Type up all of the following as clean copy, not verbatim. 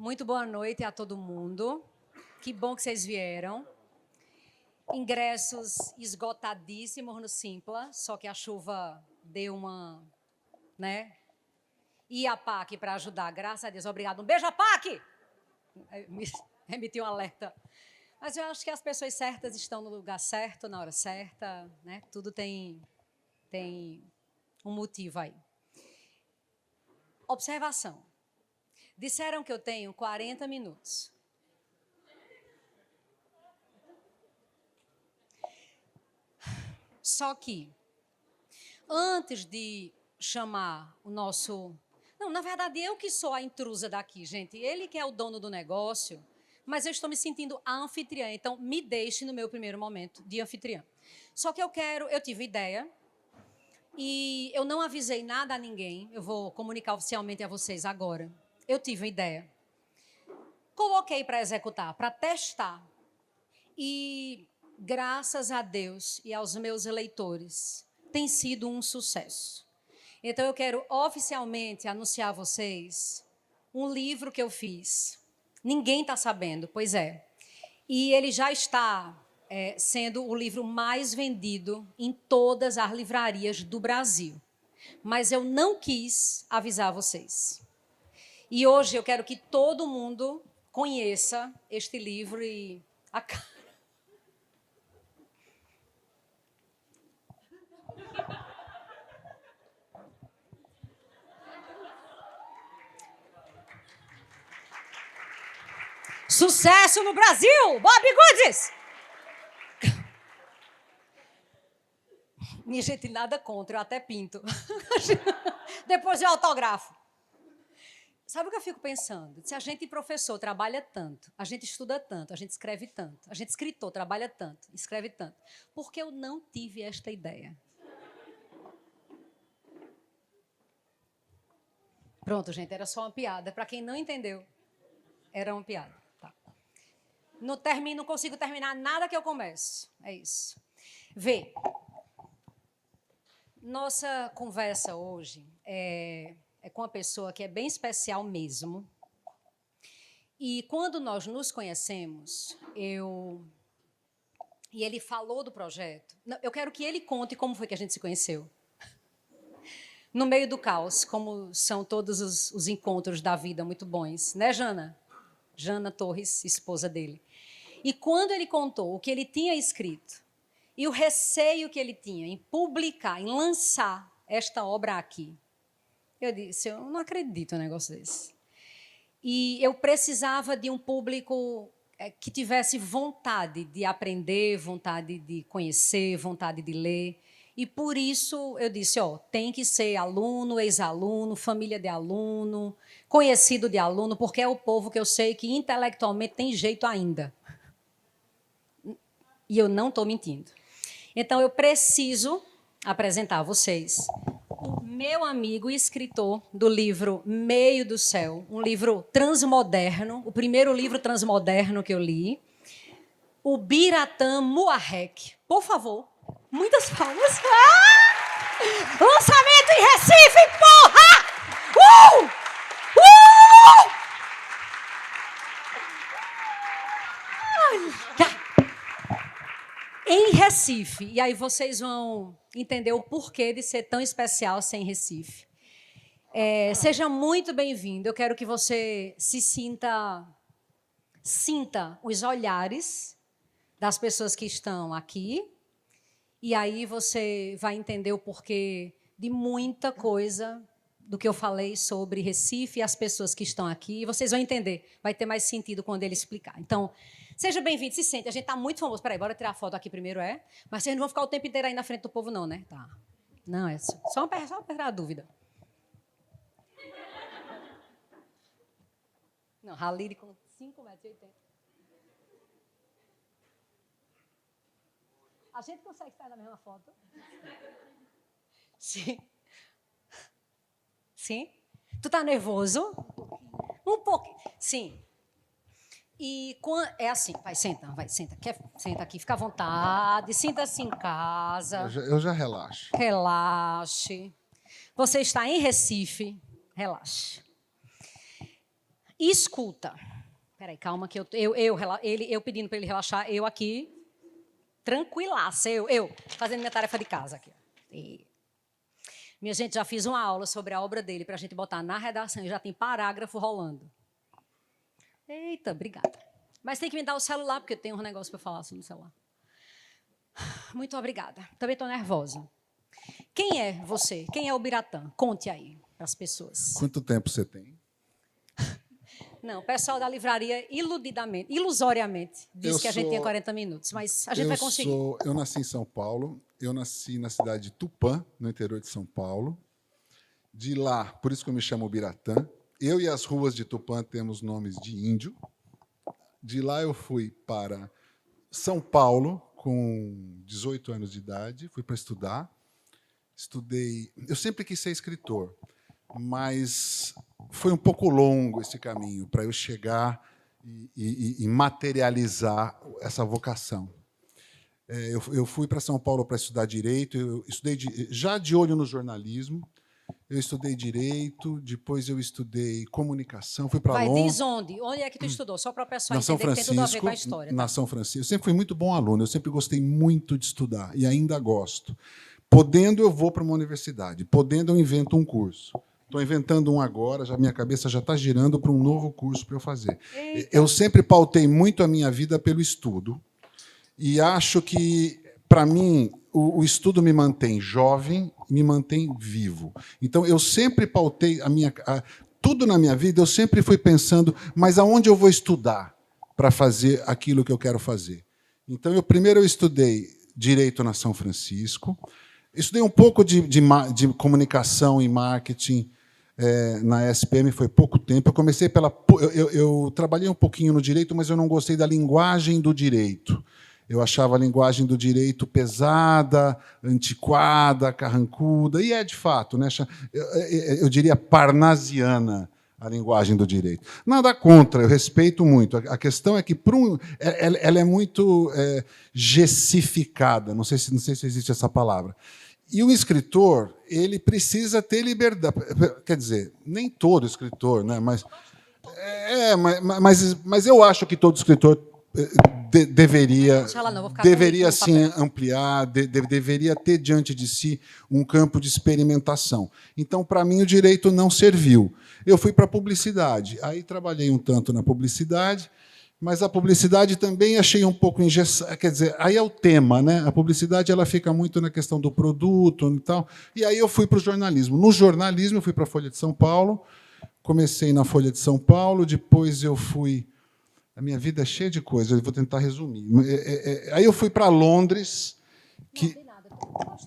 Muito boa noite a todo mundo. Que bom que vocês vieram. Ingressos esgotadíssimos no Simpla, só que a chuva deu uma, né? E a PAC para ajudar, graças a Deus. Obrigado. Um beijo a PAC! Emitiu um alerta. Mas eu acho que as pessoas certas estão no lugar certo, na hora certa, né? Tudo tem um motivo aí. Observação. Disseram que eu tenho 40 minutos. Só que, antes de chamar o nosso... Não, na verdade, eu que sou a intrusa daqui, gente. Ele que é o dono do negócio, mas eu estou me sentindo a anfitriã. Então, me deixe no meu primeiro momento de anfitriã. Só que eu tive ideia, e eu não avisei nada a ninguém. Eu vou comunicar oficialmente a vocês agora. Eu tive uma ideia. Coloquei para executar, para testar. E, graças a Deus e aos meus eleitores, tem sido um sucesso. Então, eu quero oficialmente anunciar a vocês um livro que eu fiz. Ninguém está sabendo, pois é. E ele já está sendo o livro mais vendido em todas as livrarias do Brasil. Mas eu não quis avisar vocês. E hoje eu quero que todo mundo conheça este livro e a cara. Sucesso no Brasil! Bob Goods! Minha gente, nada contra, eu até pinto. Depois eu autografo. Sabe o que eu fico pensando? Se a gente, professor, trabalha tanto, a gente estuda tanto, a gente escreve tanto, a gente, escritor, trabalha tanto, escreve tanto, por que eu não tive esta ideia? Pronto, gente, era só uma piada. Para quem não entendeu, era uma piada. Tá. Não consigo terminar nada que eu começo. É isso. Vê. Nossa conversa hoje é com uma pessoa que é bem especial mesmo. E quando nós nos conhecemos, e ele falou do projeto, eu quero que ele conte como foi que a gente se conheceu. No meio do caos, como são todos os encontros da vida muito bons. Né, Jana? Jana Torres, esposa dele. E quando ele contou o que ele tinha escrito, e o receio que ele tinha em publicar, em lançar esta obra aqui, eu disse, eu não acredito num negócio desse. E eu precisava de um público que tivesse vontade de aprender, vontade de conhecer, vontade de ler. E por isso eu disse, tem que ser aluno, ex-aluno, família de aluno, conhecido de aluno, porque é o povo que eu sei que intelectualmente tem jeito ainda. E eu não estou mentindo. Então, eu preciso apresentar a vocês o meu amigo e escritor do livro Meio do Céu, um livro transmoderno, o primeiro livro transmoderno que eu li, o Biratã Muarrec. Por favor, muitas palmas. Lançamento em Recife, porra! Em Recife. E aí vocês vão entender o porquê de ser tão especial ser em Recife. Seja muito bem-vindo. Eu quero que você se sinta os olhares das pessoas que estão aqui. E aí você vai entender o porquê de muita coisa do que eu falei sobre Recife e as pessoas que estão aqui. E vocês vão entender. Vai ter mais sentido quando ele explicar. Então, seja bem-vindo, se sente. A gente está muito famoso. Peraí, bora tirar a foto aqui primeiro, Mas vocês não vão ficar o tempo inteiro aí na frente do povo, não, né? Tá. Não, é só uma dúvida. Não, Halide com 5,80 metros. A gente consegue estar na mesma foto? Sim. Sim? Tu tá nervoso? Um pouquinho. Sim. E é assim, senta. Senta aqui, fica à vontade, sinta-se em casa. Eu já relaxo. Relaxe. Você está em Recife, relaxe. Escuta. Peraí, calma que eu pedindo para ele relaxar, eu aqui, tranquilaça, eu fazendo minha tarefa de casa aqui. E, minha gente, já fiz uma aula sobre a obra dele para a gente botar na redação e já tem parágrafo rolando. Eita, obrigada. Mas tem que me dar o celular, porque eu tenho um negócio para falar assim no celular. Muito obrigada. Também estou nervosa. Quem é você? Quem é o Biratã? Conte aí para as pessoas. Quanto tempo você tem? Não, o pessoal da livraria ilusoriamente, disse que a gente tinha 40 minutos, mas a gente vai conseguir. Eu nasci em São Paulo, eu nasci na cidade de Tupã, no interior de São Paulo. De lá, por isso que eu me chamo Biratã. Eu e as ruas de Tupã temos nomes de índio. De lá eu fui para São Paulo, com 18 anos de idade, fui para estudar. Estudei. Eu sempre quis ser escritor, mas foi um pouco longo esse caminho para eu chegar e materializar essa vocação. Eu fui para São Paulo para estudar Direito, eu estudei já de olho no jornalismo, eu estudei Direito, depois eu estudei Comunicação, fui para Londres. Diz onde? Onde é que tu estudou? Só para o pessoal na São entender Francisco, que tem tudo a ver com a história. Na São Francisco. Eu sempre fui muito bom aluno, eu sempre gostei muito de estudar, e ainda gosto. Podendo, eu vou para uma universidade. Podendo, eu invento um curso. Estou inventando um agora, minha cabeça já está girando para um novo curso para eu fazer. Eita. Eu sempre pautei muito a minha vida pelo estudo e acho que, para mim, o estudo me mantém jovem, me mantém vivo. Então, eu sempre pautei tudo na minha vida, eu sempre fui pensando, mas aonde eu vou estudar para fazer aquilo que eu quero fazer? Então, primeiro eu estudei Direito na São Francisco, estudei um pouco de comunicação e marketing na SPM, foi pouco tempo. Eu comecei eu trabalhei um pouquinho no direito, mas eu não gostei da linguagem do direito. Eu achava a linguagem do direito pesada, antiquada, carrancuda, e de fato, né, eu diria parnasiana a linguagem do direito. Nada contra, eu respeito muito. A questão é que ela é muito gessificada, não sei se existe essa palavra. E o escritor, ele precisa ter liberdade. Quer dizer, nem todo escritor, né? Mas eu acho que todo escritor deveria sim ampliar, deveria ter diante de si um campo de experimentação. Então, para mim, o direito não serviu. Eu fui para a publicidade. Aí trabalhei um tanto na publicidade, mas a publicidade também achei um pouco engessada. Quer dizer, aí é o tema, né? A publicidade ela fica muito na questão do produto e tal. E aí eu fui para o jornalismo. No jornalismo, eu fui para a Folha de São Paulo. Comecei na Folha de São Paulo, depois eu fui... A minha vida é cheia de coisas, eu vou tentar resumir. Aí eu fui para Londres. Não tem nada.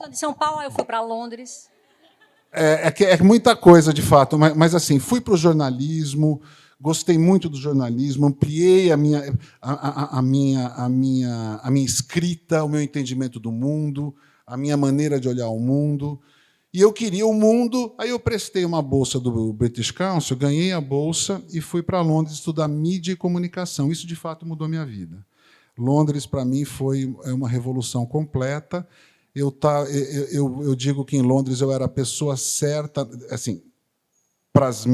Eu de São Paulo, aí eu fui para Londres. É muita coisa, de fato, mas assim, fui para o jornalismo, gostei muito do jornalismo, ampliei a minha escrita, o meu entendimento do mundo, a minha maneira de olhar o mundo. E eu queria o mundo, aí eu prestei uma bolsa do British Council, ganhei a bolsa e fui para Londres estudar mídia e comunicação. Isso, de fato, mudou a minha vida. Londres, para mim, foi uma revolução completa. Eu digo que em Londres eu era a pessoa certa, assim, para as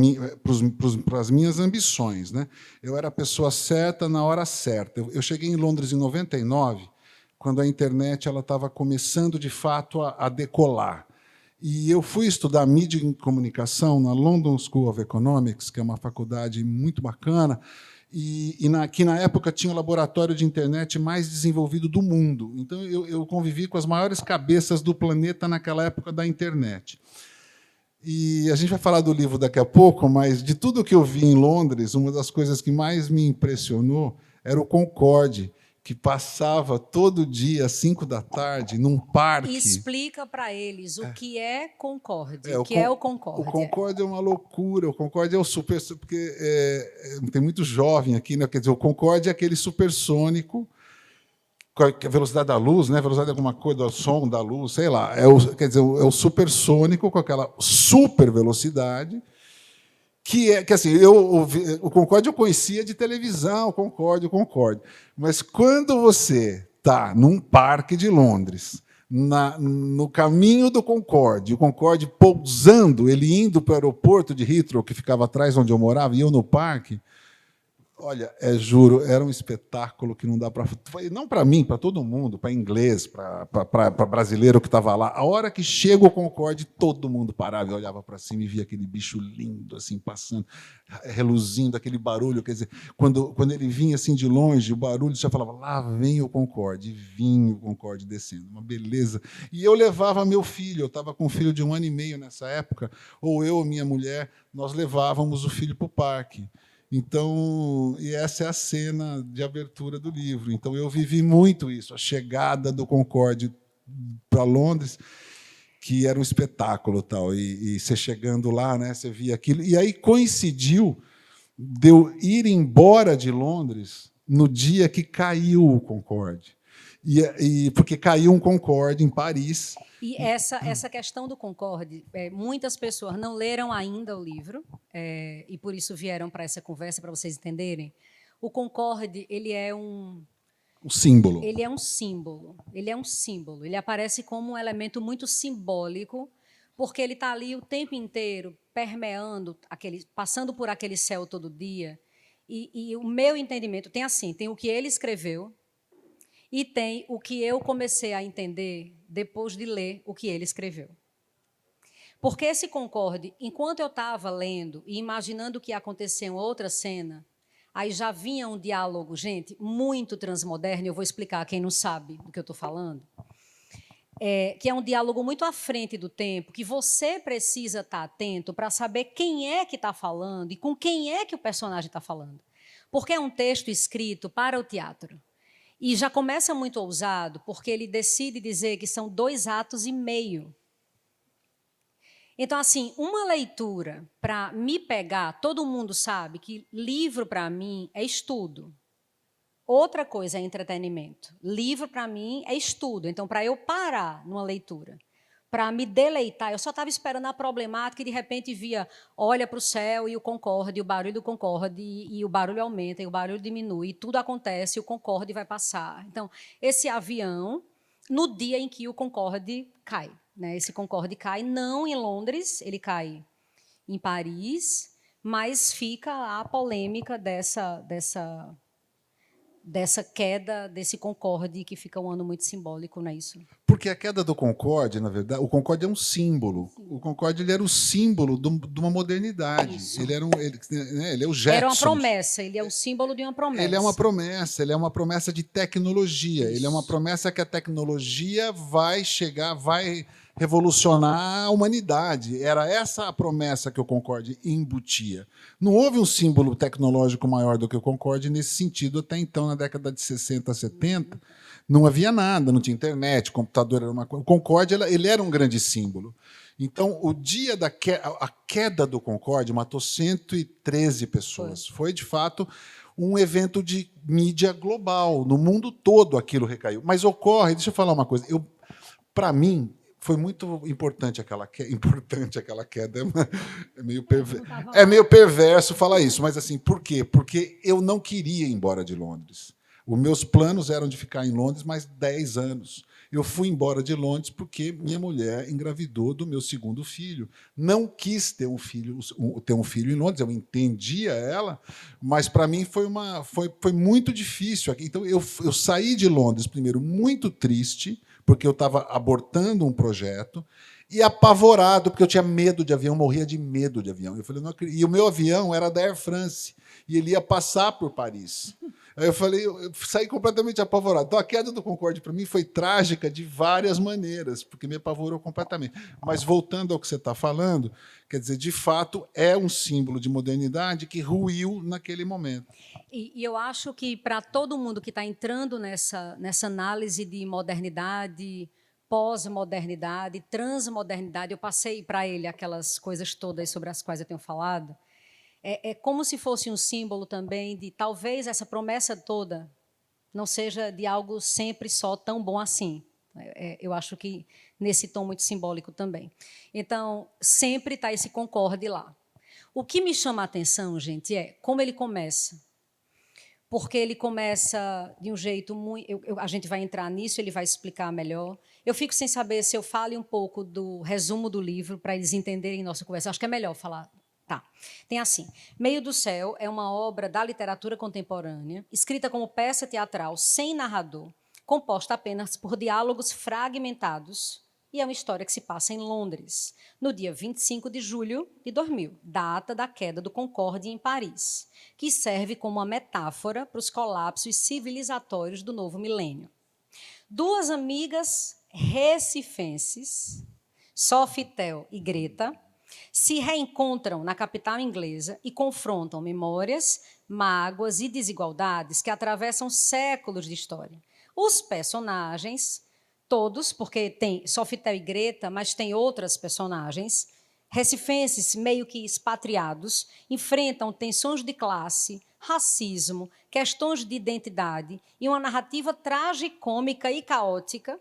minhas ambições, né? Eu era a pessoa certa na hora certa. Eu cheguei em Londres em 99, quando a internet estava começando, de fato, a decolar. E eu fui estudar mídia e comunicação na London School of Economics, que é uma faculdade muito bacana, que na época tinha o laboratório de internet mais desenvolvido do mundo. Então, eu convivi com as maiores cabeças do planeta naquela época da internet. E a gente vai falar do livro daqui a pouco, mas de tudo que eu vi em Londres, uma das coisas que mais me impressionou era o Concorde, que passava todo dia, às 5 da tarde, num parque. Explica para eles o que é Concorde. O que é o Concorde? O Concorde é uma loucura. O Concorde é o super... Porque tem muito jovem aqui, né? Quer dizer, o Concorde é aquele supersônico, com a velocidade da luz, né? A velocidade de alguma coisa, do som, da luz, sei lá. Quer dizer, é o supersônico com aquela super velocidade, que assim, o Concorde eu conhecia de televisão, o Concorde. Mas quando você está num parque de Londres, no caminho do Concorde, o Concorde pousando, ele indo para o aeroporto de Heathrow, que ficava atrás onde eu morava, e eu no parque, Olha, juro, era um espetáculo que não dá para... Não para mim, para todo mundo, para inglês, para brasileiro que estava lá. A hora que chega o Concorde, todo mundo parava e olhava para cima e via aquele bicho lindo, assim, passando, reluzindo, aquele barulho. Quer dizer, quando ele vinha assim de longe, o barulho já falava, lá vem o Concorde, e vinha o Concorde descendo. Uma beleza. E eu levava meu filho, eu estava com um filho de 1 ano e meio nessa época, ou eu ou minha mulher, nós levávamos o filho para o parque. Então, e essa é a cena de abertura do livro. Então, eu vivi muito isso, a chegada do Concorde para Londres, que era um espetáculo, tal. E você chegando lá, né, você via aquilo. E aí coincidiu de eu ir embora de Londres no dia que caiu o Concorde. Porque caiu um Concorde em Paris. E essa questão do Concorde, muitas pessoas não leram ainda o livro, e por isso vieram para essa conversa, para vocês entenderem. O Concorde, ele é um símbolo. Ele é um símbolo. Ele é um símbolo. Ele aparece como um elemento muito simbólico, porque ele está ali o tempo inteiro permeando, passando por aquele céu todo dia. E o meu entendimento tem assim, tem o que ele escreveu, e tem o que eu comecei a entender depois de ler o que ele escreveu. Porque esse Concorde, enquanto eu estava lendo e imaginando o que ia acontecer em outra cena, aí já vinha um diálogo, gente, muito transmoderno, eu vou explicar a quem não sabe do que eu estou falando, que é um diálogo muito à frente do tempo, que você precisa estar atento para saber quem é que está falando e com quem é que o personagem está falando. Porque é um texto escrito para o teatro. E já começa muito ousado, porque ele decide dizer que são 2 atos e meio. Então, assim, uma leitura para me pegar, todo mundo sabe que livro, para mim, é estudo. Outra coisa é entretenimento. Livro, para mim, é estudo. Então, para eu parar numa leitura, para me deleitar, eu só estava esperando a problemática e, de repente, via, olha para o céu e o Concorde, e o barulho do Concorde, e o barulho aumenta, e o barulho diminui, e tudo acontece, e o Concorde vai passar. Então, esse avião, no dia em que o Concorde cai, né? Esse Concorde cai não em Londres, ele cai em Paris, mas fica a polêmica dessa queda desse Concorde, que fica um ano muito simbólico, não é isso? Porque a queda do Concorde, na verdade, o Concorde é um símbolo. O Concorde ele era o símbolo de uma modernidade. Isso. Ele é o Jetson. Era uma promessa, ele é o símbolo de uma promessa. Ele é uma promessa de tecnologia. Isso. Ele é uma promessa que a tecnologia vai chegar, vai revolucionar a humanidade. Era essa a promessa que o Concorde embutia. Não houve um símbolo tecnológico maior do que o Concorde nesse sentido até então, na década de 60, 70. Não havia nada, não tinha internet, computador era uma coisa. O Concorde ele era um grande símbolo. Então, o dia da a queda do Concorde matou 113 pessoas. Foi, de fato, um evento de mídia global. No mundo todo aquilo recaiu. Mas ocorre, deixa eu falar uma coisa. Para mim, foi muito importante aquela queda. É meio perverso falar isso, mas assim, por quê? Porque eu não queria ir embora de Londres. Os meus planos eram de ficar em Londres mais 10 anos. Eu fui embora de Londres porque minha mulher engravidou do meu segundo filho. Não quis ter um filho em Londres, eu entendia ela, mas para mim foi muito difícil. Então eu saí de Londres primeiro muito triste, porque eu estava abortando um projeto, e apavorado, porque eu tinha medo de avião, morria de medo de avião. Eu falei, não acredito. E o meu avião era da Air France, e ele ia passar por Paris. Aí eu saí completamente apavorado. Então, a queda do Concorde, para mim, foi trágica de várias maneiras, porque me apavorou completamente. Mas, voltando ao que você está falando, quer dizer, de fato, é um símbolo de modernidade que ruiu naquele momento. E eu acho que, para todo mundo que está entrando nessa análise de modernidade, pós-modernidade, transmodernidade, eu passei para ele aquelas coisas todas sobre as quais eu tenho falado, é como se fosse um símbolo também de talvez essa promessa toda não seja de algo sempre só tão bom assim. Eu acho que nesse tom muito simbólico também. Então, sempre está esse Concorde lá. O que me chama a atenção, gente, é como ele começa. Porque ele começa de um jeito muito... a gente vai entrar nisso, ele vai explicar melhor. Eu fico sem saber se eu falo um pouco do resumo do livro para eles entenderem nossa conversa. Acho que é melhor falar Tá. Tem assim: Meio do Céu é uma obra da literatura contemporânea, escrita como peça teatral sem narrador, composta apenas por diálogos fragmentados, e é uma história que se passa em Londres, no dia 25 de julho de 2000, data da queda do Concorde em Paris, que serve como uma metáfora para os colapsos civilizatórios do novo milênio. Duas amigas recifenses, Sofitel e Greta, se reencontram na capital inglesa e confrontam memórias, mágoas e desigualdades que atravessam séculos de história. Os personagens, todos, porque tem Sofitel e Greta, mas tem outras personagens, recifenses meio que expatriados, enfrentam tensões de classe, racismo, questões de identidade e uma narrativa tragicômica e caótica,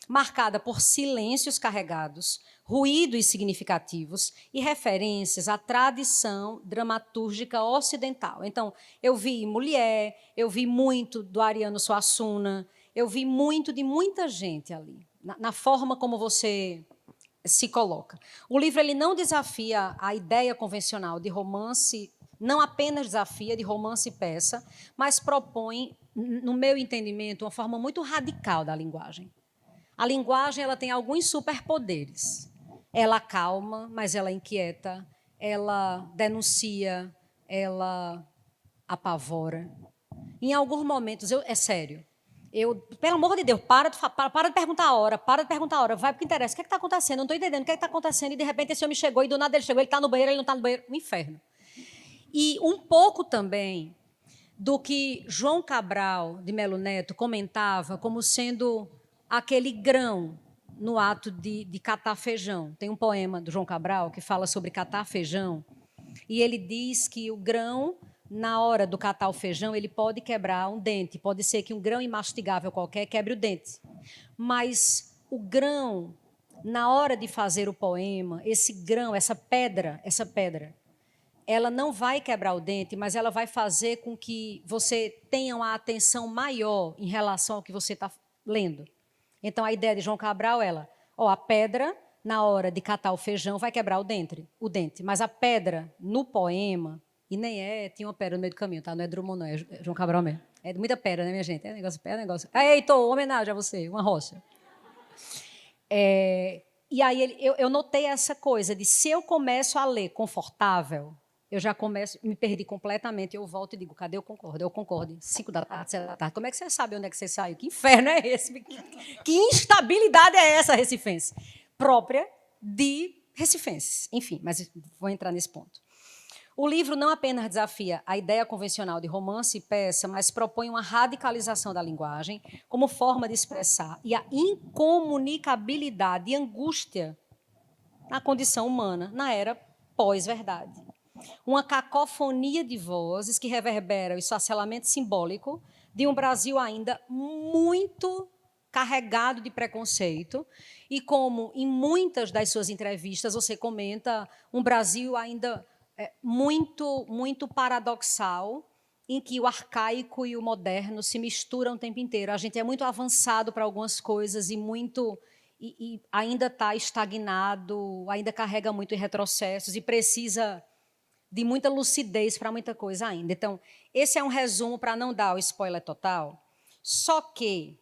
marcada por silêncios carregados, ruídos significativos e referências à tradição dramatúrgica ocidental. Então, eu vi Mulher, eu vi muito do Ariano Suassuna, eu vi muito de muita gente ali, na forma como você se coloca. O livro ele não desafia a ideia convencional de romance, não apenas desafia de romance e peça, mas propõe, no meu entendimento, uma forma muito radical da linguagem. A linguagem ela tem alguns superpoderes. Ela acalma, mas ela inquieta, ela denuncia, ela apavora. Em alguns momentos, é sério, pelo amor de Deus, para de perguntar a hora, vai porque interessa. O que é que está acontecendo? Eu não estou entendendo o que é que está acontecendo. E, de repente, esse homem chegou e, do nada, ele chegou, ele está no banheiro, ele não está no banheiro. Um inferno. E um pouco também do que João Cabral de Melo Neto comentava como sendo aquele grão no ato de catar feijão. Tem um poema do João Cabral que fala sobre catar feijão, e ele diz que o grão, na hora do catar o feijão, ele pode quebrar um dente, pode ser que um grão imastigável qualquer quebre o dente. Mas o grão, na hora de fazer o poema, esse grão, essa pedra, ela não vai quebrar o dente, mas ela vai fazer com que você tenha uma atenção maior em relação ao que você está lendo. Então, a ideia de João Cabral é a pedra, na hora de catar o feijão, vai quebrar o dente. Mas a pedra, no poema, e nem tinha uma pedra no meio do caminho, tá? Não é Drummond, não, é João Cabral mesmo. É muita pedra, né, minha gente? É negócio. Heitor, homenagem a você, uma rocha. E aí eu notei essa coisa de, se eu começo a ler confortável, eu já começo, me perdi completamente, eu volto e digo, cadê eu concordo? Eu concordo, 5 da tarde, 7 da tarde. Como é que você sabe onde é que você saiu? Que inferno é esse? Que instabilidade é essa, recifense? Própria de recifenses. Enfim, mas vou entrar nesse ponto. O livro não apenas desafia a ideia convencional de romance e peça, mas propõe uma radicalização da linguagem como forma de expressar e a incomunicabilidade e angústia na condição humana, na era pós-verdade. Uma cacofonia de vozes que reverbera o esfacelamento simbólico de um Brasil ainda muito carregado de preconceito e, como em muitas das suas entrevistas você comenta, um Brasil ainda muito, muito paradoxal, em que o arcaico e o moderno se misturam o tempo inteiro. A gente é muito avançado para algumas coisas e ainda está estagnado, ainda carrega muito em retrocessos e precisa de muita lucidez para muita coisa ainda. Então, esse é um resumo para não dar o spoiler total. Só que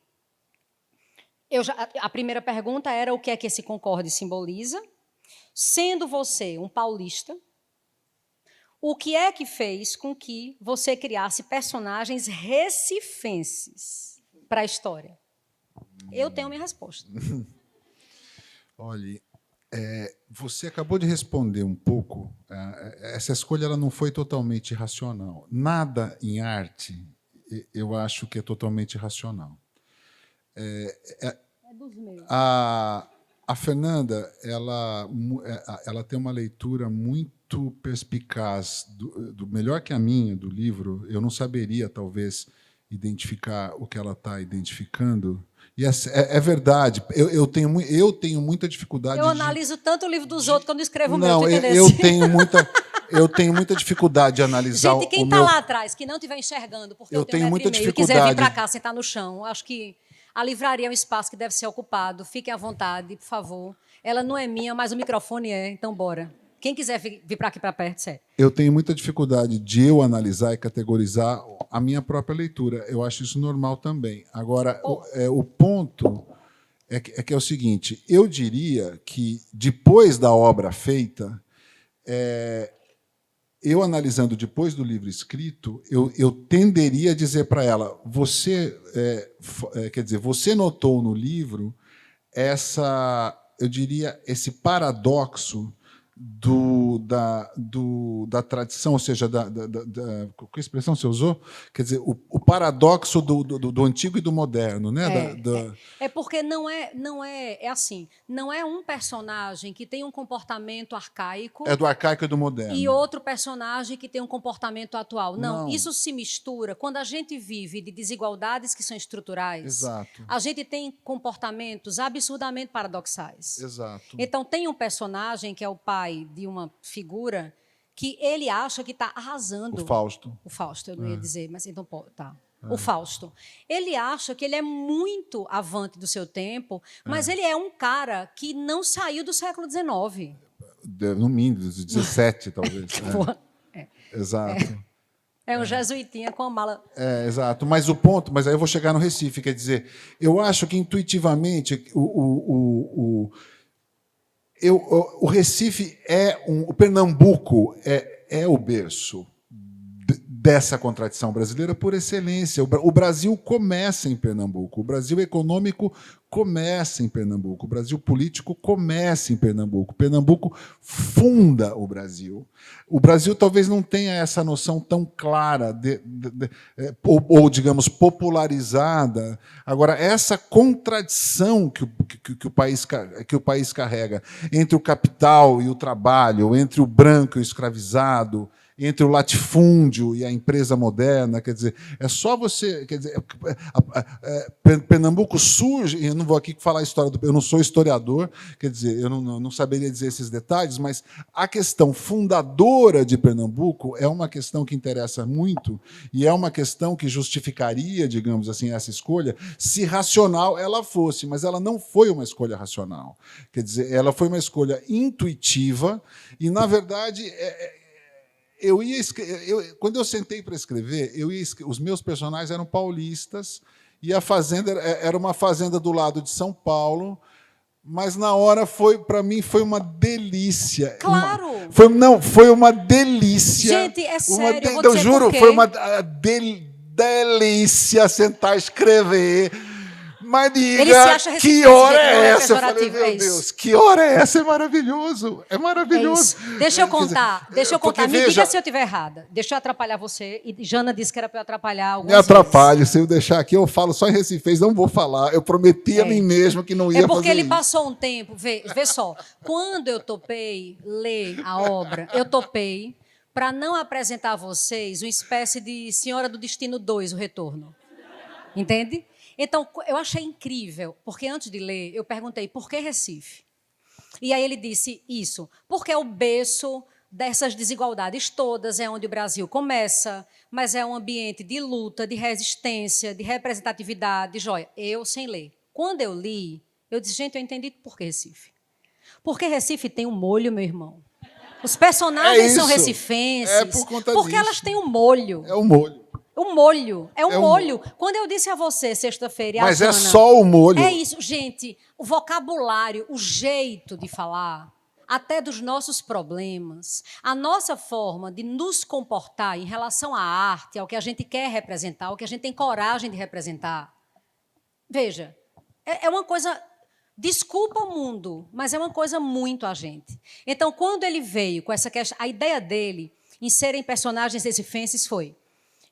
a primeira pergunta era o que é que esse Concorde simboliza. Sendo você um paulista, o que é que fez com que você criasse personagens recifenses para a história? Eu tenho minha resposta. Olha, você acabou de responder um pouco. Essa escolha ela não foi totalmente racional. Nada em arte, eu acho que é totalmente racional. Dos meus. A Fernanda, ela tem uma leitura muito perspicaz, do melhor que a minha, do livro. Eu não saberia, talvez, identificar o que ela está identificando. E é verdade. Eu tenho muita dificuldade. Eu analiso tanto o livro dos outros quando escrevo o meu. Não, eu tenho muita dificuldade de analisar. Gente, quem está lá atrás, que não estiver enxergando, porque eu tenho muita dificuldade. Quiser vir para cá, sentar no chão, acho que a livraria é um espaço que deve ser ocupado. Fiquem à vontade, por favor. Ela não é minha, mas o microfone é, então bora. Quem quiser vir para aqui para perto, sério. Eu tenho muita dificuldade de eu analisar e categorizar a minha própria leitura. Eu acho isso normal também. Agora, o ponto é o seguinte, eu diria que, depois da obra feita, eu analisando depois do livro escrito, eu tenderia a dizer para ela, quer dizer, você notou no livro eu diria, esse paradoxo da tradição, ou seja, qual expressão você usou? Quer dizer, o paradoxo do antigo e do moderno, né? Porque não é assim, não é um personagem que tem um comportamento arcaico. É do arcaico e do moderno. E outro personagem que tem um comportamento atual. Não, isso se mistura. Quando a gente vive de desigualdades que são estruturais, exato, a gente tem comportamentos absurdamente paradoxais. Exato. Então, tem um personagem que é o pai de uma figura que ele acha que está arrasando. O Fausto. O Fausto, eu não ia dizer, mas então tá. O Fausto. Ele acha que ele é muito avante do seu tempo, mas ele é um cara que não saiu do século XIX. No mínimo, 17, talvez. Exato. É um jesuitinha com a mala. Exato. Mas mas aí eu vou chegar no Recife, quer dizer, eu acho que intuitivamente o Recife o Pernambuco é o berço dessa contradição brasileira por excelência. O Brasil começa em Pernambuco, o Brasil econômico começa em Pernambuco, o Brasil político começa em Pernambuco. Pernambuco funda o Brasil. O Brasil talvez não tenha essa noção tão clara ou, digamos, popularizada. Agora, essa contradição que o país carrega entre o capital e o trabalho, entre o branco e o escravizado, entre o latifúndio e a empresa moderna, quer dizer, é só você, quer dizer, Pernambuco surge, eu não vou aqui falar a história eu não sou historiador, quer dizer, eu não saberia dizer esses detalhes, mas a questão fundadora de Pernambuco é uma questão que interessa muito e é uma questão que justificaria, digamos assim, essa escolha, se racional ela fosse, mas ela não foi uma escolha racional. Quer dizer, ela foi uma escolha intuitiva e, na verdade, quando eu sentei para escrever, os meus personagens eram paulistas e a fazenda era uma fazenda do lado de São Paulo, mas na hora para mim foi uma delícia. Claro. Foi uma delícia. Gente, é sério, eu juro, foi uma delícia sentar e escrever. Mas diga, que hora é essa? Eu falei, meu Deus, que hora é essa? É maravilhoso, é maravilhoso. Deixa eu contar, me diga se eu estiver errada. Deixa eu atrapalhar você. E Jana disse que era para eu atrapalhar algumas vezes. Me atrapalhe, se eu deixar aqui, eu falo só em recifês, não vou falar. Eu prometi a mim mesmo que não ia fazer isso. É porque ele passou um tempo, vê só, quando eu topei ler a obra, eu topei para não apresentar a vocês uma espécie de Senhora do Destino 2, o retorno. Entende? Então, eu achei incrível, porque antes de ler, eu perguntei, por que Recife? E aí ele disse isso, porque é o berço dessas desigualdades todas, é onde o Brasil começa, mas é um ambiente de luta, de resistência, de representatividade, joia. Eu, sem ler. Quando eu li, eu disse, gente, eu entendi por que Recife. Porque Recife tem um molho, meu irmão. Os personagens são recifenses, por conta porque disso. Elas têm um molho. É o molho. O molho, é um molho. Quando eu disse a você, sexta-feira... Mas é só o molho. É isso, gente. O vocabulário, o jeito de falar, até dos nossos problemas, a nossa forma de nos comportar em relação à arte, ao que a gente quer representar, ao que a gente tem coragem de representar. Veja, é uma coisa... Desculpa o mundo, mas é uma coisa muito a gente. Então, quando ele veio com essa questão... A ideia dele em serem personagens recifenses foi...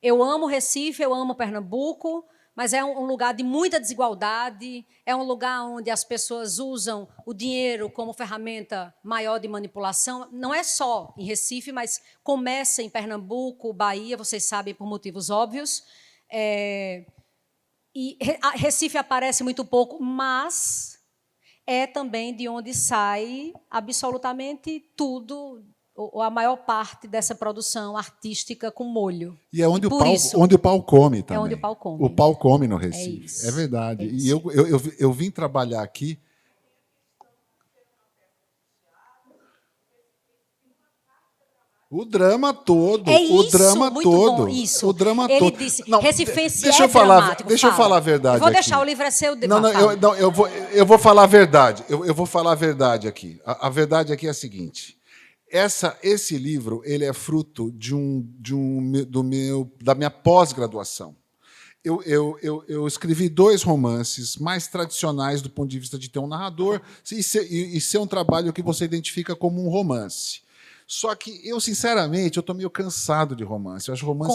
Eu amo Recife, eu amo Pernambuco, mas é um lugar de muita desigualdade, é um lugar onde as pessoas usam o dinheiro como ferramenta maior de manipulação. Não é só em Recife, mas começa em Pernambuco, Bahia, vocês sabem por motivos óbvios. E Recife aparece muito pouco, mas é também de onde sai absolutamente tudo, ou a maior parte dessa produção artística com molho. E é onde o pau come também. É onde o pau come. O pau come no Recife. É isso. É verdade. É e eu vim trabalhar aqui... O drama todo. É isso, o drama muito todo. bom, isso. O drama Ele todo. disse, Não, Recifense deixa é eu falar, dramático. deixa eu Fala. falar a verdade Eu vou aqui. deixar o livro é seu. Não, eu vou falar a verdade. Eu vou falar a verdade aqui. A verdade aqui é a seguinte. Esse livro ele é fruto da minha pós-graduação. Eu escrevi 2 romances mais tradicionais do ponto de vista de ter um narrador e ser um trabalho que você identifica como um romance. Só que eu, sinceramente, eu estou meio cansado de romance. Eu acho romance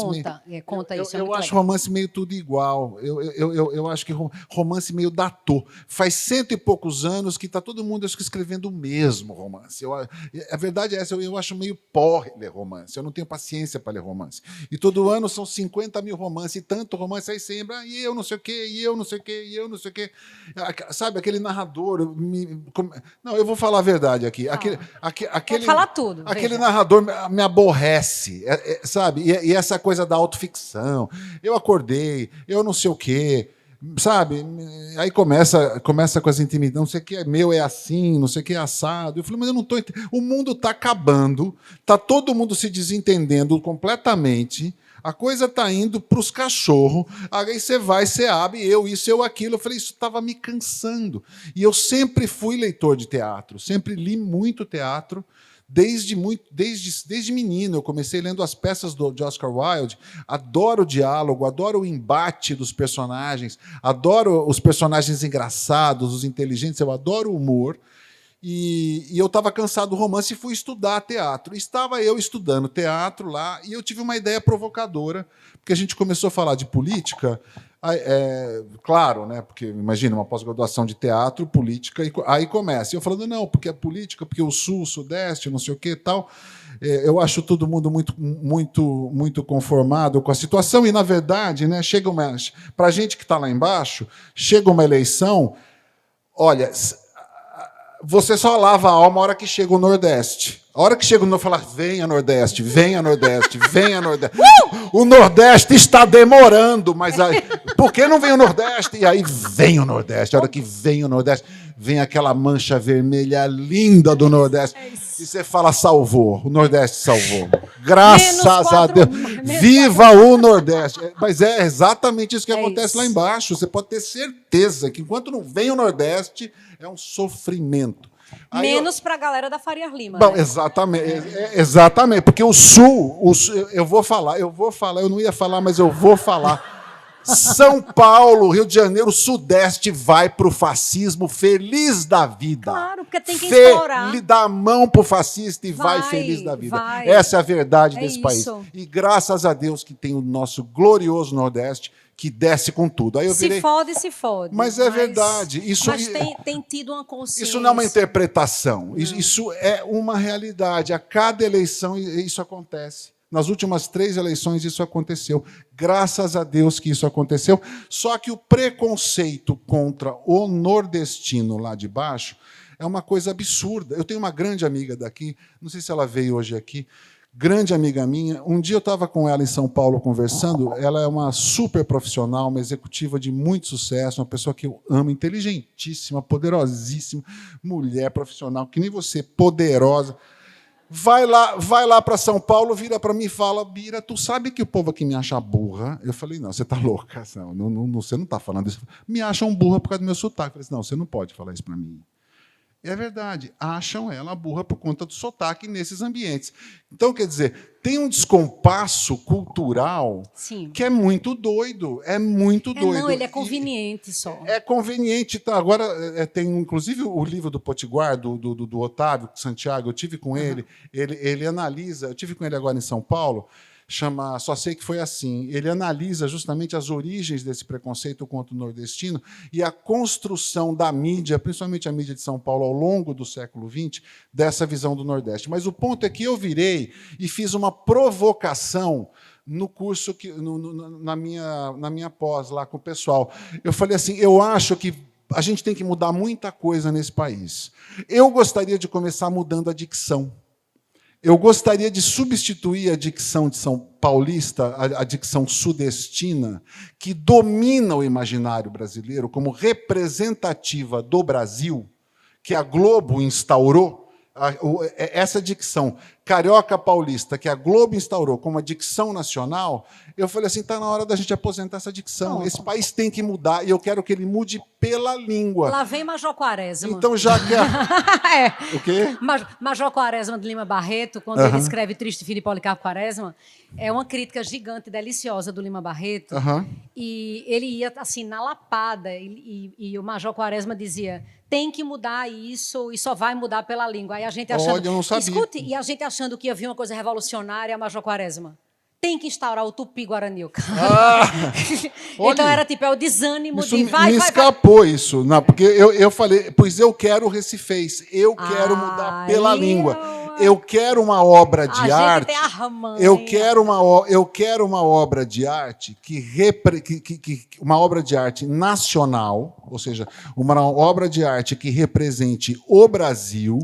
Conta isso. eu acho romance meio tudo igual. Eu acho que romance meio datou. Faz 100 e poucos anos que está todo mundo escrevendo o mesmo romance. A verdade é essa, eu acho meio porre ler romance. Eu não tenho paciência para ler romance. E todo ano são 50 mil romances, e tanto romance, aí você lembra, e eu não sei o quê, e eu não sei o quê, e eu não sei o quê. Sabe, aquele narrador... Não, eu vou falar a verdade aqui. Pode falar tudo. Aquele narrador me aborrece, sabe? E essa coisa da autoficção. Eu acordei, eu não sei o quê, sabe? Aí começa com essa intimidade, não sei o que é meu, é assim, não sei o que é assado. Eu falei, mas eu não estou entendendo. O mundo está acabando, está todo mundo se desentendendo completamente. A coisa está indo para os cachorros, aí você abre, isso, eu, aquilo. Eu falei, isso estava me cansando. E eu sempre fui leitor de teatro, sempre li muito teatro, desde menino. Eu comecei lendo as peças de Oscar Wilde, adoro o diálogo, adoro o embate dos personagens, adoro os personagens engraçados, os inteligentes, eu adoro o humor. E eu estava cansado do romance e fui estudar teatro. Estava eu estudando teatro lá e eu tive uma ideia provocadora, porque a gente começou a falar de política. Claro, né? Porque imagina uma pós-graduação de teatro, política, e aí começa. E eu falando, não, porque é política, porque o Sul, o Sudeste, não sei o que tal. Eu acho todo mundo muito conformado com a situação, e, na verdade, né, para a gente que está lá embaixo, chega uma eleição, olha. Você só lava a alma a hora que chega o Nordeste. A hora que chega o Nordeste, fala, venha Nordeste, venha Nordeste, venha Nordeste. O Nordeste está demorando, mas aí, por que não vem o Nordeste? E aí vem o Nordeste. A hora que vem o Nordeste, vem aquela mancha vermelha linda do Nordeste. E você fala, salvou, o Nordeste salvou. Graças a Deus. Viva o Nordeste. Mas é exatamente isso que acontece lá embaixo. Você pode ter certeza que enquanto não vem o Nordeste, é um sofrimento. Menos para a galera da Faria Lima. Bom, né? Exatamente, porque o Sul, eu não ia falar, mas eu vou falar. São Paulo, Rio de Janeiro, o Sudeste vai para o fascismo feliz da vida. Claro, porque tem que explorar. Dá a mão para o fascista e vai feliz da vida. Essa é a verdade desse país. E graças a Deus que tem o nosso glorioso Nordeste, que desce com tudo. Aí eu virei... Se fode. Mas é verdade. Mas tem tido uma consciência. Isso não é uma interpretação. Isso é uma realidade. A cada eleição isso acontece. Nas últimas 3 eleições isso aconteceu. Graças a Deus que isso aconteceu. Só que o preconceito contra o nordestino lá de baixo é uma coisa absurda. Eu tenho uma grande amiga daqui, não sei se ela veio hoje aqui, grande amiga minha. Um dia eu estava com ela em São Paulo conversando. Ela é uma super profissional, uma executiva de muito sucesso, uma pessoa que eu amo, inteligentíssima, poderosíssima, mulher profissional, que nem você, poderosa. Vai lá para São Paulo, vira para mim e fala, Bira, tu sabe que o povo aqui me acha burra? Eu falei, não, você está louca. Você não está falando isso. Me acham burra por causa do meu sotaque. Eu falei, não, você não pode falar isso para mim. É verdade, acham ela burra por conta do sotaque nesses ambientes. Então, quer dizer, tem um descompasso cultural que é muito doido. É muito doido. Não, ele é conveniente só. É conveniente. Tá? Agora, tem, inclusive, o livro do Potiguar, do Otávio Santiago, eu tive com ele, ele analisa, eu tive com ele agora em São Paulo, chama Só Sei Que Foi Assim. Ele analisa justamente as origens desse preconceito contra o nordestino e a construção da mídia, principalmente a mídia de São Paulo, ao longo do século XX, dessa visão do Nordeste. Mas o ponto é que eu virei e fiz uma provocação no curso, na minha pós lá com o pessoal. Eu falei assim, eu acho que a gente tem que mudar muita coisa nesse país. Eu gostaria de começar mudando a dicção. Eu gostaria de substituir a dicção de São Paulista, a dicção sudestina, que domina o imaginário brasileiro como representativa do Brasil, que a Globo instaurou. Essa dicção carioca paulista, que a Globo instaurou como a dicção nacional, eu falei assim, está na hora da gente aposentar essa dicção. Pronto. Esse país tem que mudar, e eu quero que ele mude pela língua. Lá vem Major Quaresma. Então, já que... É. O quê? Major Quaresma de Lima Barreto, quando ele escreve Triste Filho de Policarpo Quaresma, é uma crítica gigante e deliciosa do Lima Barreto. E ele ia assim na lapada, e o Major Quaresma dizia: tem que mudar isso e só vai mudar pela língua. Aí a gente achando, olha, eu não sabia. Escute, e a gente achando que havia uma coisa revolucionária, a Major Quaresma: tem que instaurar o Tupi-Guarani. Então era tipo, é o desânimo isso de vai, me vai, escapou vai. isso, não, porque eu falei, pois eu quero o Recifês, eu quero mudar pela língua. Eu quero uma obra de arte. Eu quero uma obra de arte uma obra de arte nacional, ou seja, uma obra de arte que represente o Brasil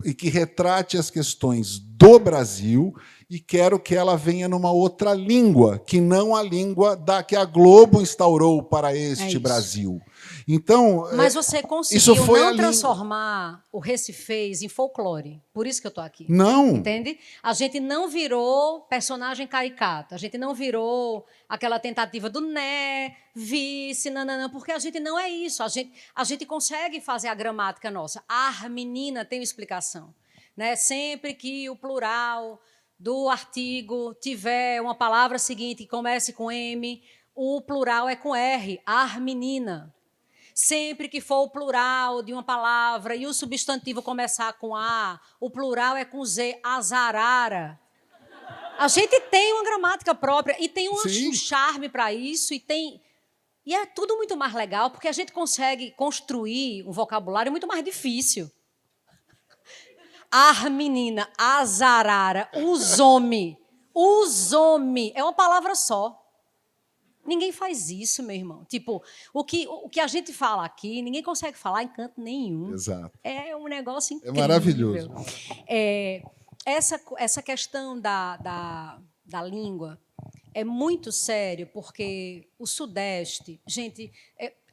e que retrate as questões do Brasil, e quero que ela venha numa outra língua, que não a língua que a Globo instaurou para este Brasil. Então, mas você conseguiu não transformar o Recifês em folclore. Por isso que eu estou aqui. Não. Entende? A gente não virou personagem caricato. A gente não virou aquela tentativa do né, vice, nananã, porque a gente não é isso. A gente consegue fazer a gramática nossa. Armenina tem uma explicação. Né? Sempre que o plural do artigo tiver uma palavra seguinte que comece com M, o plural é com R, armenina. Sempre que for o plural de uma palavra e o substantivo começar com A, o plural é com Z, azarara. A gente tem uma gramática própria e tem um charme para isso, e é tudo muito mais legal, porque a gente consegue construir um vocabulário muito mais difícil. Armenina, azarara, usome. Usome é uma palavra só. Ninguém faz isso, meu irmão. Tipo, o que a gente fala aqui, ninguém consegue falar em canto nenhum. Exato. É um negócio incrível. É maravilhoso. Essa questão da língua é muito sério, porque o Sudeste... Gente,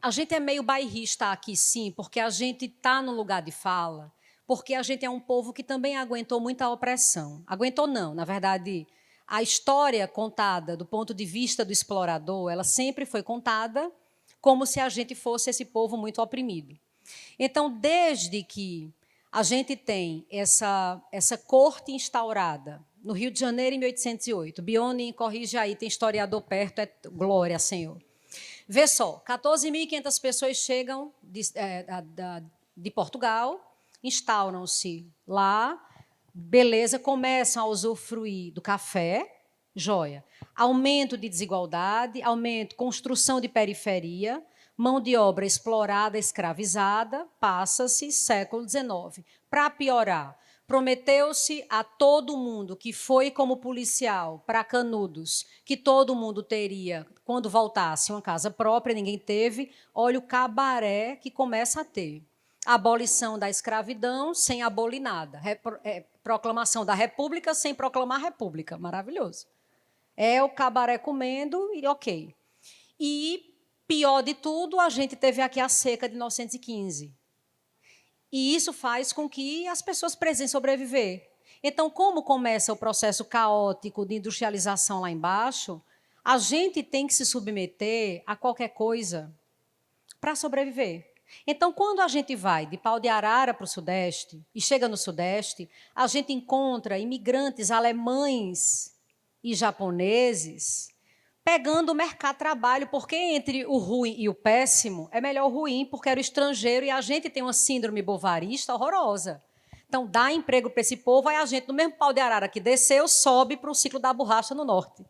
a gente é meio bairrista aqui, sim, porque a gente está no lugar de fala, porque a gente é um povo que também aguentou muita opressão. Aguentou não, na verdade... A história contada do ponto de vista do explorador, ela sempre foi contada como se a gente fosse esse povo muito oprimido. Então, desde que a gente tem essa corte instaurada no Rio de Janeiro, em 1808, Bione corrige aí, tem historiador perto, é glória, Senhor. Vê só, 14.500 pessoas chegam de Portugal, instauram-se lá, beleza, começam a usufruir do café, joia. Aumento de desigualdade, construção de periferia, mão de obra explorada, escravizada, passa-se século XIX. Para piorar, prometeu-se a todo mundo que foi como policial para Canudos, que todo mundo teria, quando voltasse, uma casa própria, ninguém teve. Olha o cabaré que começa a ter. Abolição da escravidão sem abolir nada. Proclamação da República sem proclamar a República. Maravilhoso. É o cabaré comendo e ok. E, pior de tudo, a gente teve aqui a seca de 1915. E isso faz com que as pessoas precisem sobreviver. Então, como começa o processo caótico de industrialização lá embaixo, a gente tem que se submeter a qualquer coisa para sobreviver. Então, quando a gente vai de Pau de Arara para o Sudeste, e chega no Sudeste, a gente encontra imigrantes alemães e japoneses pegando o mercado de trabalho, porque entre o ruim e o péssimo, é melhor o ruim, porque era o estrangeiro, e a gente tem uma síndrome bovarista horrorosa. Então, dá emprego para esse povo, aí a gente, no mesmo Pau de Arara que desceu, sobe para o ciclo da borracha no Norte.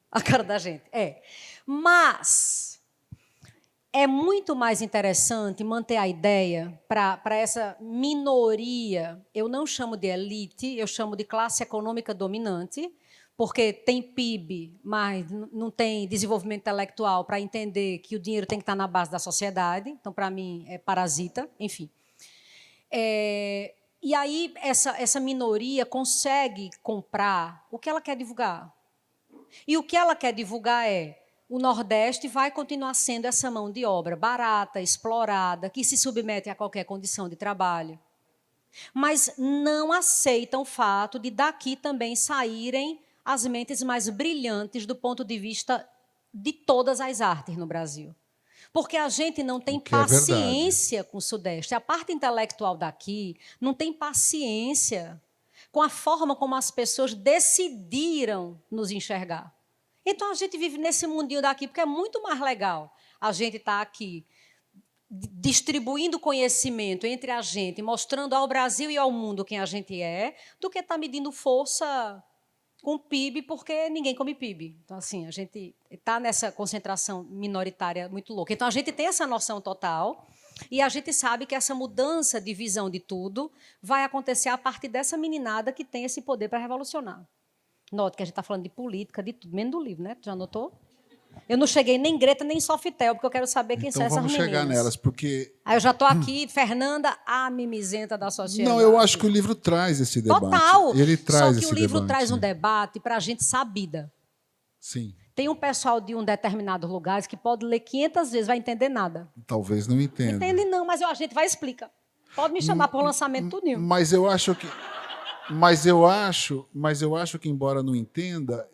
A cara da gente. Mas... é muito mais interessante manter a ideia para essa minoria, eu não chamo de elite, eu chamo de classe econômica dominante, porque tem PIB, mas não tem desenvolvimento intelectual para entender que o dinheiro tem que estar na base da sociedade. Então, para mim, é parasita, enfim. E aí, essa minoria consegue comprar o que ela quer divulgar. E o que ela quer divulgar o Nordeste vai continuar sendo essa mão de obra barata, explorada, que se submete a qualquer condição de trabalho. mas não aceitam o fato de daqui também saírem as mentes mais brilhantes do ponto de vista de todas as artes no Brasil. Porque a gente não tem que é verdade. paciência com o Sudeste. A parte intelectual daqui não tem paciência com a forma como as pessoas decidiram nos enxergar. Então, a gente vive nesse mundinho daqui, porque é muito mais legal a gente estar aqui distribuindo conhecimento entre a gente, mostrando ao Brasil e ao mundo quem a gente é, do que estar medindo força com PIB, porque ninguém come PIB. Então, assim, a gente está nessa concentração minoritária muito louca. Então, a gente tem essa noção total e a gente sabe que essa mudança de visão de tudo vai acontecer a partir dessa meninada que tem esse poder para revolucionar. Note que a gente está falando de política, de tudo, menos do livro, né? Já notou? Eu não cheguei nem Greta, nem Sofitel, porque eu quero saber quem são essas meninas. Então vamos chegar nelas, porque... Aí eu já estou aqui, Fernanda, a mimizenta da sociedade. Não, eu acho que o livro traz esse debate. Total. Ele traz Só que esse o livro debate. traz um debate para a gente sabida. Sim. Tem um pessoal de um determinado lugares que pode ler 500 vezes, vai entender nada. Talvez não entenda. Entende não, mas a gente vai explicar. Pode me chamar para o lançamento tudinho. Mas eu acho que... Mas eu acho que, embora não entenda,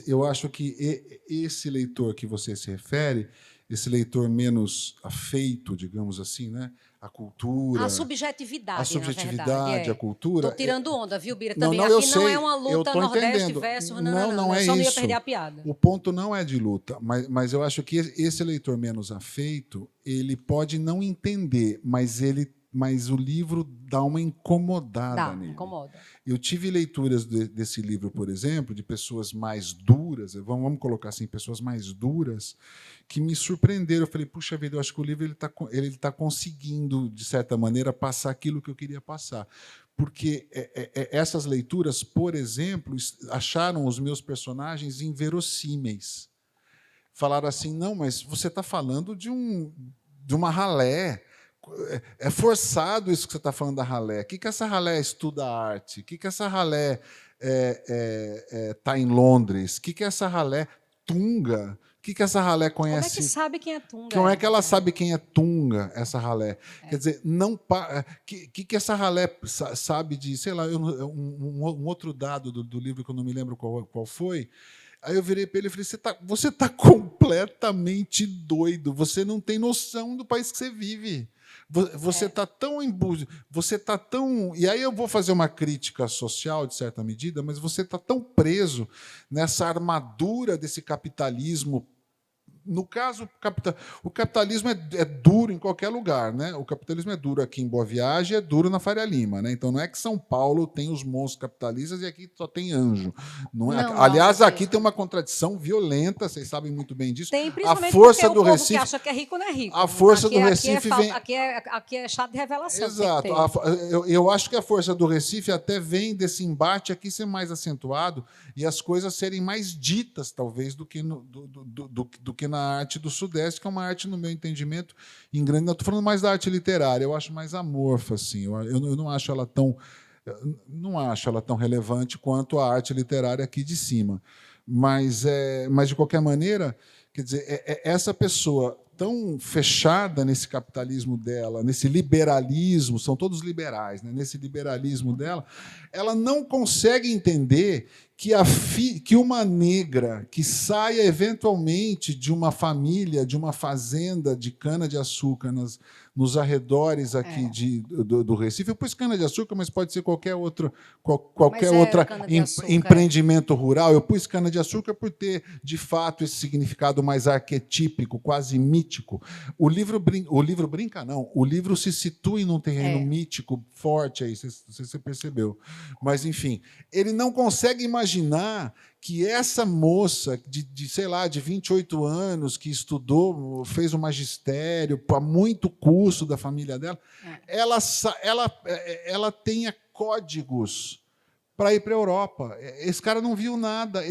eu acho que esse leitor que você se refere, esse leitor menos afeito, digamos assim, né? A cultura... A subjetividade, na verdade, a cultura... Estou tirando onda, viu, Bira? Não, Também não, eu aqui sei, não é uma luta Nordeste entendendo. versus... Não é só isso. não ia perder a piada. O ponto não é de luta, mas eu acho que esse leitor menos afeito, ele pode não entender, mas o livro dá uma incomodada nele. Incomoda. Eu tive leituras desse livro, por exemplo, de pessoas mais duras, vamos colocar assim, pessoas mais duras, que me surpreenderam. Eu falei, puxa vida, eu acho que o livro ele tá conseguindo, de certa maneira, passar aquilo que eu queria passar. Porque essas leituras, por exemplo, acharam os meus personagens inverossímeis. Falaram assim, não, mas você está falando de uma ralé. É forçado isso que você está falando da ralé. O que essa ralé estuda arte? O que essa ralé está em Londres? O que essa ralé Tunga? O que essa ralé conhece? Como é que sabe quem é Tunga? Como é que ela sabe quem é Tunga, essa ralé? Quer dizer, não que essa ralé sabe de, sei lá, um outro dado do livro que eu não me lembro qual foi. Aí eu virei para ele e falei, você tá completamente doido, você não tem noção do país que você vive. Você está tão você está tão... E aí eu vou fazer uma crítica social, de certa medida, mas você está tão preso armadura desse capitalismo. No caso, o capitalismo é duro em qualquer lugar, né? O capitalismo é duro aqui em Boa Viagem, é duro na Faria Lima, né? Então não é que São Paulo tem os monstros capitalistas e aqui só tem anjo. Não é? Aliás, aqui tem uma contradição violenta, vocês sabem muito bem disso. Tem, principalmente a força do Recife, Recife, que acha que é rico não é rico. A força do Recife vem... Aqui é chato de revelação. Exato. Eu acho que a força do Recife até vem desse embate aqui ser mais acentuado e as coisas serem mais ditas, talvez, do que na arte do Sudeste, que é uma arte, no meu entendimento, em grande... Não estou falando mais da arte literária, eu acho mais amorfa, assim. Eu não acho ela tão relevante quanto a arte literária aqui de cima. Mas de qualquer maneira, quer dizer, essa pessoa tão fechada nesse capitalismo dela, nesse liberalismo, são todos liberais, né? Nesse liberalismo dela, ela não consegue entender que uma negra que saia eventualmente de uma família, de uma fazenda de cana-de-açúcar nos arredores aqui do Recife, eu pus cana-de-açúcar, mas pode ser qualquer outro empreendimento rural. Eu pus cana-de-açúcar por ter, de fato, esse significado mais arquetípico, quase mítico. O livro brinca, não. O livro se situa em um terreno mítico forte, aí, você percebeu. Mas, enfim, ele não consegue imaginar que essa moça sei lá, de 28 anos, que estudou, fez o magistério, para muito custo da família dela, ela tenha códigos para ir para a Europa. Esse cara não viu nada.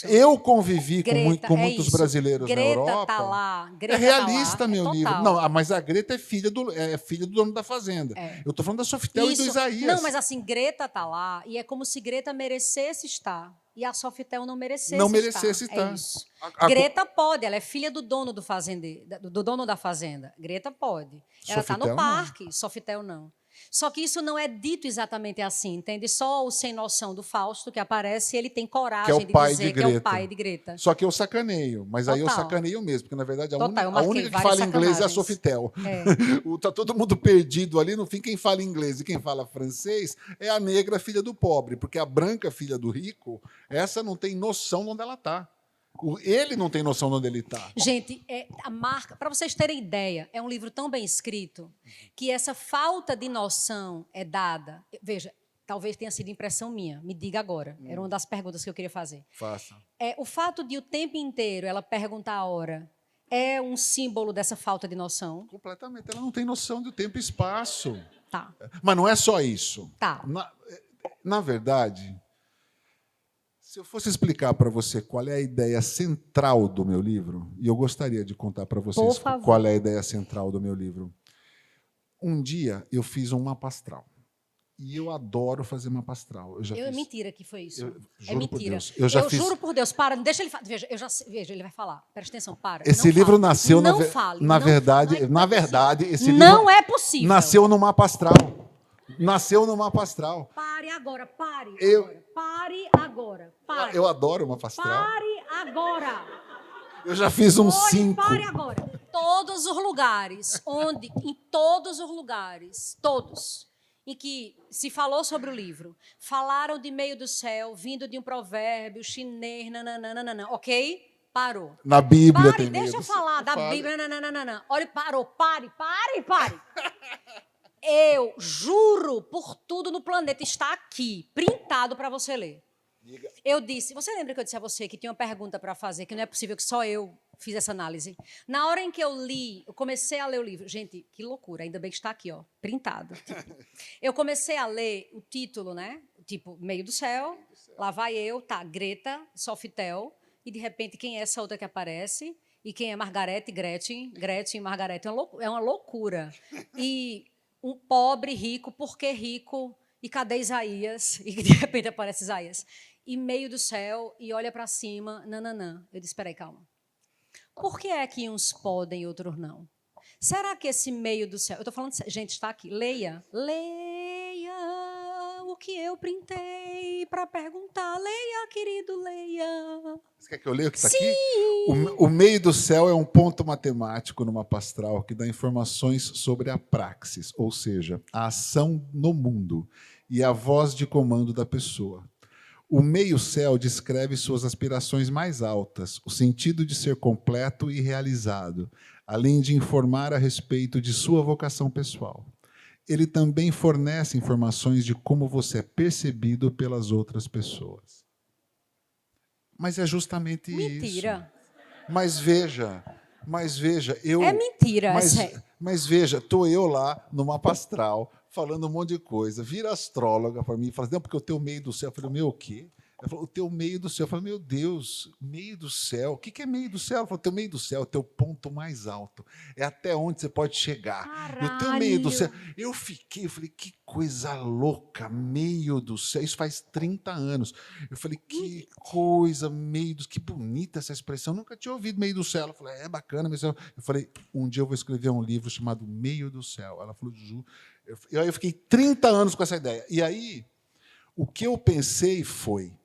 Eu convivi com muitos brasileiros na Europa. Tá lá, é realista, meu livro. Não, mas a Greta é filha do dono da fazenda. Eu estou falando da Sofitel e do Isaías. Não, mas assim, Greta está lá e é como se Greta merecesse estar. E a Sofitel não merecesse estar. É isso. Greta pode, ela é filha do dono do dono da fazenda. Greta pode. Ela está no parque, Sofitel não. Só que isso não é dito exatamente assim, entende? Só o sem noção do Fausto que aparece, ele tem coragem de dizer que é o pai de Greta. Só que eu sacaneio, mas aí eu Total. sacaneio mesmo, porque, na verdade, a Total, eu a marquei única que várias fala inglês é a sacanagens. Sofitel. É. Tá todo mundo perdido ali, no fim, quem fala inglês e quem fala francês é a negra, filha do pobre, porque a branca, filha do rico, essa não tem noção de onde ela está. Ele não tem noção de onde ele está. Gente, a marca, para vocês terem ideia, é um livro tão bem escrito que essa falta de noção é dada. Veja, talvez tenha sido impressão minha, me diga agora. Era uma das perguntas que eu queria fazer. Faça. O fato de o tempo inteiro ela perguntar a hora é um símbolo dessa falta de noção? Completamente. Ela não tem noção do tempo e espaço. Tá. Mas não é só isso. Tá. Na verdade, se eu fosse explicar para você qual é a ideia central do meu livro, e eu gostaria de contar para vocês qual é a ideia central do meu livro. Um dia eu fiz um mapa astral. E eu adoro fazer mapa astral. É mentira que foi isso. É mentira. Por Deus. Eu juro por Deus, para, deixa ele falar. Veja, ele vai falar. Presta atenção, para. Esse livro nasceu, não fale, na verdade, esse livro não é possível. Nasceu no mapa astral. Nasceu no mapa astral. Pare agora, pare. Pare agora. Eu adoro o mapa astral. Pare agora. Eu já fiz uns 5. Pare agora. Todos os lugares em todos os lugares, todos, em que se falou sobre o livro, falaram de meio do céu, vindo de um provérbio chinês, nananana, ok? Parou. Na Bíblia tem meio do céu. Deixa eu falar da Bíblia, nananana. Olha, parou, pare. Eu juro por tudo no planeta, está aqui, printado para você ler. Diga. Eu disse, você lembra que eu disse a você que tinha uma pergunta para fazer, que não é possível que só eu fiz essa análise? Na hora em que eu comecei a ler o livro, gente, que loucura, ainda bem que está aqui, ó, printado. Eu comecei a ler o título, né? Tipo, Meio do Céu, lá vai eu, tá, Greta, Sofitel, e de repente quem é essa outra que aparece? E quem é Margarete, Gretchen e Margarete? É uma loucura. E um pobre rico, por que rico? E cadê Isaías? E de repente aparece Isaías. E meio do céu, e olha para cima, nananã. Eu disse, espera aí, calma. Por que é que uns podem e outros não? Será que esse meio do céu... Eu estou falando... Gente, está aqui. Leia o que eu printei para perguntar. Leia, querido, leia. Você quer que eu leia o que está aqui? O meio do céu é um ponto matemático no mapa astral que dá informações sobre a praxis, ou seja, a ação no mundo e a voz de comando da pessoa. O meio-céu descreve suas aspirações mais altas, o sentido de ser completo e realizado, além de informar a respeito de sua vocação pessoal. Ele também fornece informações de como você é percebido pelas outras pessoas. Mas é justamente Mentira. Isso. Mas veja, eu... É mentira, mas veja, estou eu lá no mapa astral, falando um monte de coisa, vira astróloga para mim, fala, não, porque o teu meio do céu. Eu falei, o meu o quê? Ela falou, o teu meio do céu. Eu falei, meu Deus, meio do céu. O que é meio do céu? Ela falou, o teu meio do céu é o teu ponto mais alto. É até onde você pode chegar. Caralho. E o teu meio do céu. Eu falei, que coisa louca, meio do céu. Isso faz 30 anos. Eu falei, que coisa, meio do céu. Que bonita essa expressão. Eu nunca tinha ouvido meio do céu. Ela falou, é bacana, meio do céu. Eu falei, um dia eu vou escrever um livro chamado Meio do Céu. Ela falou, Ju. Eu fiquei 30 anos com essa ideia. E aí, o que eu pensei foi...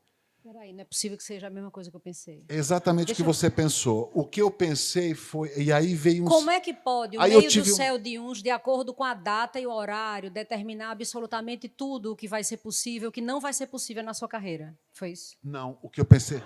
Peraí, não é possível que seja a mesma coisa que eu pensei. Exatamente o que você pensou. O que eu pensei foi... E aí veio Como é que pode o meio do céu de uns, de acordo com a data e o horário, determinar absolutamente tudo o que vai ser possível, o que não vai ser possível na sua carreira? Foi isso? Não, o que eu pensei...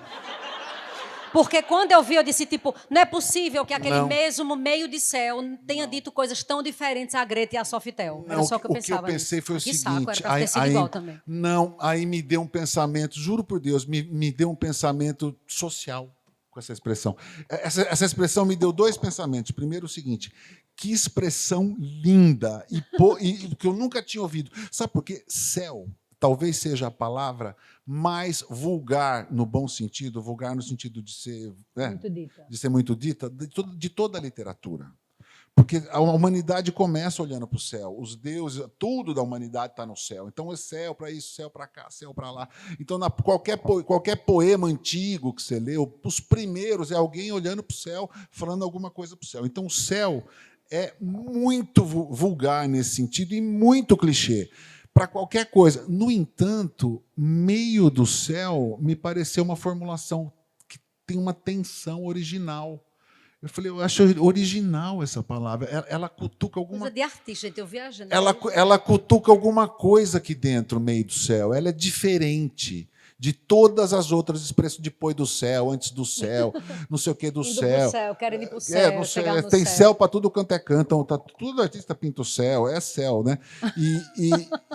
Porque quando eu vi, eu disse, tipo, não é possível que aquele mesmo meio de céu tenha dito coisas tão diferentes a Greta e a Sofitel. Era só o que eu pensava. O que eu pensei foi o seguinte... Saco, era pra ter sido igual também. Não, aí me deu um pensamento, juro por Deus, me deu um pensamento social com essa expressão. Essa expressão me deu 2 pensamentos. Primeiro, o seguinte, que expressão linda e que eu nunca tinha ouvido. Sabe por quê? Céu talvez seja a palavra mais vulgar, no bom sentido, vulgar no sentido de ser, muito dita, de toda a literatura. Porque a humanidade começa olhando para o céu. Os deuses, tudo da humanidade está no céu. Então, é céu para isso, céu para cá, céu para lá. Então, qualquer poema antigo que você leu, os primeiros é alguém olhando para o céu, falando alguma coisa para o céu. Então, o céu é muito vulgar nesse sentido e muito clichê para qualquer coisa. No entanto, meio do céu me pareceu uma formulação que tem uma tensão original. Eu falei, eu acho original essa palavra. Ela cutuca alguma Coisa de artista, gente, eu viajando. ela cutuca alguma coisa aqui dentro, meio do céu. Ela é diferente de todas as outras expressões, depois do céu, antes do céu, não sei o que do Indo céu. pro céu, querem ir pro céu, No chegar no tem céu. céu para tudo quanto é canto, então, tá, tudo artista pinta o céu, é céu, né?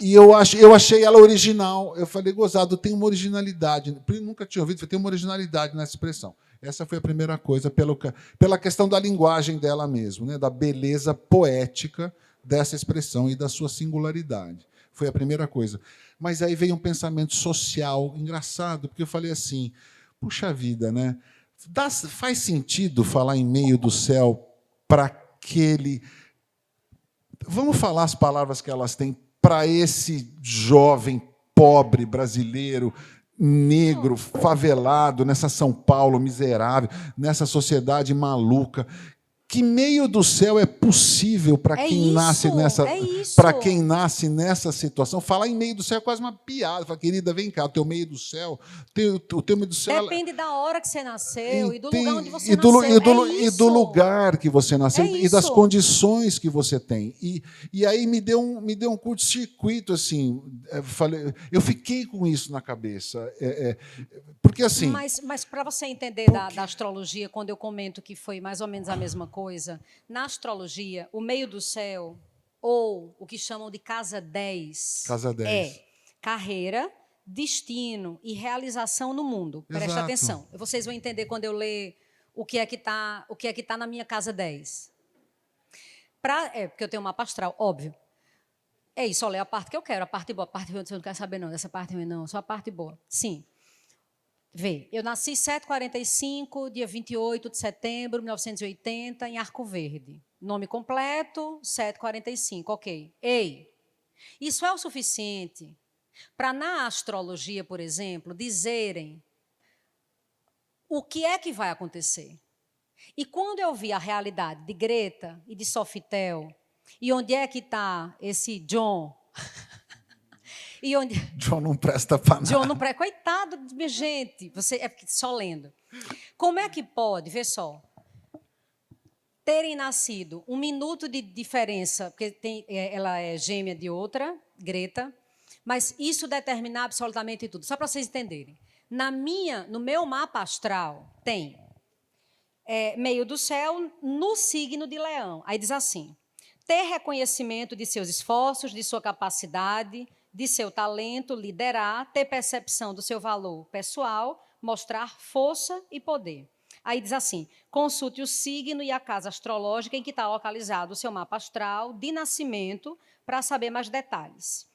E eu achei ela original. Eu falei, gozado, tem uma originalidade. Eu nunca tinha ouvido, tem uma originalidade nessa expressão. Essa foi a primeira coisa, pela questão da linguagem dela mesmo, né? Da beleza poética dessa expressão e da sua singularidade. Foi a primeira coisa. Mas aí veio um pensamento social engraçado, porque eu falei assim, puxa vida, né? Faz sentido falar em meio do céu para aquele... Vamos falar as palavras que elas têm para esse jovem pobre brasileiro, negro, favelado, nessa São Paulo miserável, nessa sociedade maluca. Que meio do céu é possível para quem nasce nessa, para quem nasce nessa situação? Falar em meio do céu é quase uma piada. Fala, querida, vem cá, o teu meio do céu, o teu meio do céu. Depende da hora que você nasceu e do lugar onde você nasceu. E do lugar que você nasceu e das condições que você tem. E aí me deu um curto-circuito assim. Eu fiquei com isso na cabeça. Porque assim. Mas para você entender da astrologia, quando eu comento que foi mais ou menos a mesma coisa, na astrologia, o meio do céu, ou o que chamam de casa 10, é carreira, destino e realização no mundo. Presta atenção. Vocês vão entender quando eu ler o que é que tá na minha casa 10. Porque eu tenho um mapa astral, óbvio. É isso, só ler a parte que eu quero, a parte boa. A parte boa você não quer saber, não. Dessa parte ruim, não. Só a parte boa. Sim. Vê, eu nasci 7h45, dia 28 de setembro de 1980, em Arco Verde. Nome completo, 7h45, ok. Ei, isso é o suficiente para, na astrologia, por exemplo, dizerem o que é que vai acontecer. E quando eu vi a realidade de Greta e de Sofitel, e onde é que está esse John... E onde... John não presta para nada. John não presta. Coitado de minha gente. Você é só lendo. Como é que pode, vê só, terem nascido 1 minuto de diferença, porque ela é gêmea de outra, Greta, mas isso determina absolutamente tudo. Só para vocês entenderem. No meu mapa astral, tem meio do céu no signo de Leão. Aí diz assim, ter reconhecimento de seus esforços, de sua capacidade, de seu talento, liderar, ter percepção do seu valor pessoal, mostrar força e poder. Aí diz assim, consulte o signo e a casa astrológica em que está localizado o seu mapa astral de nascimento para saber mais detalhes.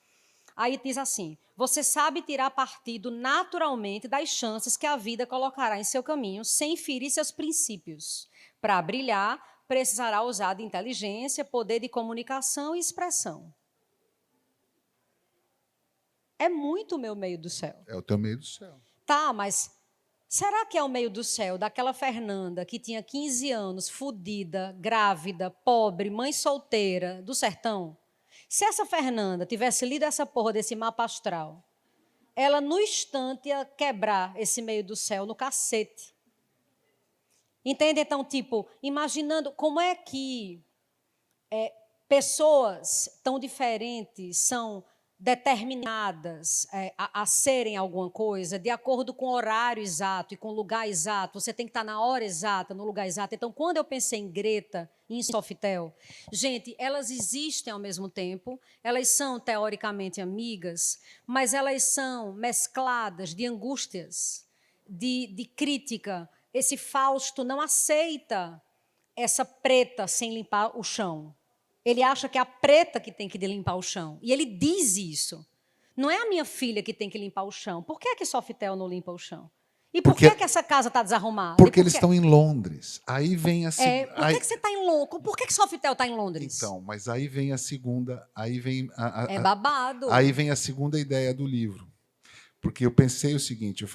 Aí diz assim, você sabe tirar partido naturalmente das chances que a vida colocará em seu caminho, sem ferir seus princípios. Para brilhar, precisará usar de inteligência, poder de comunicação e expressão. É muito o meu meio do céu. É o teu meio do céu. Tá, mas será que é o meio do céu daquela Fernanda que tinha 15 anos, fodida, grávida, pobre, mãe solteira, do sertão? Se essa Fernanda tivesse lido essa porra desse mapa astral, ela no instante ia quebrar esse meio do céu no cacete. Entende? Então, tipo, imaginando como é que pessoas tão diferentes são determinadas a serem alguma coisa, de acordo com o horário exato e com o lugar exato. Você tem que estar na hora exata, no lugar exato. Então, quando eu pensei em Greta e em Sofitel, gente, elas existem ao mesmo tempo, elas são teoricamente amigas, mas elas são mescladas de angústias, de crítica. Esse Fausto não aceita essa preta sem limpar o chão. Ele acha que é a preta que tem que limpar o chão. E ele diz isso. Não é a minha filha que tem que limpar o chão. Por que Sofitel não limpa o chão? E por que essa casa está desarrumada? Porque eles estão em Londres. Aí vem a segunda. Por que você está em Londres? Por que Sofitel está em Londres? Então, mas aí vem a segunda. Aí vem é babado. Aí vem a segunda ideia do livro. Porque eu pensei o seguinte: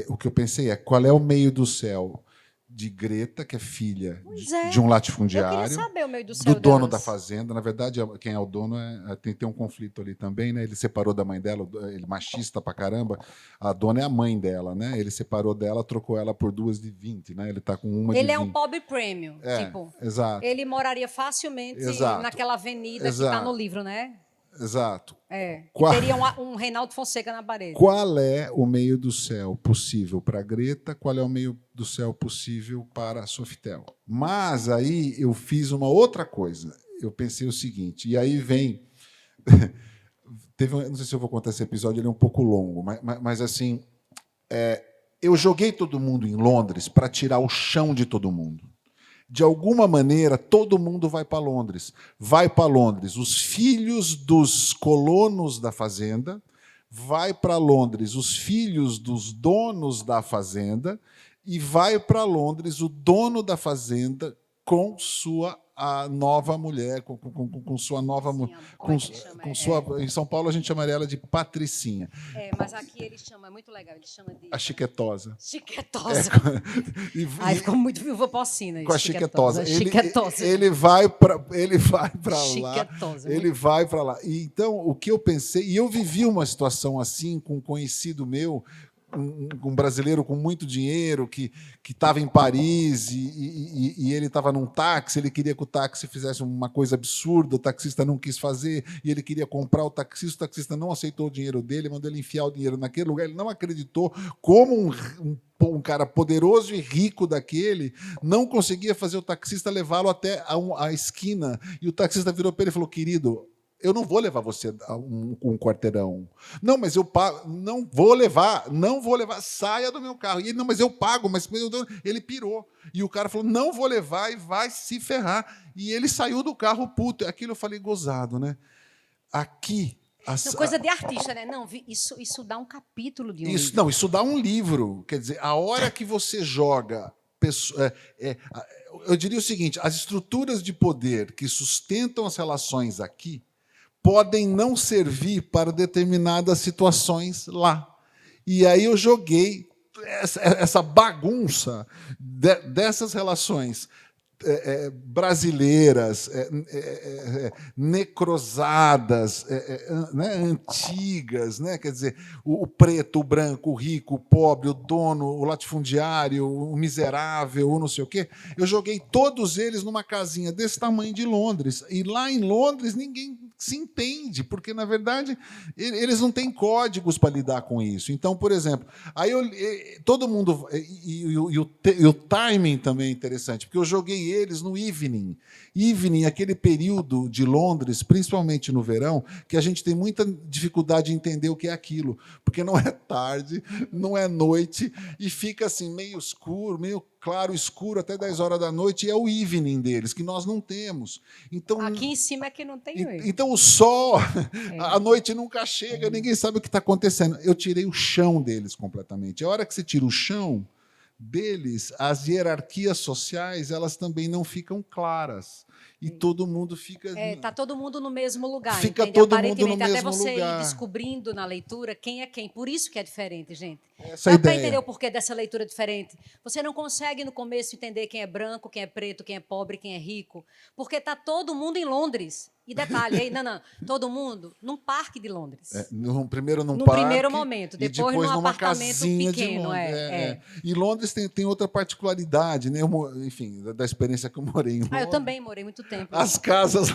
o que eu pensei qual é o meio do céu de Greta, que é filha Pois é. de um Eu latifundiário, queria saber o meio do céu do dono delas. da fazenda. Na verdade, quem é o dono tem um conflito ali também, né? Ele separou da mãe dela, ele machista pra caramba. A dona é a mãe dela, né? Ele separou dela, trocou ela por 2 de 20, né? Ele tá com uma de Ele 20. é um pobre premium, tipo. Exato. Ele moraria facilmente Exato. naquela avenida que está no livro, né? Exato. É. Qual, E teria um Reinaldo Fonseca na parede. qual é o meio do céu possível para Greta? Qual é o meio do céu possível para Sofitel? Mas aí eu fiz uma outra coisa. Eu pensei o seguinte, e aí vem... não sei se eu vou contar esse episódio, ele é um pouco longo, mas assim, eu joguei todo mundo em Londres para tirar o chão de todo mundo. De alguma maneira, todo mundo vai para Londres. Vai para Londres os filhos dos colonos da fazenda, vai para Londres os filhos dos donos da fazenda e vai para Londres o dono da fazenda com sua nova mulher, com sua nova mulher. Em São Paulo a gente chamaria ela de Patricinha. Mas aqui eles chamam, é muito legal, eles chamam de... A chiquetosa. Chiquetosa. Aí ficou muito viúva porcina. Com a chiquetosa. Chiquetosa. Ele vai para lá. Chiquetosa. Ele vai para lá. E, então, o que eu pensei... E eu vivi uma situação assim com um conhecido meu, um brasileiro com muito dinheiro que estava em Paris e ele estava num táxi, ele queria que o táxi fizesse uma coisa absurda, o taxista não quis fazer, e ele queria comprar o taxista não aceitou o dinheiro dele, mandou ele enfiar o dinheiro naquele lugar, ele não acreditou como um cara poderoso e rico daquele não conseguia fazer o taxista levá-lo até a esquina, e o taxista virou para ele e falou, querido, eu não vou levar você a um quarteirão. Não, mas eu pago. Não vou levar, saia do meu carro. E ele, não, mas eu pago, mas ele pirou. E o cara falou, não vou levar e vai se ferrar. E ele saiu do carro puto. Aquilo eu falei, gozado, né? Aqui... coisa de artista, né? Não, isso dá um capítulo de um livro. Não, isso dá um livro. Quer dizer, a hora que você joga... eu diria o seguinte, as estruturas de poder que sustentam as relações aqui podem não servir para determinadas situações lá. E aí eu joguei essa bagunça dessas relações brasileiras, necrosadas, né, antigas, né? Quer dizer, o preto, o branco, o rico, o pobre, o dono, o latifundiário, o miserável, o não sei o quê. Eu joguei todos eles numa casinha desse tamanho de Londres. E lá em Londres ninguém se entende, porque, na verdade, eles não têm códigos para lidar com isso. Então, por exemplo, aí todo mundo... E o timing também é interessante, porque eu joguei eles no evening. Evening, aquele período de Londres, principalmente no verão, que a gente tem muita dificuldade de entender o que é aquilo, porque não é tarde, não é noite, e fica assim meio escuro, meio claro, escuro, até 10 horas da noite, e é o evening deles, que nós não temos. Então, aqui em cima é que não tem o então o sol, a noite nunca chega, ninguém sabe o que está acontecendo. Eu tirei o chão deles completamente. A hora que você tira o chão deles, as hierarquias sociais elas também não ficam claras. E todo mundo fica... Está todo mundo no mesmo lugar. Fica entende? todo mundo no até mesmo você lugar. ir descobrindo na leitura quem é quem. Por isso que é diferente, gente. Essa Dá para ideia. entender o porquê dessa leitura diferente. Você não consegue, no começo, entender quem é branco, quem é preto, quem é pobre, quem é rico. Porque está todo mundo em Londres. E detalhe, aí, não, todo mundo num parque de Londres. Primeiro num no parque. primeiro momento, depois num numa apartamento casinha pequeno. E Londres tem outra particularidade, né? Enfim, da experiência que eu morei em Londres. Eu também morei muito tempo. As casas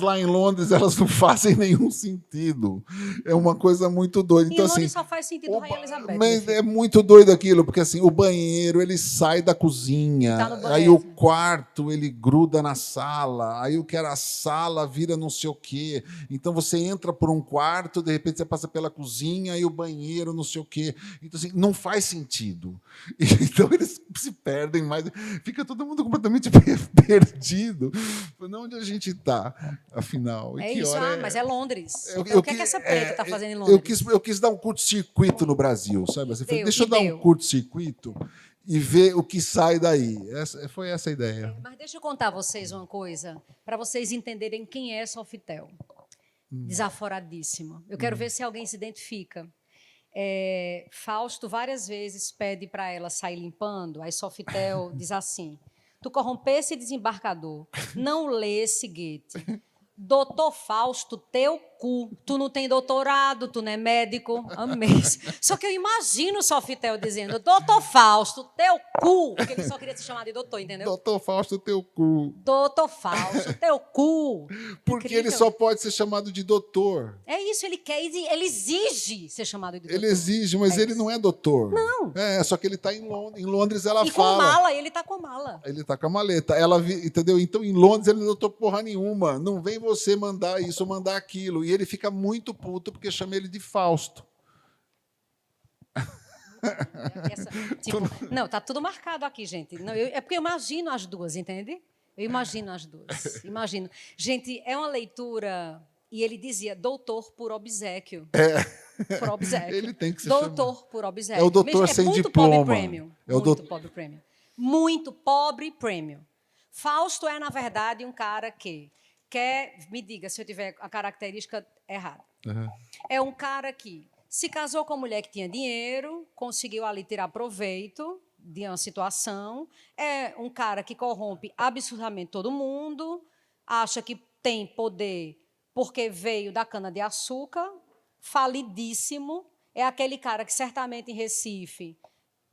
lá em Londres, elas não fazem nenhum sentido. É uma coisa muito doida. Então, em Londres assim, só faz sentido Rainha Elizabeth. Mas é muito doido aquilo, porque assim, o banheiro ele sai da cozinha, Tá aí o quarto ele gruda na sala, aí o que era a sala vira não sei o quê. Então você entra por um quarto, de repente você passa pela cozinha e o banheiro não sei o quê. Então assim, não faz sentido. Então eles se perdem mais, fica todo mundo completamente perdido. Onde a gente está, afinal? É isso, mas é Londres. O que essa preta está fazendo em Londres? Eu quis dar um curto-circuito no Brasil, sabe? Assim, deixa eu dar um curto-circuito e ver o que sai daí. Foi essa a ideia. Mas deixa eu contar a vocês uma coisa, para vocês entenderem quem é Sofitel. Desaforadíssima. Eu quero ver se alguém se identifica. Fausto várias vezes pede para ela sair limpando, aí Sofitel diz assim: tu corrompesse desembarcador, não lesse Goethe. Doutor Fausto, teu cu. Tu não tem doutorado, tu não é médico. Amei. Só que eu imagino o Sofitel dizendo: Doutor Fausto, teu cu. Porque ele só queria se chamar de doutor, entendeu? Doutor Fausto, teu cu. Doutor Fausto, teu cu. Porque Incrível. ele só pode ser chamado de doutor. É isso, ele quer, ele exige ser chamado de doutor. Ele exige, mas ele não é doutor. Não. Só que ele está em Londres. Em Londres ela e fala. com mala, ele tá com mala. Ele tá com a maleta. Entendeu? Então, em Londres, ele não doutor porra nenhuma. Não vem você mandar isso ou mandar aquilo. E ele fica muito puto porque chama ele de Fausto. Não, tá tudo marcado aqui, gente. Não, é porque eu imagino as duas, entende? Eu imagino as duas. Imagino. Gente, é uma leitura... E ele dizia doutor por obséquio. Por obséquio. Ele tem que ser doutor por obséquio. É o doutor sem muito diploma. Pobre premium. Muito pobre premium. Muito pobre premium. Fausto é, na verdade, um cara que quer... Me diga se eu tiver a característica errada. Uhum. É um cara que se casou com uma mulher que tinha dinheiro, conseguiu ali tirar proveito de uma situação. É um cara que corrompe absurdamente todo mundo, acha que tem poder porque veio da cana-de-açúcar, falidíssimo. É aquele cara que certamente em Recife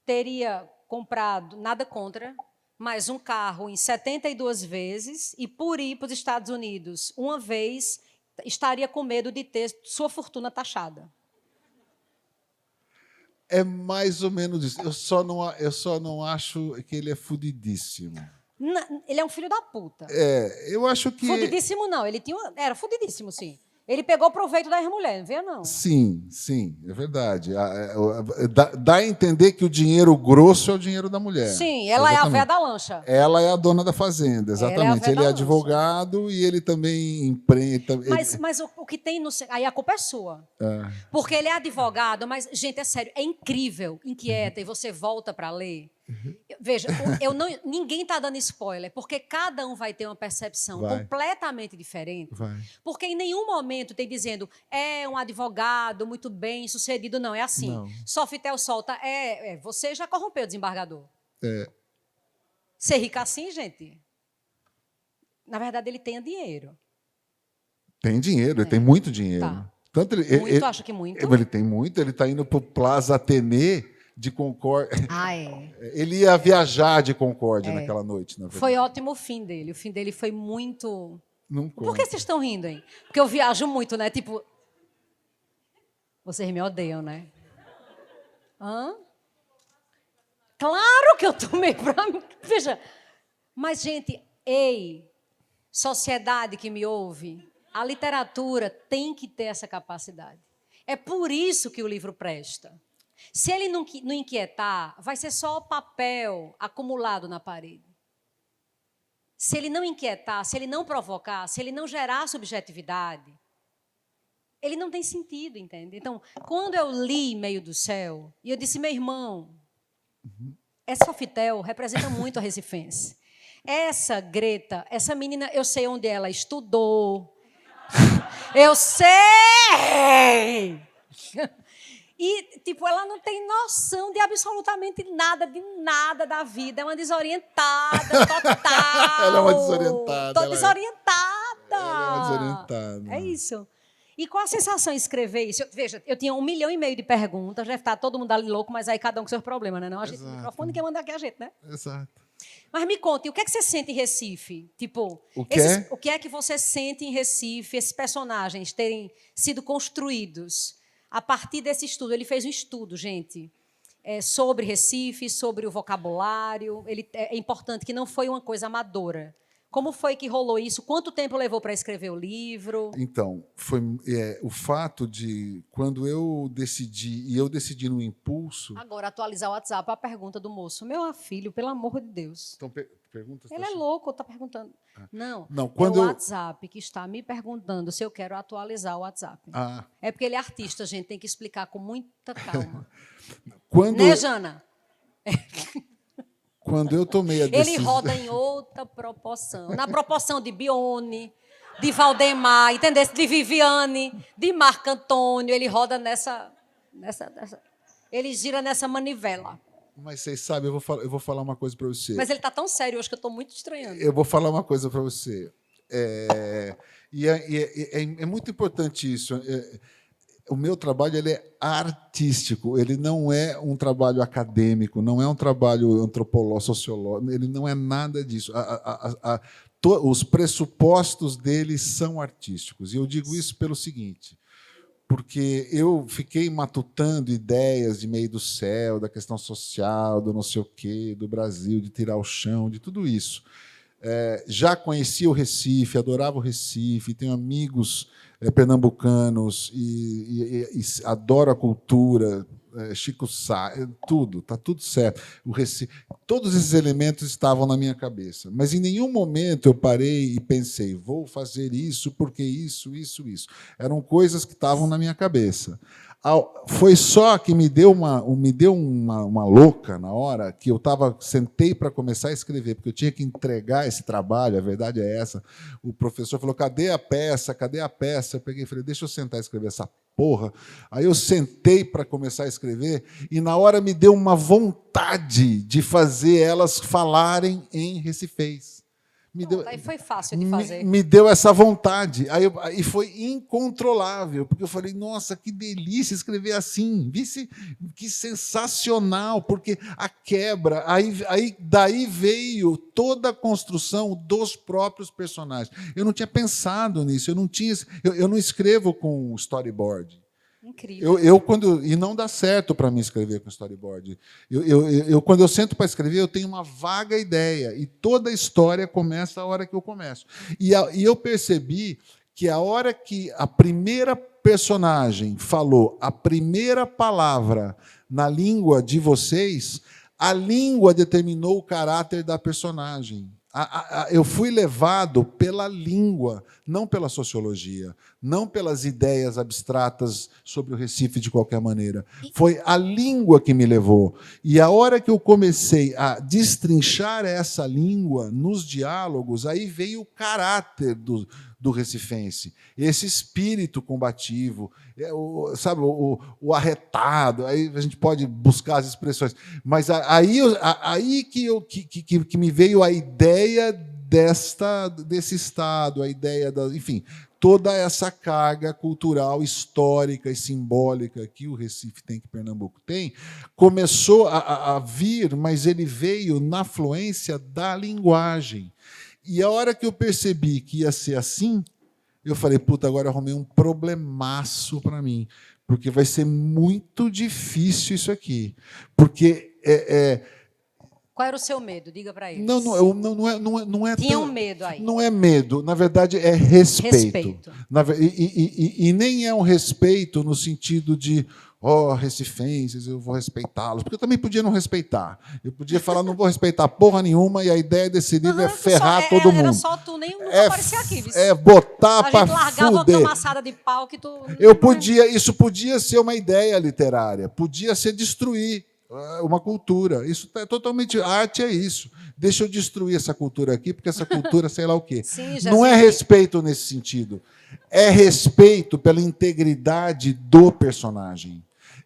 teria comprado, nada contra, mas um carro em 72 vezes e por ir para os Estados Unidos uma vez estaria com medo de ter sua fortuna taxada. É mais ou menos isso. Eu só não acho que ele é fudidíssimo. Ele é um filho da puta. Eu acho que... Fudidíssimo não, era fudidíssimo, sim. Ele pegou proveito das mulheres, não vê, não? Sim, é verdade. Dá a entender que o dinheiro grosso é o dinheiro da mulher. Sim, ela exatamente. É a véia da lancha. Ela é a dona da fazenda, exatamente. Ele é advogado e ele também empreende. Mas o que tem no... Aí a culpa é sua. Porque ele é advogado, mas, gente, é sério, é incrível, inquieta, e você volta para ler. Veja, ninguém está dando spoiler, porque cada um vai ter uma percepção completamente diferente. Porque em nenhum momento tem dizendo é um advogado muito bem sucedido, não, é assim. Não. Sofitel solta, você já corrompeu o desembargador. Ser rico assim, gente? Na verdade, ele tem dinheiro. Tem dinheiro, ele tem muito dinheiro. Tá. Tanto acho que muito. Ele tem muito, ele está indo para o Plaza Athénée de Concórdia. Ele ia viajar de Concórdia naquela noite. Na foi ótimo o fim dele. O fim dele foi muito... Não Por que vocês estão rindo, hein? Porque eu viajo muito, né? Tipo... Vocês me odeiam, né? Hã? Claro que eu tomei pra mim. Veja. Mas, gente, sociedade que me ouve, a literatura tem que ter essa capacidade. É por isso que o livro presta. Se ele não inquietar, vai ser só papel acumulado na parede. Se ele não inquietar, se ele não provocar, se ele não gerar subjetividade, ele não tem sentido, entende? Então, quando eu li Meio do Céu, e eu disse, meu irmão, essa Sofitel representa muito a recifense. Essa Greta, essa menina, eu sei onde ela estudou. Eu sei! E, tipo, ela não tem noção de absolutamente nada, de nada da vida. É uma desorientada total. Ela é uma desorientada. Tô desorientada. Ela é uma desorientada. É isso. E qual a sensação de escrever isso? Veja, eu tinha 1,5 milhão de perguntas, deve estar todo mundo ali louco, mas aí cada um com seus problemas, né? Não, a gente, o microfone quer mandar aqui a gente, né? Exato. Mas me conte, o que é que você sente em Recife? Tipo, o que é que você sente em Recife, esses personagens terem sido construídos a partir desse estudo? Ele fez um estudo, gente, sobre Recife, sobre o vocabulário. É importante que não foi uma coisa amadora. Como foi que rolou isso? Quanto tempo levou para escrever o livro? Então, foi o fato de, quando eu decidi no impulso... Agora, atualizar o WhatsApp, a pergunta do moço. Meu filho, pelo amor de Deus. Então, pergunta... Ele é louco, está perguntando. Não, quando é o WhatsApp que está me perguntando se eu quero atualizar o WhatsApp. É porque ele é artista, gente, tem que explicar com muita calma. Né, Jana? Quando eu tomei a decisão... Ele roda em outra proporção. Na proporção de Bione, de Valdemar, entendeu? De Viviane, de Marco Antônio. Ele roda Ele gira nessa manivela. Mas vocês sabem, eu vou falar uma coisa para você. Mas ele está tão sério hoje que eu estou muito estranhando. Eu vou falar uma coisa para você. É muito importante isso. O meu trabalho ele é artístico, ele não é um trabalho acadêmico, não é um trabalho antropológico, sociológico, ele não é nada disso. Os pressupostos dele são artísticos. E eu digo isso pelo seguinte, porque eu fiquei matutando ideias de meio do céu, da questão social, do não sei o quê, do Brasil, de tirar o chão, de tudo isso. Já conhecia o Recife, adorava o Recife, tenho amigos pernambucanos e adoro a cultura, Chico Sá, tudo, está tudo certo. O Recife, todos esses elementos estavam na minha cabeça, mas em nenhum momento eu parei e pensei, vou fazer isso porque isso. Eram coisas que estavam na minha cabeça. Foi só que me deu uma louca na hora que eu sentei para começar a escrever, porque eu tinha que entregar esse trabalho, a verdade é essa. O professor falou, cadê a peça? Cadê a peça? Eu peguei e falei, deixa eu sentar e escrever essa porra. Aí eu sentei para começar a escrever e, na hora, me deu uma vontade de fazer elas falarem em recifês. Aí foi fácil de fazer. Me deu essa vontade. Aí foi incontrolável, porque eu falei, nossa, que delícia escrever assim. Que sensacional, porque a quebra. Daí veio toda a construção dos próprios personagens. Eu não tinha pensado nisso, eu não escrevo com storyboard. Incrível. E não dá certo para mim escrever com storyboard. Quando eu sento para escrever, eu tenho uma vaga ideia, e toda a história começa a hora que eu começo. E eu percebi que a hora que a primeira personagem falou a primeira palavra na língua de vocês, a língua determinou o caráter da personagem. Eu fui levado pela língua, não pela sociologia, não pelas ideias abstratas sobre o Recife de qualquer maneira. Foi a língua que me levou. E a hora que eu comecei a destrinchar essa língua nos diálogos, aí veio o caráter do recifense, esse espírito combativo, sabe, o arretado, aí a gente pode buscar as expressões, mas aí que me veio a ideia desse Estado, a ideia enfim, toda essa carga cultural, histórica e simbólica que o Recife tem, que Pernambuco tem, começou a vir, mas ele veio na fluência da linguagem. E a hora que eu percebi que ia ser assim, eu falei, puta, agora eu arrumei um problemaço para mim, porque vai ser muito difícil isso aqui. Porque Qual era o seu medo? Diga para eles. Não é Tinha um medo aí. Não é medo, na verdade é respeito. E nem é um respeito no sentido de recifenses, eu vou respeitá-los, porque eu também podia não respeitar. Eu podia falar, não vou respeitar porra nenhuma, e a ideia desse livro é ferrar todo mundo. Era só tu, nem aparecia aqui. Botar para fuder. A gente largava uma camaçada de pau que tu... Isso podia ser uma ideia literária, podia ser destruir uma cultura. Isso é totalmente... Arte é isso. Deixa eu destruir essa cultura aqui, porque essa cultura, sei lá o quê. Sim, não é respeito nesse sentido. É respeito pela integridade do personagem.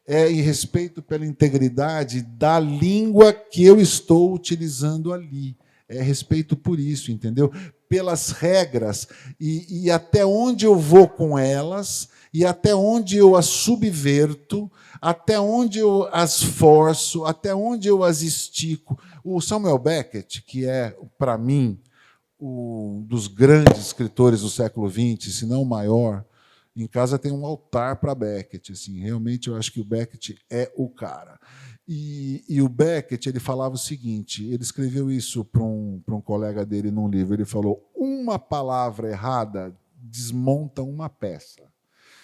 É respeito pela integridade da língua que eu estou utilizando ali. É respeito por isso, entendeu? Pelas regras e até onde eu vou com elas e até onde eu as subverto, até onde eu as forço, até onde eu as estico. O Samuel Beckett, que é, para mim, um dos grandes escritores do século XX, se não o maior, em casa tem um altar para Beckett. Assim, realmente, eu acho que o Beckett é o cara. E o Beckett ele falava o seguinte, ele escreveu isso para um colega dele num livro, ele falou, uma palavra errada desmonta uma peça.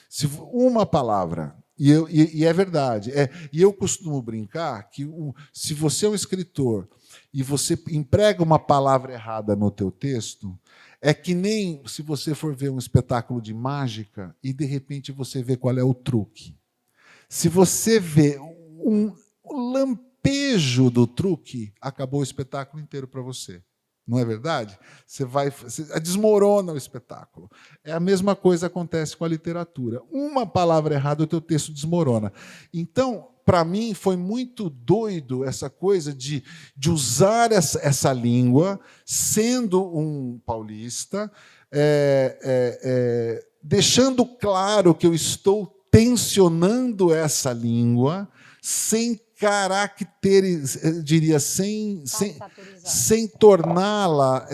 Se uma palavra... E é verdade. E eu costumo brincar que se você é um escritor e você emprega uma palavra errada no teu texto, é que nem se você for ver um espetáculo de mágica e, de repente, você vê qual é o truque. Se você vê um lampejo do truque, acabou o espetáculo inteiro para você. Não é verdade? Você desmorona o espetáculo. É a mesma coisa que acontece com a literatura. Uma palavra errada, o teu texto desmorona. Então, para mim, foi muito doido essa coisa de usar essa língua, sendo um paulista, deixando claro que eu estou tensionando essa língua, sem caracterizar, eu diria, sem torná-la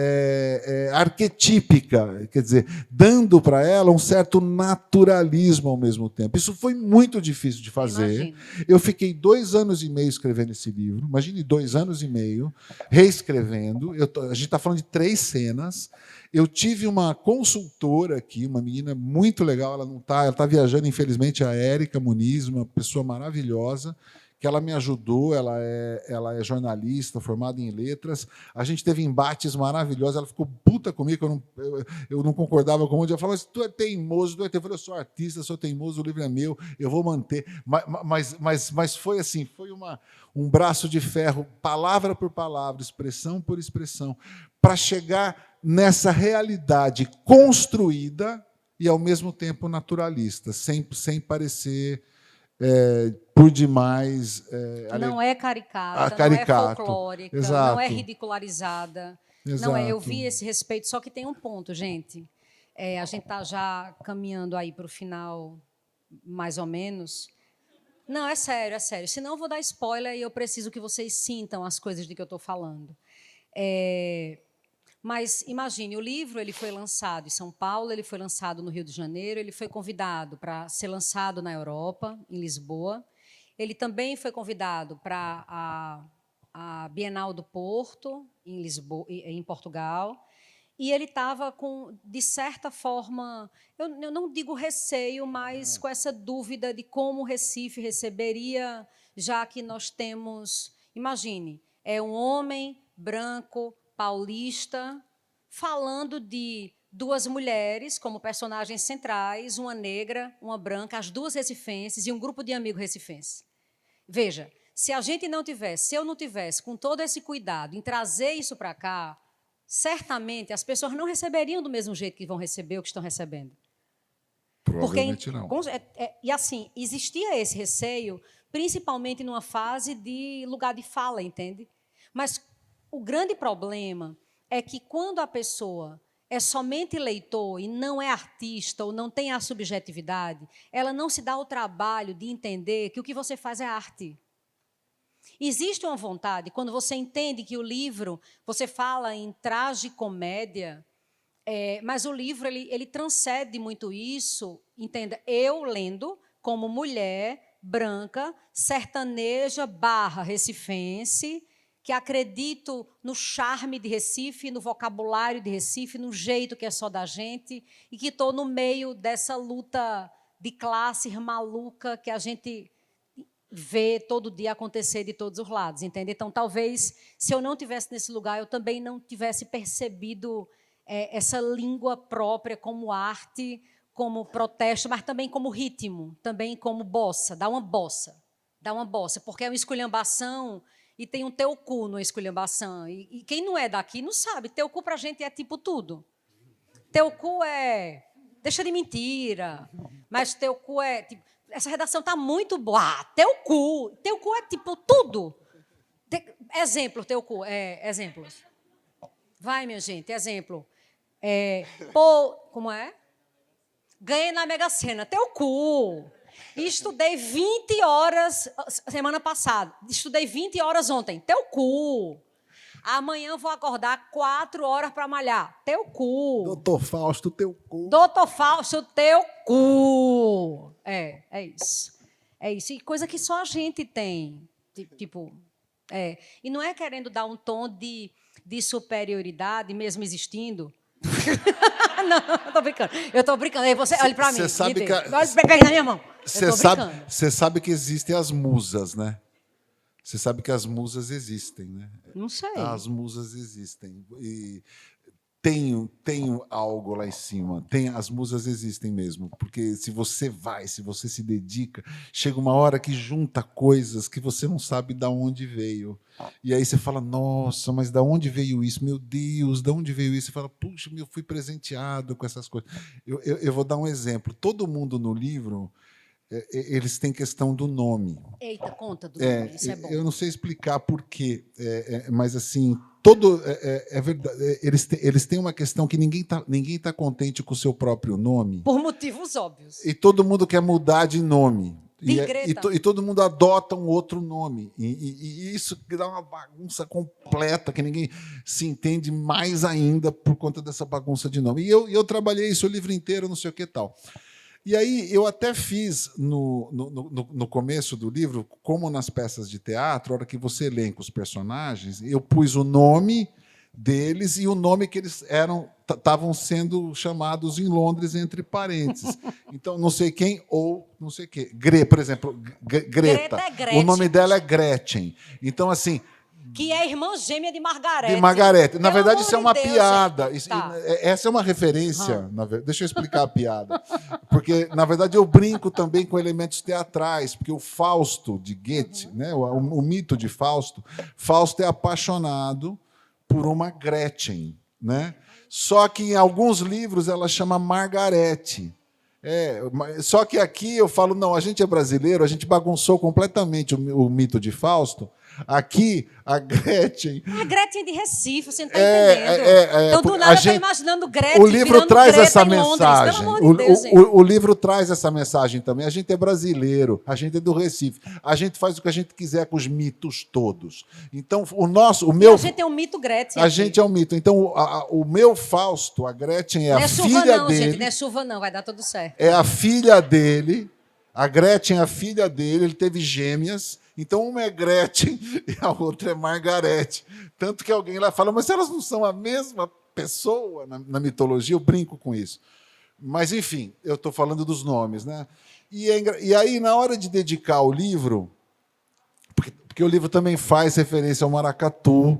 arquetípica, quer dizer, dando para ela um certo naturalismo ao mesmo tempo. Isso foi muito difícil de fazer. Imagino. Eu fiquei 2 anos e meio escrevendo esse livro, imagine 2 anos e meio, reescrevendo. A gente está falando de 3 cenas. Eu tive uma consultora aqui, uma menina muito legal, ela está viajando, infelizmente, a Érica Muniz, uma pessoa maravilhosa, que ela me ajudou, ela é jornalista, formada em letras. A gente teve embates maravilhosos, ela ficou puta comigo, eu não concordava com o mundo. Ela falou, mas tu é teimoso, tu é teimoso. Eu falei, eu sou artista, sou teimoso, o livro é meu, eu vou manter. Mas foi assim, foi um braço de ferro, palavra por palavra, expressão por expressão, para chegar nessa realidade construída e, ao mesmo tempo, naturalista, sem parecer... por demais... não é caricata, não é folclórica, exato. Não é ridicularizada. Exato. Não é, eu vi esse respeito, só que tem um ponto, gente. A gente está já caminhando aí para o final, mais ou menos. Não, é sério, é sério. Senão eu vou dar spoiler e eu preciso que vocês sintam as coisas de que eu estou falando. Mas imagine, o livro ele foi lançado em São Paulo, ele foi lançado no Rio de Janeiro, ele foi convidado para ser lançado na Europa, em Lisboa. Ele também foi convidado para a Bienal do Porto, em Lisboa, em Portugal. E ele estava com, de certa forma, eu não digo receio, mas com essa dúvida de como o Recife receberia, já que nós temos... Imagine, é um homem branco, paulista, falando de 2 mulheres como personagens centrais, uma negra, uma branca, as 2 recifenses e um grupo de amigos recifenses. Veja, se eu não tivesse com todo esse cuidado em trazer isso para cá, certamente as pessoas não receberiam do mesmo jeito que vão receber o que estão recebendo. Provavelmente não. E assim, existia esse receio, principalmente numa fase de lugar de fala, entende? Mas o grande problema é que quando a pessoa é somente leitor e não é artista ou não tem a subjetividade, ela não se dá o trabalho de entender que o que você faz é arte. Existe uma vontade, quando você entende que o livro, você fala em tragicomédia, mas o livro ele transcende muito isso, entenda, eu lendo como mulher branca, sertaneja / recifense, que acredito no charme de Recife, no vocabulário de Recife, no jeito que é só da gente, e que estou no meio dessa luta de classes maluca que a gente vê todo dia acontecer de todos os lados, entende? Então, talvez, se eu não estivesse nesse lugar, eu também não tivesse percebido essa língua própria como arte, como protesto, mas também como ritmo, também como bossa, dá uma bossa, porque é uma esculhambação... E tem um teu cu no esculhambação. E quem não é daqui não sabe. Teu cu para a gente é tipo tudo. Teu cu é... Deixa de mentira. Mas teu cu é... Tipo, essa redação está muito boa. Ah, teu cu. Teu cu é tipo tudo. Exemplo, teu cu. Exemplos. Vai, minha gente, exemplo. Como é? Ganhei na Mega Sena. Teu cu. Estudei 20 horas semana passada. Estudei 20 horas ontem. Teu cu. Amanhã vou acordar 4 horas para malhar. Teu cu. Doutor Fausto, teu cu. Doutor Fausto, teu cu. É isso. É isso. E coisa que só a gente tem. Tipo, E não é querendo dar um tom de superioridade, mesmo existindo. Não, eu estou brincando. Aí você olha para mim. Você sabe que... Pega na minha mão. Você sabe que existem as musas, né? Você sabe que as musas existem, né? Não sei. As musas existem. E tenho algo lá em cima. As musas existem mesmo, porque se você se dedica, chega uma hora que junta coisas que você não sabe de onde veio. E aí você fala, nossa, mas de onde veio isso? Meu Deus, de onde veio isso? Você fala, puxa, eu fui presenteado com essas coisas. Eu vou dar um exemplo. Todo mundo no livro, eles têm questão do nome. Eita, conta do nome, isso é bom. Eu não sei explicar por quê, mas assim, é verdade. Eles têm uma questão que ninguém tá contente com o seu próprio nome. Por motivos óbvios. E todo mundo quer mudar de nome. E todo mundo adota um outro nome. E isso dá uma bagunça completa, que ninguém se entende mais ainda por conta dessa bagunça de nome. E eu trabalhei isso o livro inteiro, não sei o que tal. E aí eu até fiz, no começo do livro, como nas peças de teatro, a hora que você elenca os personagens, eu pus o nome deles e o nome que eles estavam sendo chamados em Londres, entre parênteses. Então, não sei quem ou não sei o quê. Por exemplo, Greta. O nome dela é Gretchen. Então, assim... Que é irmã gêmea de Margarete. De Margarete. Na verdade, isso é uma piada. Tá. Essa é uma referência. Deixa eu explicar a piada. Porque, na verdade, eu brinco também com elementos teatrais, porque o Fausto de Goethe, né, o mito de Fausto é apaixonado por uma Gretchen. Né? Só que em alguns livros ela chama Margarete. Só que aqui eu falo, não, a gente é brasileiro, a gente bagunçou completamente o mito de Fausto. Aqui, a Gretchen... A Gretchen de Recife, você não está entendendo. Então, do nada, eu estou imaginando Gretchen. O livro traz Greta essa Londres, mensagem. pelo amor de Deus, o livro traz essa mensagem também. A gente é brasileiro, a gente é do Recife. A gente faz o que a gente quiser com os mitos todos. Então, a gente é um mito Gretchen. A gente é um mito. Então, o meu Fausto, a Gretchen é a filha dele. Gente, não é chuva não, vai dar tudo certo. É a filha dele. A Gretchen é a filha dele. Ele teve gêmeas. Então, uma é Gretchen e a outra é Margarete. Tanto que alguém lá fala, mas elas não são a mesma pessoa na mitologia? Eu brinco com isso. Mas, enfim, eu estou falando dos nomes. Né? E aí, na hora de dedicar o livro, porque o livro também faz referência ao maracatu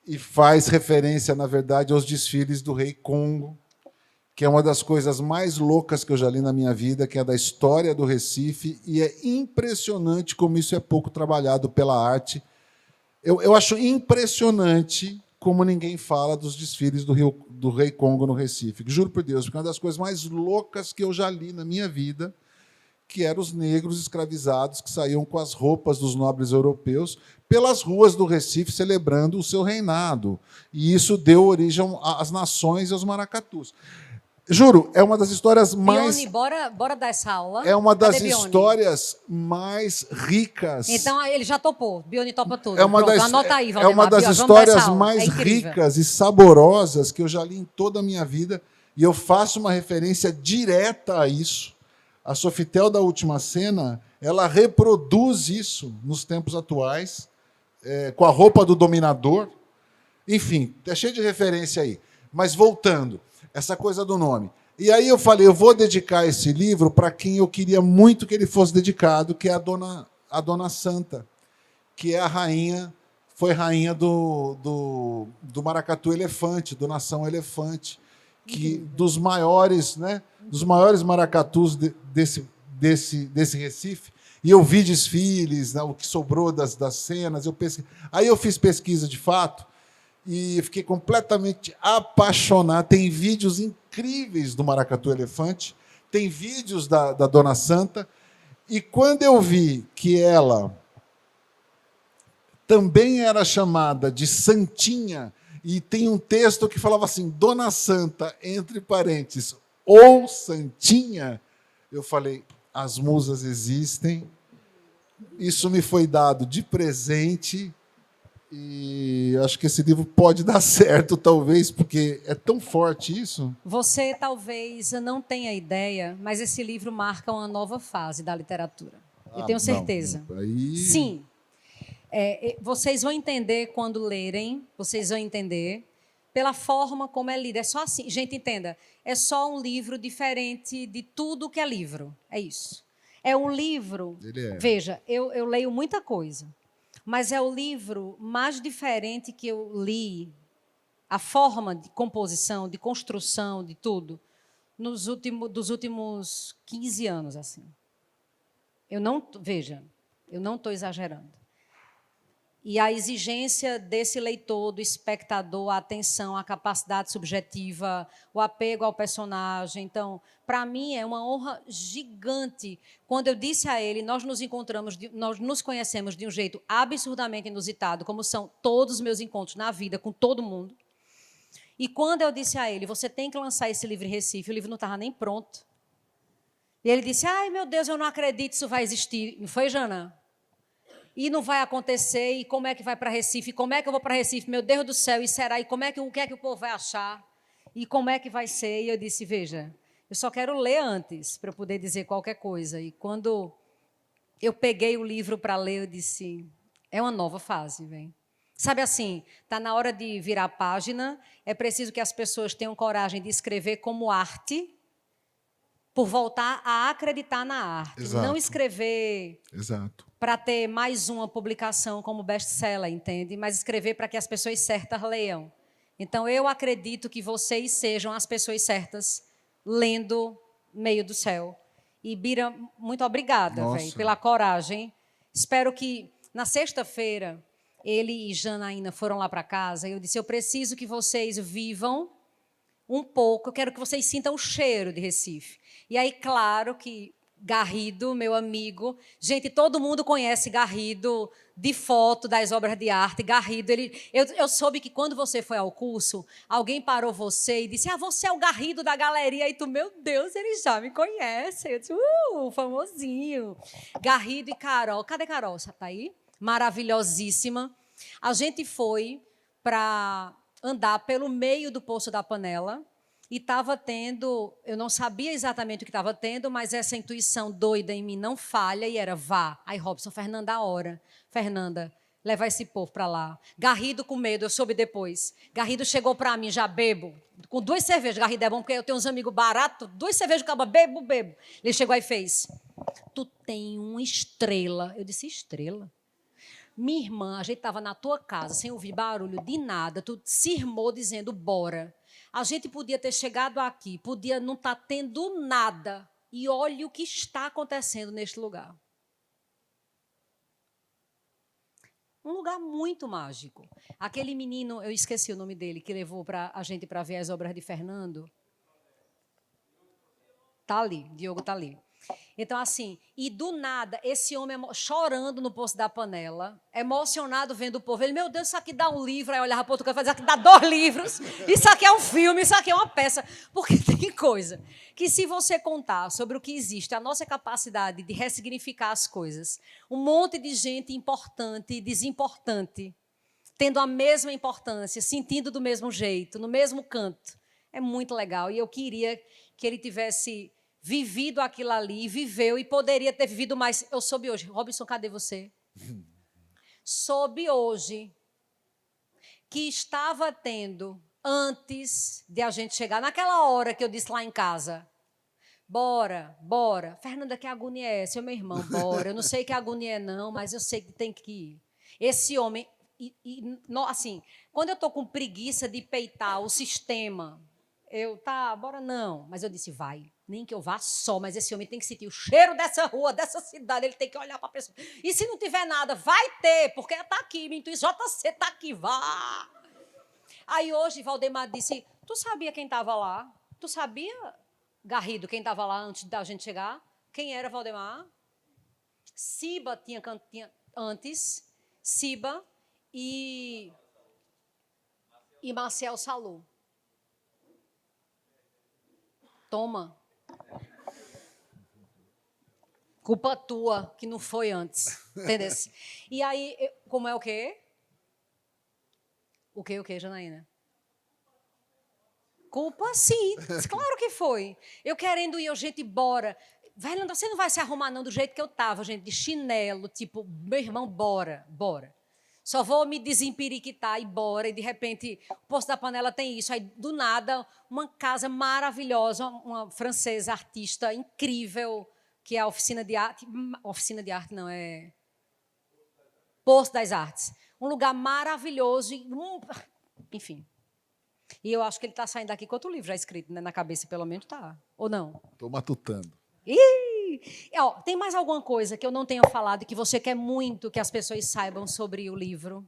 e faz referência, na verdade, aos desfiles do Rei Congo, que é uma das coisas mais loucas que eu já li na minha vida, que é da história do Recife, e é impressionante como isso é pouco trabalhado pela arte. Eu acho impressionante como ninguém fala dos desfiles do Rei Congo no Recife. Juro por Deus, porque é uma das coisas mais loucas que eu já li na minha vida, que eram os negros escravizados que saíam com as roupas dos nobres europeus pelas ruas do Recife, celebrando o seu reinado. E isso deu origem às nações e aos maracatus. Juro, é uma das histórias mais... Bione, bora dar essa aula. É uma das histórias mais ricas. Então, ele já topou. Bione topa tudo. Anota aí, Valdemar. É uma das histórias mais ricas e saborosas que eu já li em toda a minha vida. E eu faço uma referência direta a isso. A Sofitel da Última Cena, ela reproduz isso nos tempos atuais, com a roupa do dominador. Enfim, é cheio de referência aí. Mas voltando... Essa coisa do nome. E aí eu falei, eu vou dedicar esse livro para quem eu queria muito que ele fosse dedicado, que é a Dona Santa, que é a rainha, foi rainha do Maracatu Elefante, do Nação Elefante, que dos maiores maracatus desse Recife. E eu vi desfiles, né, o que sobrou das cenas. Aí eu fiz pesquisa de fato, e fiquei completamente apaixonado. Tem vídeos incríveis do Maracatu Elefante, tem vídeos da Dona Santa, e quando eu vi que ela também era chamada de Santinha, e tem um texto que falava assim, Dona Santa, entre parênteses, ou Santinha, eu falei, as musas existem, isso me foi dado de presente, e acho que esse livro pode dar certo, talvez, porque é tão forte isso. Você talvez não tenha ideia, mas esse livro marca uma nova fase da literatura. Eu tenho certeza. Aí... Sim. Vocês vão entender quando lerem, vocês vão entender pela forma como é lido. É só assim. Gente, entenda, é só um livro diferente de tudo que é livro. É isso. É um livro... Veja, eu leio muita coisa. Mas é o livro mais diferente que eu li a forma de composição, de construção, de tudo, dos últimos 15 anos, assim. Veja, eu não estou exagerando. E a exigência desse leitor, do espectador, a atenção, a capacidade subjetiva, o apego ao personagem. Então, para mim, é uma honra gigante. Quando eu disse a ele, nós nos conhecemos de um jeito absurdamente inusitado, como são todos os meus encontros na vida, com todo mundo. E quando eu disse a ele, você tem que lançar esse livro em Recife, o livro não estava nem pronto. E ele disse, ai, meu Deus, eu não acredito, isso vai existir. Não foi, Jana? E não vai acontecer, e como é que vai para Recife? E como é que eu vou para Recife? Meu Deus do céu, e será? E o que é que o povo vai achar? E como é que vai ser? E eu disse, veja, eu só quero ler antes para eu poder dizer qualquer coisa. E quando eu peguei o livro para ler, eu disse, é uma nova fase, vem. Sabe assim, está na hora de virar a página, é preciso que as pessoas tenham coragem de escrever como arte, por voltar a acreditar na arte. Exato. Não escrever para ter mais uma publicação como best-seller, entende? Mas escrever para que as pessoas certas leiam. Então, eu acredito que vocês sejam as pessoas certas lendo Meio do Céu. E, Bira, muito obrigada, véio, pela coragem. Espero que, na sexta-feira, ele e Janaína foram lá para casa e eu disse, eu preciso que vocês vivam um pouco, eu quero que vocês sintam o cheiro de Recife. E aí, claro que Garrido, meu amigo, gente, todo mundo conhece Garrido de foto das obras de arte. Garrido, eu soube que quando você foi ao curso, alguém parou você e disse, você é o Garrido da galeria. E tu, meu Deus, ele já me conhece. Eu disse, famosinho. Garrido e Carol. Cadê Carol? Tá aí? Maravilhosíssima. A gente foi para andar pelo meio do Poço da Panela e estava tendo, eu não sabia exatamente o que estava tendo, mas essa intuição doida em mim não falha e era vá. Aí Robson, Fernanda, a hora. Fernanda, levar esse povo para lá. Garrido com medo, eu soube depois. Garrido chegou para mim, já bebo, com 2 cervejas. Garrido é bom porque eu tenho uns amigos baratos, 2 cervejas, acaba, bebo. Ele chegou aí e fez, tu tem uma estrela. Eu disse, estrela? Minha irmã, a gente estava na tua casa, sem ouvir barulho de nada, tu cismou dizendo, bora. A gente podia ter chegado aqui, podia não estar tendo nada. E olha o que está acontecendo neste lugar. Um lugar muito mágico. Aquele menino, eu esqueci o nome dele, que levou a gente para ver as obras de Fernando. Está ali, Diogo está ali. Então, assim, e do nada, esse homem chorando no Poço da Panela, emocionado vendo o povo. Ele, meu Deus, isso aqui dá um livro. Aí olhava para o outro canto e fazia, isso aqui dá 2 livros. Isso aqui é um filme, isso aqui é uma peça. Porque tem coisa que, se você contar sobre o que existe, a nossa capacidade de ressignificar as coisas, um monte de gente importante e desimportante, tendo a mesma importância, sentindo do mesmo jeito, no mesmo canto, é muito legal. E eu queria que ele tivesse vivido aquilo ali, viveu e poderia ter vivido mais. Eu soube hoje. Robson, cadê você? Soube hoje que estava tendo, antes de a gente chegar, naquela hora que eu disse lá em casa, bora. Fernanda, que agonia é essa? Meu irmão, bora. Eu não sei que agonia é não, mas eu sei que tem que ir. Esse homem, assim, quando eu estou com preguiça de peitar o sistema, bora não. Mas eu disse, vai. Nem que eu vá só, mas esse homem tem que sentir o cheiro dessa rua, dessa cidade, ele tem que olhar para a pessoa. E se não tiver nada, vai ter, porque está aqui, minha intuição, JC está aqui, vá. Aí hoje, Valdemar disse, tu sabia quem estava lá? Tu sabia, Garrido, quem estava lá antes da gente chegar? Quem era Valdemar? Ciba tinha antes, Ciba e Marcel Salou. Toma. Culpa tua, que não foi antes. Entendeu? E aí, como é o quê? O quê, Janaína? Culpa, sim. Claro que foi. Eu querendo ir, gente, bora. Velho, você não vai se arrumar não do jeito que eu tava, gente, de chinelo, tipo, meu irmão, bora. Só vou me desempiriquitar e bora. E, de repente, o Poço da Panela tem isso. Aí, do nada, uma casa maravilhosa, uma francesa artista incrível, que é a Oficina de Arte. Oficina de Arte não, é Poço das Artes. Um lugar maravilhoso. Enfim. E eu acho que ele está saindo daqui com outro livro já escrito, né? Na cabeça, pelo menos, tá. Ou não? Estou matutando. Ih! Ó, tem mais alguma coisa que eu não tenha falado e que você quer muito que as pessoas saibam sobre o livro?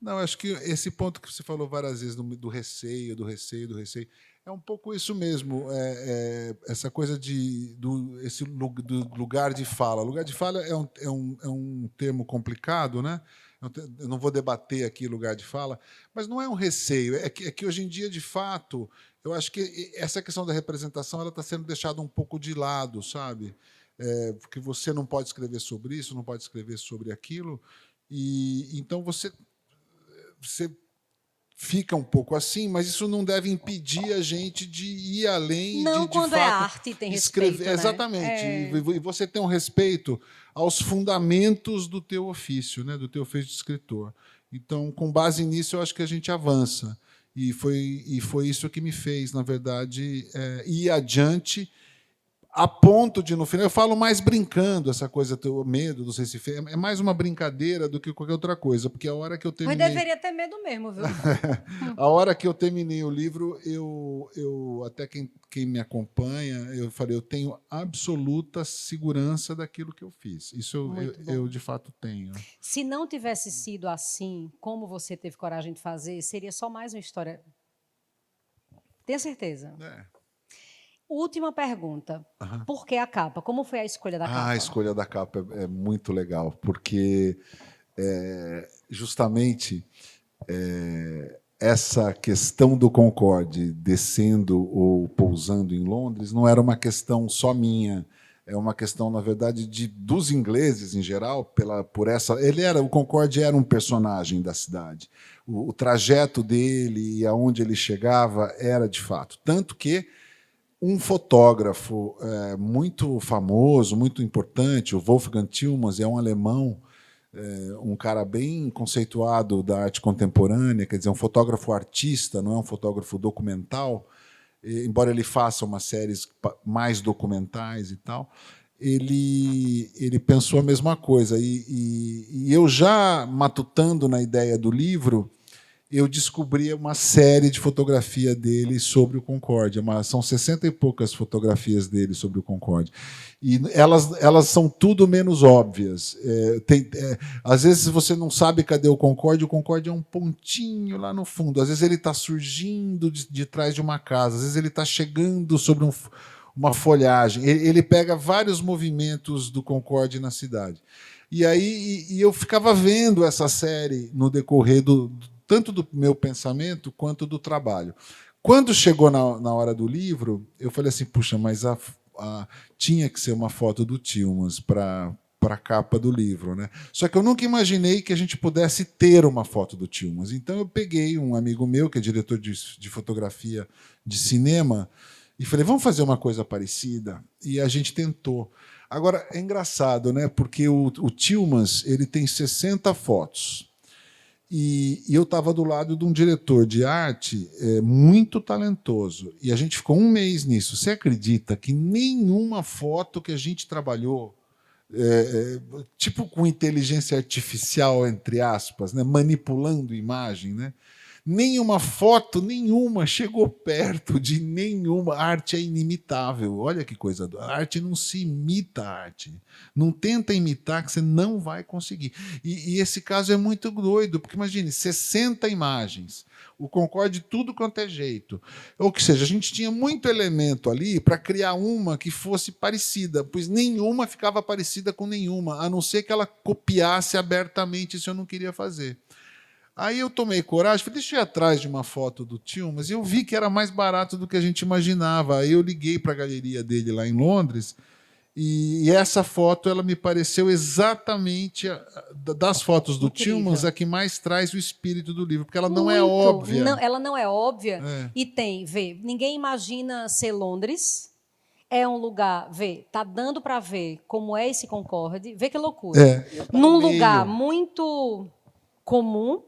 Não, acho que esse ponto que você falou várias vezes do receio, do receio, do receio, é um pouco isso mesmo. Essa coisa do lugar de fala. Lugar de fala é um termo complicado, né? Eu não vou debater aqui lugar de fala, mas não é um receio. É que hoje em dia, de fato, eu acho que essa questão da representação ela está sendo deixada um pouco de lado, sabe? Porque você não pode escrever sobre isso, não pode escrever sobre aquilo, e então você fica um pouco assim, mas isso não deve impedir a gente de ir além e Não de quando é fato arte tem escrever. respeito, né? Exatamente. E você tem um respeito aos fundamentos do teu ofício, né, do teu ofício de escritor. Então, com base nisso, eu acho que a gente avança. E foi isso que me fez, na verdade, ir adiante a ponto de, no final, eu falo mais brincando, essa coisa, teu medo do Recife, é mais uma brincadeira do que qualquer outra coisa, porque a hora que eu Mas terminei, deveria ter medo mesmo, viu? a hora que eu terminei o livro, eu até quem me acompanha, eu falei, eu tenho absoluta segurança daquilo que eu fiz. Isso Muito bom. eu de fato tenho. Se não tivesse sido assim, como você teve coragem de fazer, seria só mais uma história. Tenha certeza. Última pergunta. Uhum. Por que a capa? Como foi a escolha da capa? A escolha da capa é muito legal, porque justamente essa questão do Concorde descendo ou pousando em Londres não era uma questão só minha, é uma questão, na verdade, dos ingleses em geral, o Concorde era um personagem da cidade. O trajeto dele e aonde ele chegava era de fato, tanto que um fotógrafo muito famoso, muito importante, o Wolfgang Tillmans, é um alemão, um cara bem conceituado da arte contemporânea, quer dizer, um fotógrafo artista, não é um fotógrafo documental, embora ele faça umas séries mais documentais e tal, ele pensou a mesma coisa. E eu já matutando na ideia do livro, eu descobri uma série de fotografia dele sobre o Concorde. São 60 e poucas fotografias dele sobre o Concorde. E elas são tudo menos óbvias. Às vezes você não sabe cadê o Concorde é um pontinho lá no fundo. Às vezes ele está surgindo de trás de uma casa, às vezes ele está chegando sobre uma folhagem. Ele pega vários movimentos do Concorde na cidade. E aí eu ficava vendo essa série no decorrer tanto do meu pensamento quanto do trabalho. Quando chegou na hora do livro, eu falei assim, puxa, mas tinha que ser uma foto do Tillmans para a capa do livro, né? Só que eu nunca imaginei que a gente pudesse ter uma foto do Tillmans. Então eu peguei um amigo meu, que é diretor de fotografia de cinema, e falei, vamos fazer uma coisa parecida? E a gente tentou. Agora, é engraçado, né? Porque o Tillmans ele tem 60 fotos. E eu estava do lado de um diretor de arte muito talentoso. E a gente ficou um mês nisso. Você acredita que nenhuma foto que a gente trabalhou, tipo com inteligência artificial, entre aspas, né, manipulando imagem, né, nenhuma foto, nenhuma chegou perto de nenhuma. A arte é inimitável. Olha que coisa. A arte não se imita a arte. Não tenta imitar, que você não vai conseguir. E esse caso é muito doido, porque imagine, 60 imagens, o Concorde tudo quanto é jeito. Ou seja, a gente tinha muito elemento ali para criar uma que fosse parecida, pois nenhuma ficava parecida com nenhuma, a não ser que ela copiasse abertamente, isso eu não queria fazer. Aí eu tomei coragem, falei, deixa eu ir atrás de uma foto do Tillmans, e eu vi que era mais barato do que a gente imaginava. Aí eu liguei para a galeria dele lá em Londres, e essa foto ela me pareceu exatamente, das fotos do Tillmans, a que mais traz o espírito do livro, porque ela não é óbvia. Não, ela não é óbvia. E ninguém imagina ser Londres. É um lugar, tá dando para ver como é esse Concorde. Vê que loucura. Num lugar muito comum,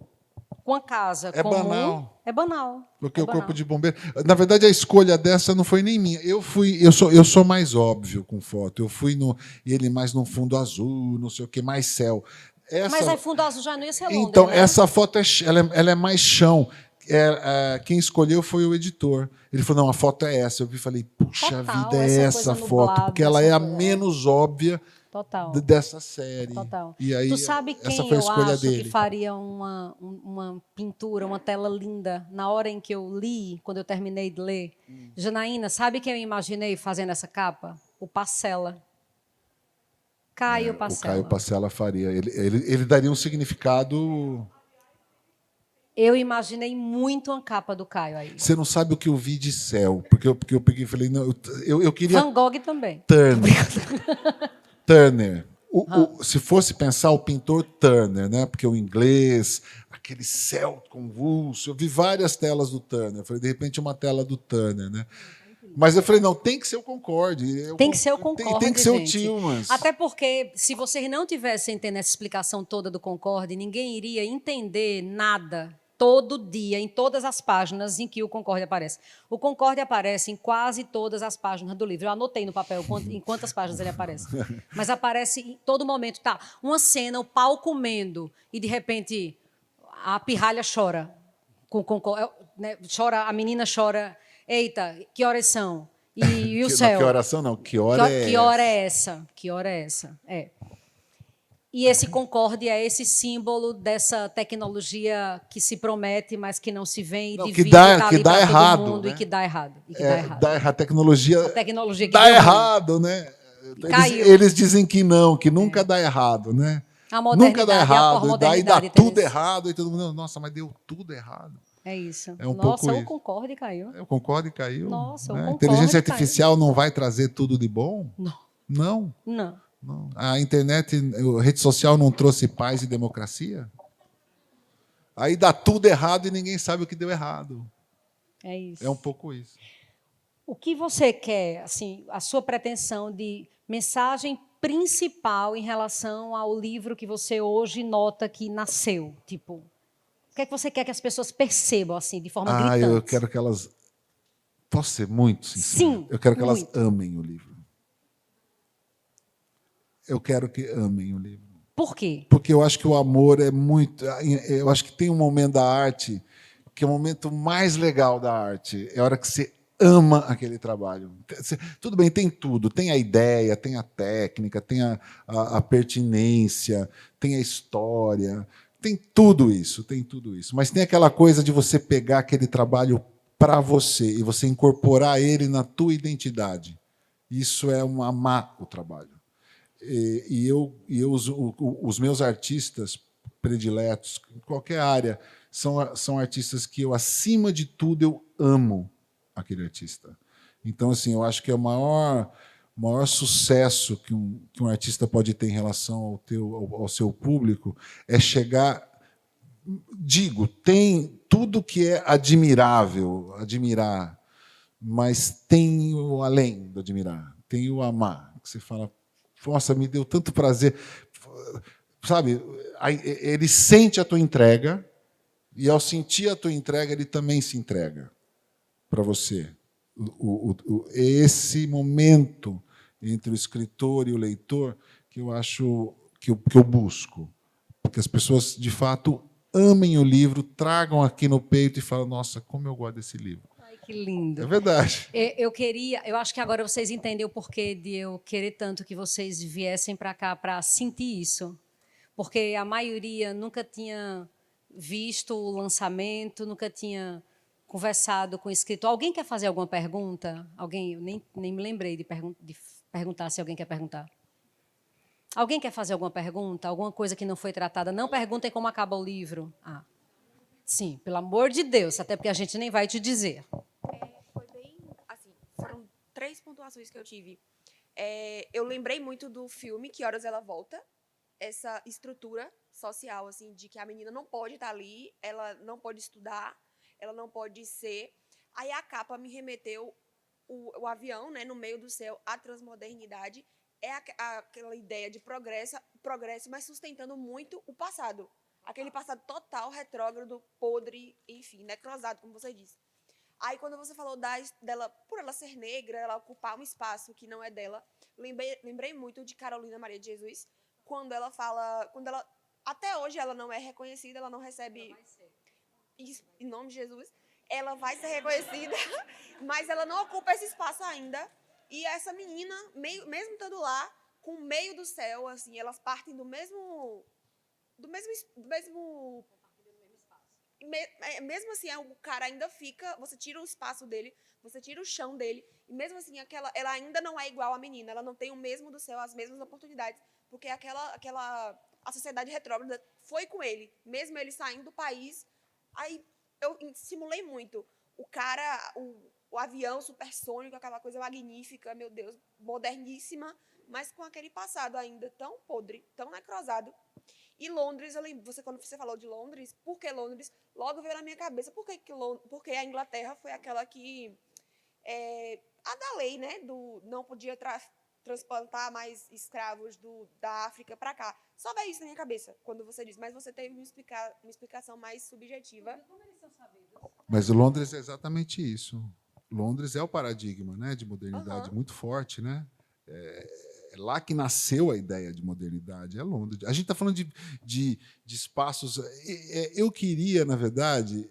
com a casa comum. Banal. É banal. Porque o corpo de bombeiro. Na verdade, a escolha dessa não foi nem minha. Eu sou mais óbvio com foto. Eu fui ele mais num fundo azul, não sei o que, mais céu. Mas aí fundo azul já não ia ser Londres. Então, né? essa foto ela é mais chão. quem escolheu foi o editor. Ele falou, não, a foto é essa. Eu vi e falei, puxa Total, vida, é essa foto, porque ela é a menos óbvia total. dessa série. Total. E aí, Tu sabe essa quem foi a eu escolha acho dele. que faria uma pintura, uma tela linda na hora em que eu li, quando eu terminei de ler? Janaína, sabe quem eu imaginei fazendo essa capa? O Pacella. Caio O Pacella. Caio Pacella faria. Ele daria um significado... Eu imaginei muito uma capa do Caio aí. Você não sabe o que eu vi de céu, porque eu peguei e falei, não, eu queria... Van Gogh também. Turner. Se fosse pensar o pintor Turner, né? Porque o inglês, aquele céu convulso, eu vi várias telas do Turner. Eu falei, de repente, uma tela do Turner, né? Mas eu falei, não, tem que ser o Concorde. Tem que ser o Concorde, tem que ser gente. o Tillmans. Até porque, se vocês não tivessem tendo essa explicação toda do Concorde, ninguém iria entender nada todo dia, em todas as páginas em que o Concorde aparece. O Concorde aparece em quase todas as páginas do livro. Eu anotei no papel em quantas páginas ele aparece. Mas aparece em todo momento. Tá, uma cena, o pau comendo, e de repente a pirralha chora. Né, chora, a menina chora. Eita, que horas são? E o céu? Que oração não, que hora é Que hora é essa? Que hora é essa? É. E esse Concorde é esse símbolo dessa tecnologia que se promete, mas que não se vem, e não, divide, que dá errado, todo mundo, né? e que dá errado. Dá errado. A tecnologia que dá errado, né? Eles dizem que não, que nunca dá errado, né? Nunca dá errado, daí dá tudo errado, e todo mundo, nossa, mas deu tudo errado. É isso. É um Nossa, pouco o Concorde caiu. O Concorde caiu. Nossa, né? o A Concorde inteligência artificial caiu. não vai trazer tudo de bom? Não. Não. Não. Não. A internet, a rede social não trouxe paz e democracia? Aí dá tudo errado e ninguém sabe o que deu errado. É isso. É um pouco isso. O que você quer, assim, a sua pretensão de mensagem principal em relação ao livro que você hoje nota que nasceu? Tipo, o que é que você quer que as pessoas percebam, assim, de forma gritante? Eu quero que elas... Posso ser muito sincero? Sim, eu quero que muito. elas amem o livro. Eu quero que amem o livro. Por quê? Porque eu acho que o amor é muito... Eu acho que tem um momento da arte que é o momento mais legal da arte. É a hora que você ama aquele trabalho. Tudo bem, tem tudo. Tem a ideia, tem a técnica, tem a pertinência, tem a história, tem tudo isso, tem tudo isso. Mas tem aquela coisa de você pegar aquele trabalho para você e você incorporar ele na tua identidade. Isso é amar o trabalho. Os meus artistas prediletos, em qualquer área, são artistas que eu, acima de tudo, eu amo aquele artista. Então, assim, eu acho que é o maior sucesso que um artista pode ter em relação ao seu público é chegar... Digo, tem tudo que é admirável, admirar, mas tem o além do admirar, tem o amar, que você fala, nossa, me deu tanto prazer. Sabe, ele sente a tua entrega, e ao sentir a tua entrega, ele também se entrega para você. Esse momento entre o escritor e o leitor que eu acho que eu busco. Porque as pessoas, de fato, amem o livro, tragam aqui no peito e falam, nossa, como eu gosto desse livro. Ai, que lindo. É verdade. Eu acho que agora vocês entendem o porquê de eu querer tanto que vocês viessem para cá para sentir isso. Porque a maioria nunca tinha visto o lançamento, nunca tinha conversado com o escritor. Alguém quer fazer alguma pergunta? Alguém? Eu nem me lembrei de perguntar se alguém quer perguntar. Alguém quer fazer alguma pergunta? Alguma coisa que não foi tratada? Não perguntem como acaba o livro. Sim, pelo amor de Deus, até porque a gente nem vai te dizer. Foi bem, assim, foram 3 pontuações que eu tive. Eu lembrei muito do filme Que Horas Ela Volta, essa estrutura social, assim, de que a menina não pode estar ali, ela não pode estudar, ela não pode ser. Aí a capa me remeteu o avião, né, no meio do céu, a transmodernidade, aquela ideia de progresso, mas sustentando muito o passado. Aquele passado total, retrógrado, podre, enfim, necrosado, como você disse. Aí, quando você falou dela, por ela ser negra, ela ocupar um espaço que não é dela, lembrei muito de Carolina Maria de Jesus, quando ela fala... até hoje ela não é reconhecida, ela não recebe... em nome de Jesus, ela vai ser reconhecida, mas ela não ocupa esse espaço ainda. E essa menina, mesmo estando lá, com o meio do céu, assim, elas partem do mesmo mesmo assim, o cara ainda fica, você tira o espaço dele, você tira o chão dele, e mesmo assim, ela ainda não é igual à menina, ela não tem o mesmo do céu, as mesmas oportunidades, porque a sociedade retrógrada foi com ele, mesmo ele saindo do país. Aí eu simulei muito. O cara, o avião supersônico, aquela coisa magnífica, meu Deus, moderníssima, mas com aquele passado ainda tão podre, tão necrosado. E Londres, quando você falou de Londres, por que Londres? Logo veio na minha cabeça, porque a Inglaterra foi aquela que, a da lei, né, não podia transplantar mais escravos da África para cá. Só veio isso na minha cabeça, quando você disse, mas você teve uma explicação mais subjetiva. Mas Londres é exatamente isso. Londres é o paradigma, né, de modernidade muito forte, né? É lá que nasceu a ideia de modernidade, é Londres. A gente está falando de espaços. Eu queria, na verdade,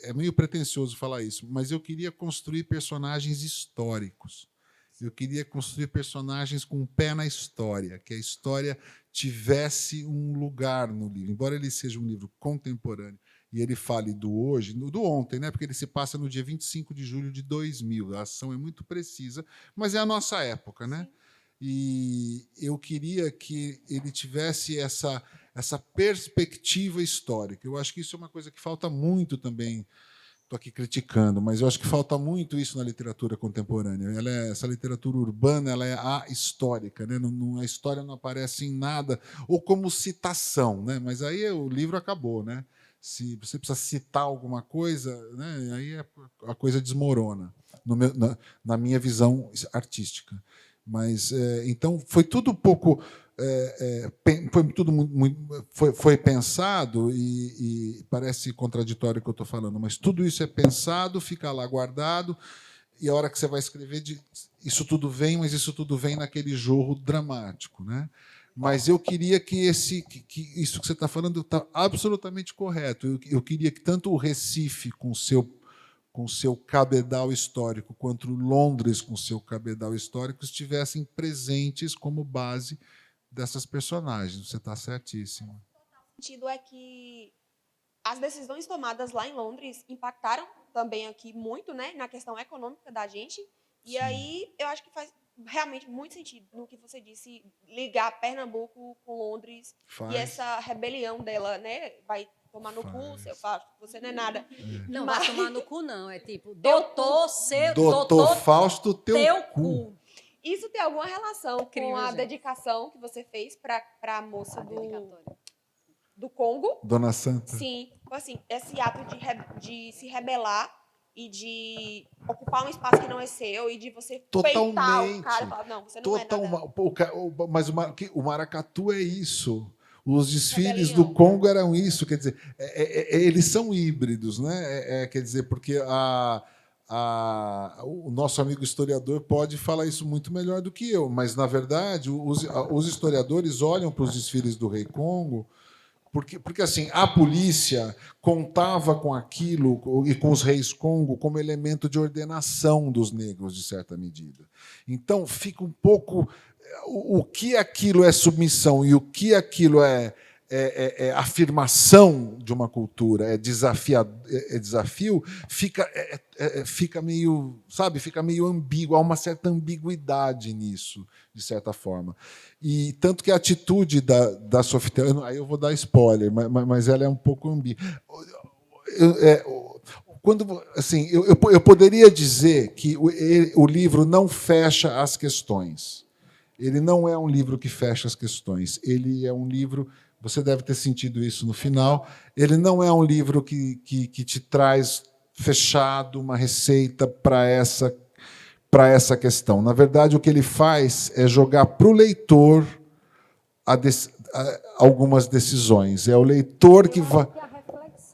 é meio pretensioso falar isso, mas eu queria construir personagens históricos. Eu queria construir personagens com o pé na história, que a história tivesse um lugar no livro. Embora ele seja um livro contemporâneo e ele fale do hoje, do ontem, né? Porque ele se passa no dia 25 de julho de 2000. A ação é muito precisa, mas é a nossa época, né? E eu queria que ele tivesse essa perspectiva histórica. Eu acho que isso é uma coisa que falta muito também. Estou aqui criticando, mas eu acho que falta muito isso na literatura contemporânea. Essa literatura urbana, ela é histórica, né? A história não aparece em nada, ou como citação, né? Mas aí o livro acabou, né? Se você precisa citar alguma coisa, né? Aí a coisa desmorona, na minha visão artística. Mas então foi tudo um pouco, foi tudo foi pensado e parece contraditório o que eu estou falando, mas tudo isso é pensado, fica lá guardado e a hora que você vai escrever, isso tudo vem, mas isso tudo vem naquele jorro dramático, né? Mas eu queria que isso que você está falando está absolutamente correto. Eu queria que tanto o Recife com seu cabedal histórico, quanto Londres com seu cabedal histórico, estivessem presentes como base dessas personagens. Você está certíssimo. O sentido é que as decisões tomadas lá em Londres impactaram também aqui muito, né, na questão econômica da gente. E Sim. Aí eu acho que faz realmente muito sentido no que você disse, ligar Pernambuco com Londres e essa rebelião dela, né, vai tomar no cu, seu Fausto, você não é nada. Não, mas... vai tomar no cu, não. É tipo, doutor Fausto, teu cu. Isso tem alguma relação com a dedicação que você fez para a moça do Congo? Dona Santa. Sim. Assim, esse ato de se rebelar e de ocupar um espaço que não é seu e de você peitar o cara e falar, não, você não é nada. Mas o maracatu é isso. Os desfiles do Congo eram isso, quer dizer, eles são híbridos, né? Quer dizer, porque o nosso amigo historiador pode falar isso muito melhor do que eu, mas, na verdade, os historiadores olham para os desfiles do Rei Congo porque assim, a polícia contava com aquilo e com os reis Congo como elemento de ordenação dos negros, de certa medida. Então, fica um pouco... O que aquilo é submissão e o que aquilo é afirmação de uma cultura, é desafio, fica meio, sabe, fica meio ambíguo, há uma certa ambiguidade nisso, de certa forma. E tanto que a atitude da Sofitel, aí eu vou dar spoiler, mas ela é um pouco ambígua. Quando, assim, eu poderia dizer que o livro não fecha as questões. Ele não é um livro que fecha as questões. Ele é um livro... Você deve ter sentido isso no final. Ele não é um livro que te traz fechado uma receita para essa questão. Na verdade, o que ele faz é jogar para o leitor algumas decisões. É o leitor que vai...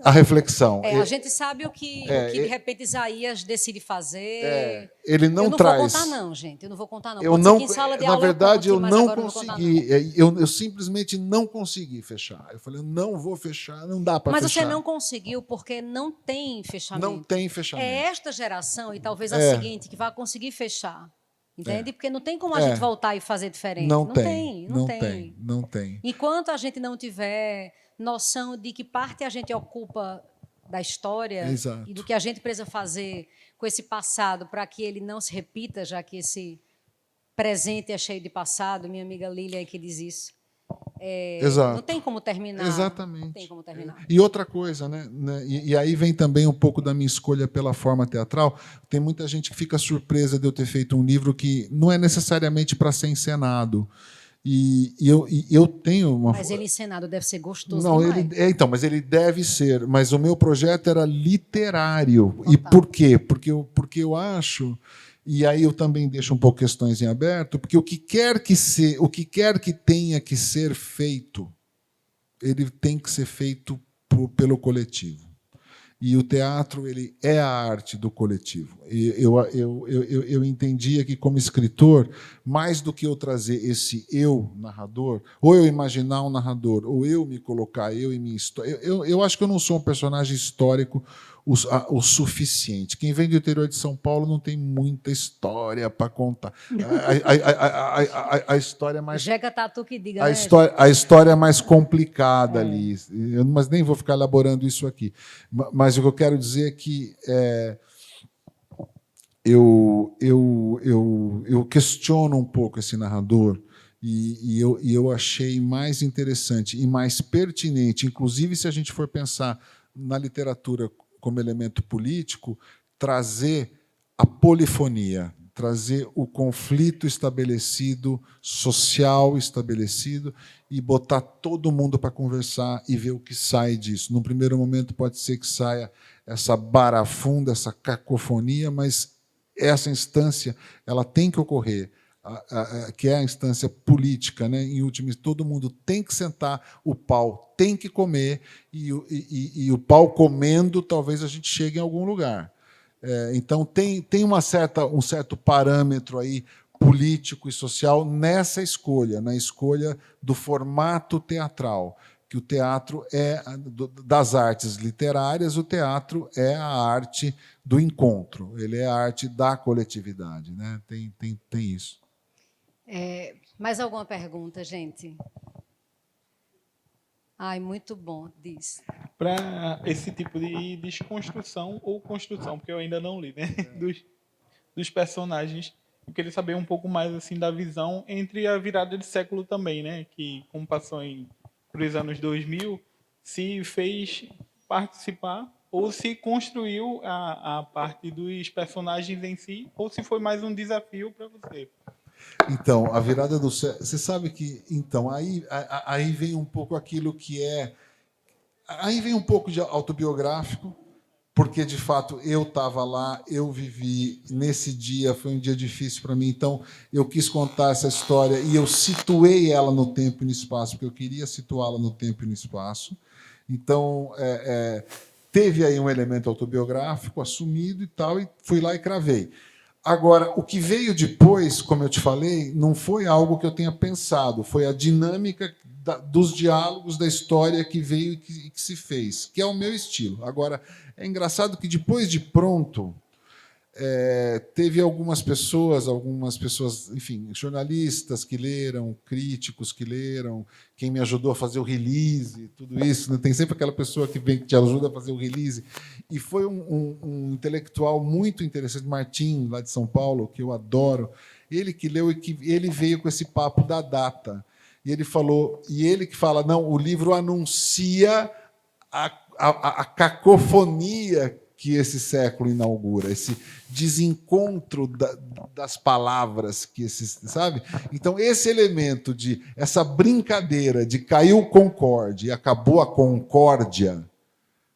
A reflexão. A gente sabe o que de repente Isaías decide fazer. Ele não eu não traz. Vou contar não, gente. Eu não vou contar não. Eu Pode não, ser que em sala de na aula verdade, eu conte, eu não mas consegui. Eu simplesmente não consegui fechar. Eu falei, eu não vou fechar, não dá para fechar. Mas você não conseguiu porque não tem fechamento. Não tem fechamento. É esta geração e talvez a seguinte que vai conseguir fechar. Entende? Porque não tem como a gente voltar e fazer diferente. Não tem. Enquanto a gente não tiver noção de que parte a gente ocupa da história Exato. e do que a gente precisa fazer com esse passado para que ele não se repita, já que esse presente é cheio de passado, minha amiga Lília é que diz isso. Exato. Não tem como terminar. Exatamente. Não tem como terminar. E outra coisa, né? E aí vem também um pouco da minha escolha pela forma teatral. Tem muita gente que fica surpresa de eu ter feito um livro que não é necessariamente para ser encenado. E eu tenho uma. Mas ele encenado deve ser gostoso. Não, demais. mas ele deve ser. Mas o meu projeto era literário. Total. E por quê? Porque eu acho. E aí eu também deixo um pouco questões em aberto, porque o que quer que tenha que ser feito, ele tem que ser feito pelo coletivo. E o teatro ele é a arte do coletivo. E eu entendia que, como escritor, mais do que eu trazer esse eu narrador, ou eu imaginar um narrador, ou eu me colocar, eu e minha história. Eu acho que eu não sou um personagem histórico o suficiente. Quem vem do interior de São Paulo não tem muita história para contar. A história é mais. Jeca Tatu que diga, a história é mais complicada ali. Mas nem vou ficar elaborando isso aqui. Mas o que eu quero dizer é que eu questiono um pouco esse narrador e eu achei mais interessante e mais pertinente, inclusive se a gente for pensar na literatura como elemento político, trazer a polifonia, trazer o conflito estabelecido, social estabelecido, e botar todo mundo para conversar e ver o que sai disso. Num primeiro momento, pode ser que saia essa barafunda, essa cacofonia, mas essa instância ela tem que ocorrer, que é a instância política, né? Em último, todo mundo tem que sentar, o pau tem que comer, e o pau comendo, talvez a gente chegue em algum lugar. Então, tem um certo parâmetro aí político e social nessa escolha, na escolha do formato teatral, que o teatro é das artes literárias, o teatro é a arte do encontro, ele é a arte da coletividade, né? Tem isso. Mais alguma pergunta, gente? Ai, muito bom, diz. Para esse tipo de desconstrução ou construção, porque eu ainda não li, né? Dos personagens, eu queria saber um pouco mais assim da visão entre a virada de século também, né? Que, como passou por os anos 2000, se fez participar ou se construiu a parte dos personagens em si, ou se foi mais um desafio para você. Então, a virada do século... Você sabe que... Então, aí vem um pouco aquilo que é... Aí vem um pouco de autobiográfico, porque, de fato, eu estava lá, eu vivi, nesse dia foi um dia difícil para mim, então eu quis contar essa história e eu situei ela no tempo e no espaço, porque eu queria situá-la no tempo e no espaço. Então, teve aí um elemento autobiográfico assumido e tal, e fui lá e cravei. Agora, o que veio depois, como eu te falei, não foi algo que eu tenha pensado, foi a dinâmica dos diálogos da história que veio e que se fez, que é o meu estilo. Agora, é engraçado que depois de pronto, teve algumas pessoas, enfim, jornalistas que leram, críticos que leram, quem me ajudou a fazer o release, tudo isso, né? Tem sempre aquela pessoa que vem que te ajuda a fazer o release. E foi um intelectual muito interessante, Martim, lá de São Paulo, que eu adoro. Ele que leu e que ele veio com esse papo da data. E ele falou, e ele que fala, não, o livro anuncia a cacofonia que esse século inaugura, esse desencontro das palavras que sabe? Então esse elemento essa brincadeira de caiu o Concorde e acabou a concórdia,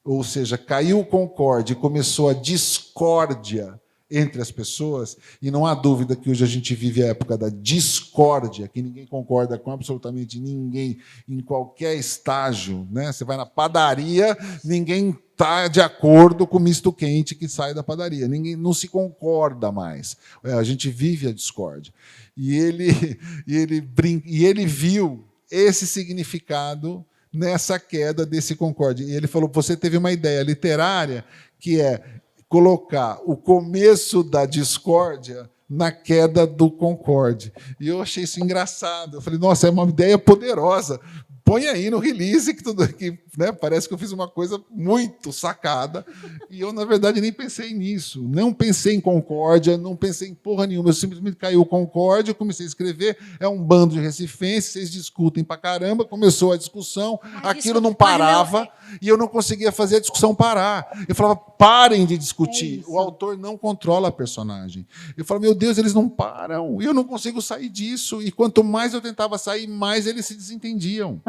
ou seja, caiu o Concorde e começou a discórdia, entre as pessoas, e não há dúvida que hoje a gente vive a época da discórdia, que ninguém concorda com absolutamente ninguém, em qualquer estágio. Né? Você vai na padaria, ninguém está de acordo com o misto quente que sai da padaria. Ninguém não se concorda mais. A gente vive a discórdia. E ele viu esse significado nessa queda desse concórdia. E ele falou: você teve uma ideia literária que é colocar o começo da discórdia na queda do concorde. E eu achei isso engraçado. Eu falei: nossa, é uma ideia poderosa. Põe aí no release, que né, parece que eu fiz uma coisa muito sacada. E eu, na verdade, nem pensei nisso. Não pensei em concórdia, não pensei em porra nenhuma. Eu simplesmente caiu o concórdia, comecei a escrever. É um bando de recifenses, vocês discutem pra caramba. Começou a discussão, aquilo não parava, e eu não conseguia fazer a discussão parar. Eu falava: parem de discutir. O autor não controla a personagem. Eu falava: meu Deus, eles não param. E eu não consigo sair disso. E quanto mais eu tentava sair, mais eles se desentendiam.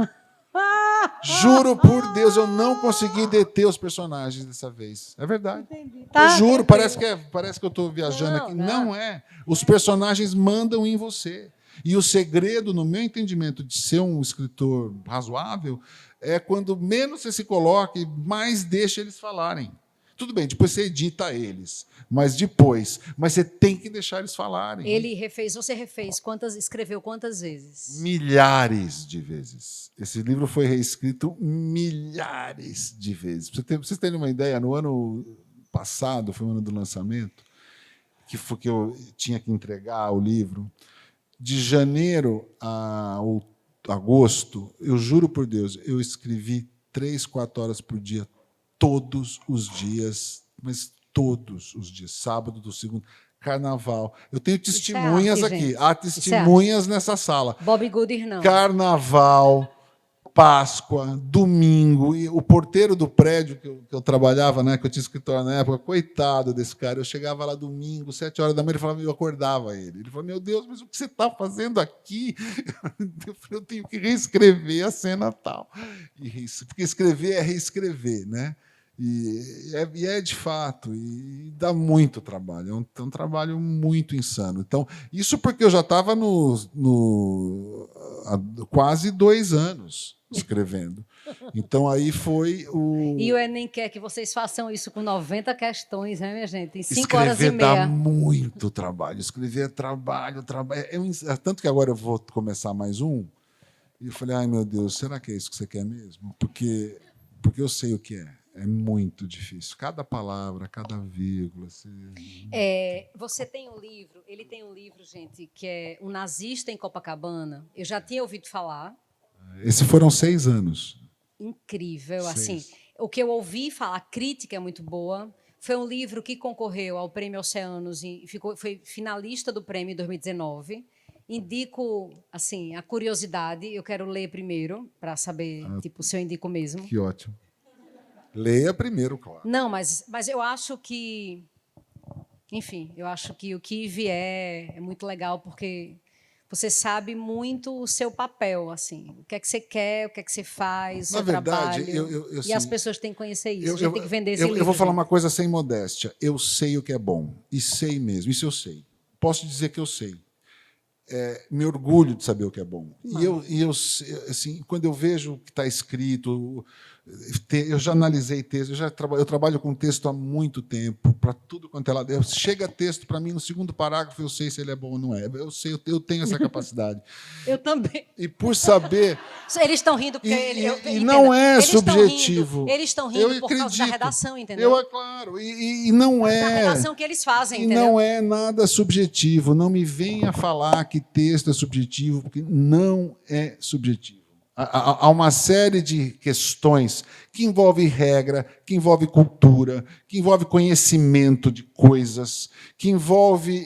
Juro por Deus, eu não consegui deter os personagens dessa vez. É verdade. Tá, eu juro, tranquilo. parece que eu estou viajando Não, aqui. não. Não é. Os personagens mandam em você. E o segredo, no meu entendimento, de ser um escritor razoável é quando menos você se coloca e mais deixa eles falarem. Tudo bem, depois você edita eles, mas você tem que deixar eles falarem. Você refez escreveu quantas vezes? Milhares de vezes. Esse livro foi reescrito milhares de vezes. Para vocês terem uma ideia, no ano passado, foi o ano do lançamento, que foi que eu tinha que entregar o livro, de janeiro a agosto, eu juro por Deus, eu escrevi 3, 4 horas por dia, todos os dias, mas todos os dias, sábado, do segundo, carnaval. Eu tenho testemunhas arte, aqui, gente. há testemunhas nessa sala. Bob Gooder, não. Carnaval, Páscoa, domingo, e o porteiro do prédio que eu trabalhava, né, que eu tinha escritório na época, coitado desse cara, eu chegava lá domingo, 7 horas da manhã, ele falava, eu acordava ele. Ele falou: meu Deus, mas o que você está fazendo aqui? Eu falei: eu tenho que reescrever a cena tal. Porque escrever é reescrever, né? E é de fato, e dá muito trabalho, é um trabalho muito insano. Então, isso porque eu já estava há quase 2 anos escrevendo. Então, aí foi o... E o Enem quer que vocês façam isso com 90 questões, né, minha gente? Em 5 horas e Escrever dá meia. muito trabalho. Escrever é trabalho. Tanto que agora eu vou começar mais um, e eu falei: ai, meu Deus, será que é isso que você quer mesmo? Porque eu sei o que é. É muito difícil. Cada palavra, cada vírgula. Você tem um livro, ele tem um livro, gente, que é Um Nazista em Copacabana. Eu já tinha ouvido falar. Esses foram 6 anos. Incrível, 6. assim. O que eu ouvi falar, a crítica é muito boa. Foi um livro que concorreu ao Prêmio Oceanos e foi finalista do prêmio em 2019. Indico, assim, a curiosidade. Eu quero ler primeiro para saber, se eu indico mesmo. Que ótimo. Leia primeiro, claro. Não, mas eu acho que... Enfim, eu acho que o que vier é muito legal, porque você sabe muito o seu papel, assim. O que é que você quer, o que é que você faz, o seu trabalho. E as pessoas têm que conhecer isso, a gente tem que vender esse livro. Eu vou falar uma coisa sem modéstia. Eu sei o que é bom, e sei mesmo, isso eu sei. Posso dizer que eu sei. Me orgulho de saber o que é bom. E eu assim, quando eu vejo o que está escrito, eu já analisei texto, eu trabalho com texto há muito tempo, para tudo quanto é lado. Chega texto para mim no segundo parágrafo, eu sei se ele é bom ou não é. Eu sei, eu tenho essa capacidade. Eu também. E por saber... Eles estão rindo porque... E não é subjetivo. Eles estão rindo por causa da redação, entendeu? Claro. E não é... Da redação que eles fazem, e entendeu? não é nada subjetivo. Não me venha falar que texto é subjetivo, porque não é subjetivo. Há uma série de questões que envolvem regra, que envolve cultura, que envolve conhecimento de coisas, que envolve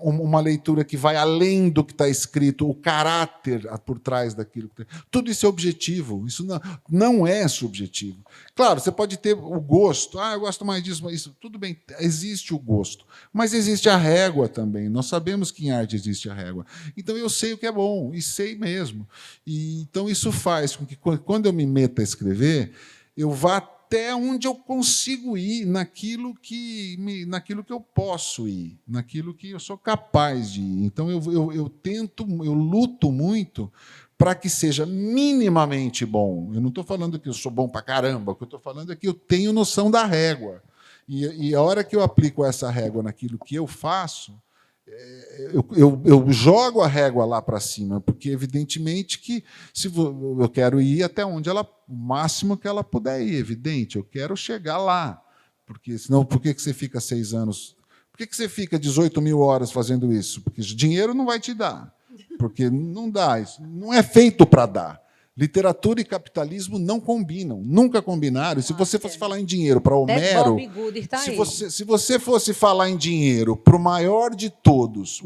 uma leitura que vai além do que está escrito, o caráter por trás daquilo. Tudo isso é objetivo, isso não é subjetivo. Claro, você pode ter o gosto, eu gosto mais disso, mas isso, tudo bem, existe o gosto, mas existe a régua também. Nós sabemos que em arte existe a régua. Então, eu sei o que é bom, e sei mesmo. Então, isso faz com que, quando eu me meto a escrever, eu vá até onde eu consigo ir, naquilo que eu posso ir, naquilo que eu sou capaz de ir. Então, eu luto muito para que seja minimamente bom. Eu não estou falando que eu sou bom para caramba, o que eu estou falando é que eu tenho noção da régua. E a hora que eu aplico essa régua naquilo que eu faço, eu jogo a régua lá para cima, porque evidentemente que eu quero ir até onde o máximo que ela puder ir, evidente, eu quero chegar lá, porque senão por que você fica 6 anos? Por que você fica 18.000 horas fazendo isso? Porque dinheiro não vai te dar, porque não dá, isso não é feito para dar. Literatura e capitalismo não combinam, nunca combinaram. Se você fosse falar em dinheiro para Homero, se você fosse falar em dinheiro para o maior de todos,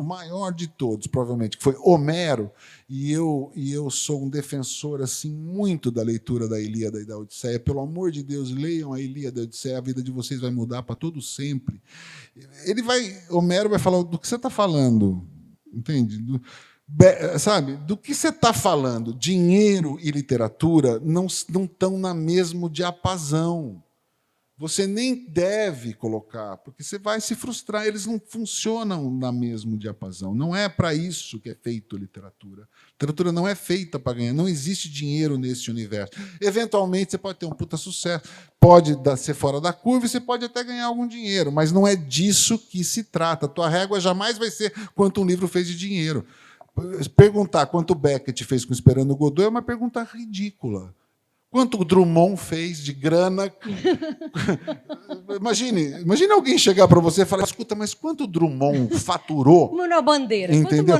provavelmente, que foi Homero, e eu sou um defensor assim muito da leitura da Ilíada e da Odisseia. Pelo amor de Deus, leiam a Ilíada e a Odisseia, a vida de vocês vai mudar para todo sempre. Homero vai falar do que você está falando, entende? Sabe, do que você está falando? Dinheiro e literatura não estão na mesmo diapasão. Você nem deve colocar, porque você vai se frustrar. Eles não funcionam na mesmo diapasão. Não é para isso que é feito literatura. Literatura não é feita para ganhar. Não existe dinheiro nesse universo. Eventualmente, você pode ter um puta sucesso, pode ser fora da curva e você pode até ganhar algum dinheiro, mas não é disso que se trata. A tua régua jamais vai ser quanto um livro fez de dinheiro. Perguntar quanto Beckett fez com Esperando Godot é uma pergunta ridícula. Quanto o Drummond fez de grana? Imagine alguém chegar para você e falar: escuta, mas quanto o Drummond faturou? Manuel Bandeira. Entendeu?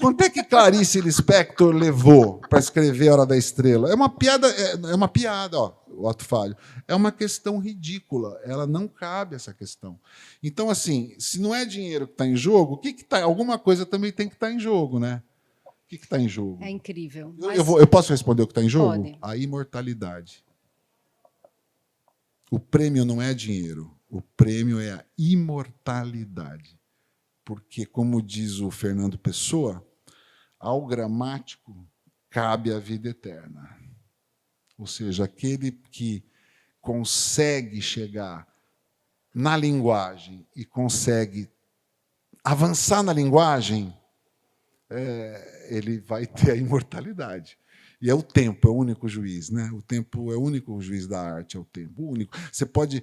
Quanto é que Clarice Lispector levou para escrever Hora da Estrela? É uma piada, ó, o ato falho. É uma questão ridícula. Ela não cabe, essa questão. Então, assim, se não é dinheiro que está em jogo, alguma coisa também tem que estar em jogo, né? O que está em jogo? É incrível. Eu posso responder o que está em jogo? Pode. A imortalidade. O prêmio não é dinheiro. O prêmio é a imortalidade. Porque, como diz o Fernando Pessoa, ao gramático cabe a vida eterna. Ou seja, aquele que consegue chegar na linguagem e consegue avançar na linguagem, ele vai ter a imortalidade. E é o tempo, é o único juiz, né? O tempo é o único juiz da arte, é o tempo, o único. Você pode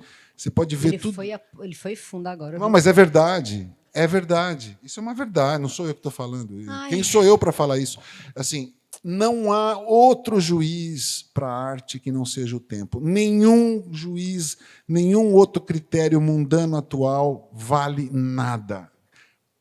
ver tudo. Ele foi fundo agora. Não, mas é verdade. É verdade. Isso é uma verdade. Não sou eu que estou falando. Quem sou eu para falar isso? Assim, não há outro juiz para a arte que não seja o tempo. Nenhum juiz, nenhum outro critério mundano atual vale nada.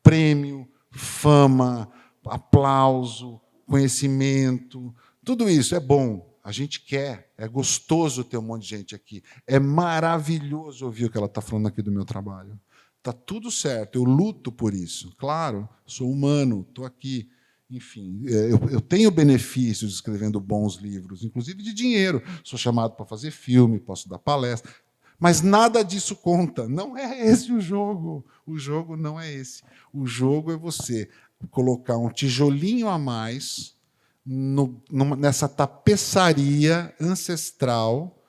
Prêmio, fama, aplauso, conhecimento, tudo isso é bom. A gente quer, é gostoso ter um monte de gente aqui. É maravilhoso ouvir o que ela está falando aqui do meu trabalho. Está tudo certo, eu luto por isso. Claro, sou humano, estou aqui. Enfim, eu tenho benefícios escrevendo bons livros, inclusive de dinheiro. Sou chamado para fazer filme, posso dar palestra. Mas nada disso conta. Não é esse o jogo. O jogo não é esse. O jogo é você colocar um tijolinho a mais nessa tapeçaria ancestral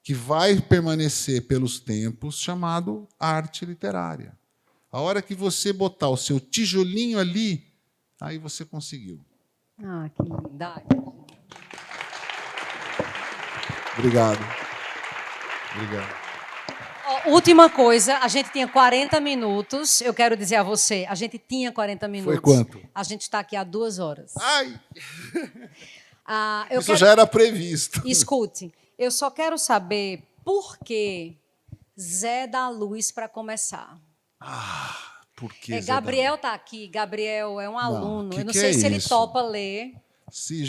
que vai permanecer pelos tempos, chamado arte literária. A hora que você botar o seu tijolinho ali, aí você conseguiu. Ah, que lindade. Obrigado. Obrigado. Última coisa, a gente tinha 40 minutos. Eu quero dizer a você, a gente tinha 40 minutos. Foi quanto? A gente está aqui há 2 horas. Ai! Isso já era previsto. Escute, eu só quero saber por que Zé da Luz para começar. Por que Gabriel está aqui. Gabriel é um aluno. Eu não que sei é se ele isso? topa ler. Se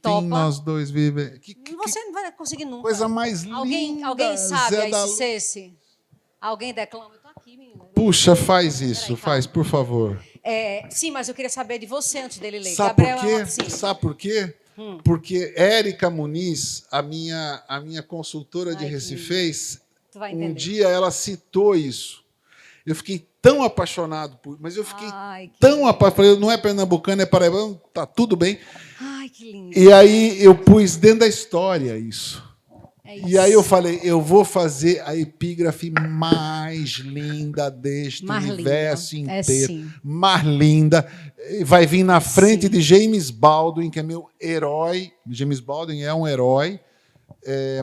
Topa. nós dois vivemos. Você não vai conseguir nunca. Coisa mais linda. Alguém sabe Zé a da... ICC? Alguém declama? Eu estou aqui, menina. Puxa, faz isso, Peraí, faz, por favor. Sim, mas eu queria saber de você antes dele ler. Sabe Gabriel, por quê? sim. Sabe por quê? Porque Érica Muniz, a minha consultora de Recife, um dia ela citou isso. Eu fiquei tão apaixonado por, mas eu fiquei tão apaixonado. Não é pernambucano, é paraibano, tá tudo bem. Ai, que lindo. E aí eu pus dentro da história isso. É E aí eu isso. falei, eu vou fazer a epígrafe mais linda deste Mais universo linda. É inteiro. sim. Mais linda. Vai vir na frente Sim. de James Baldwin, que é meu herói. James Baldwin é um herói,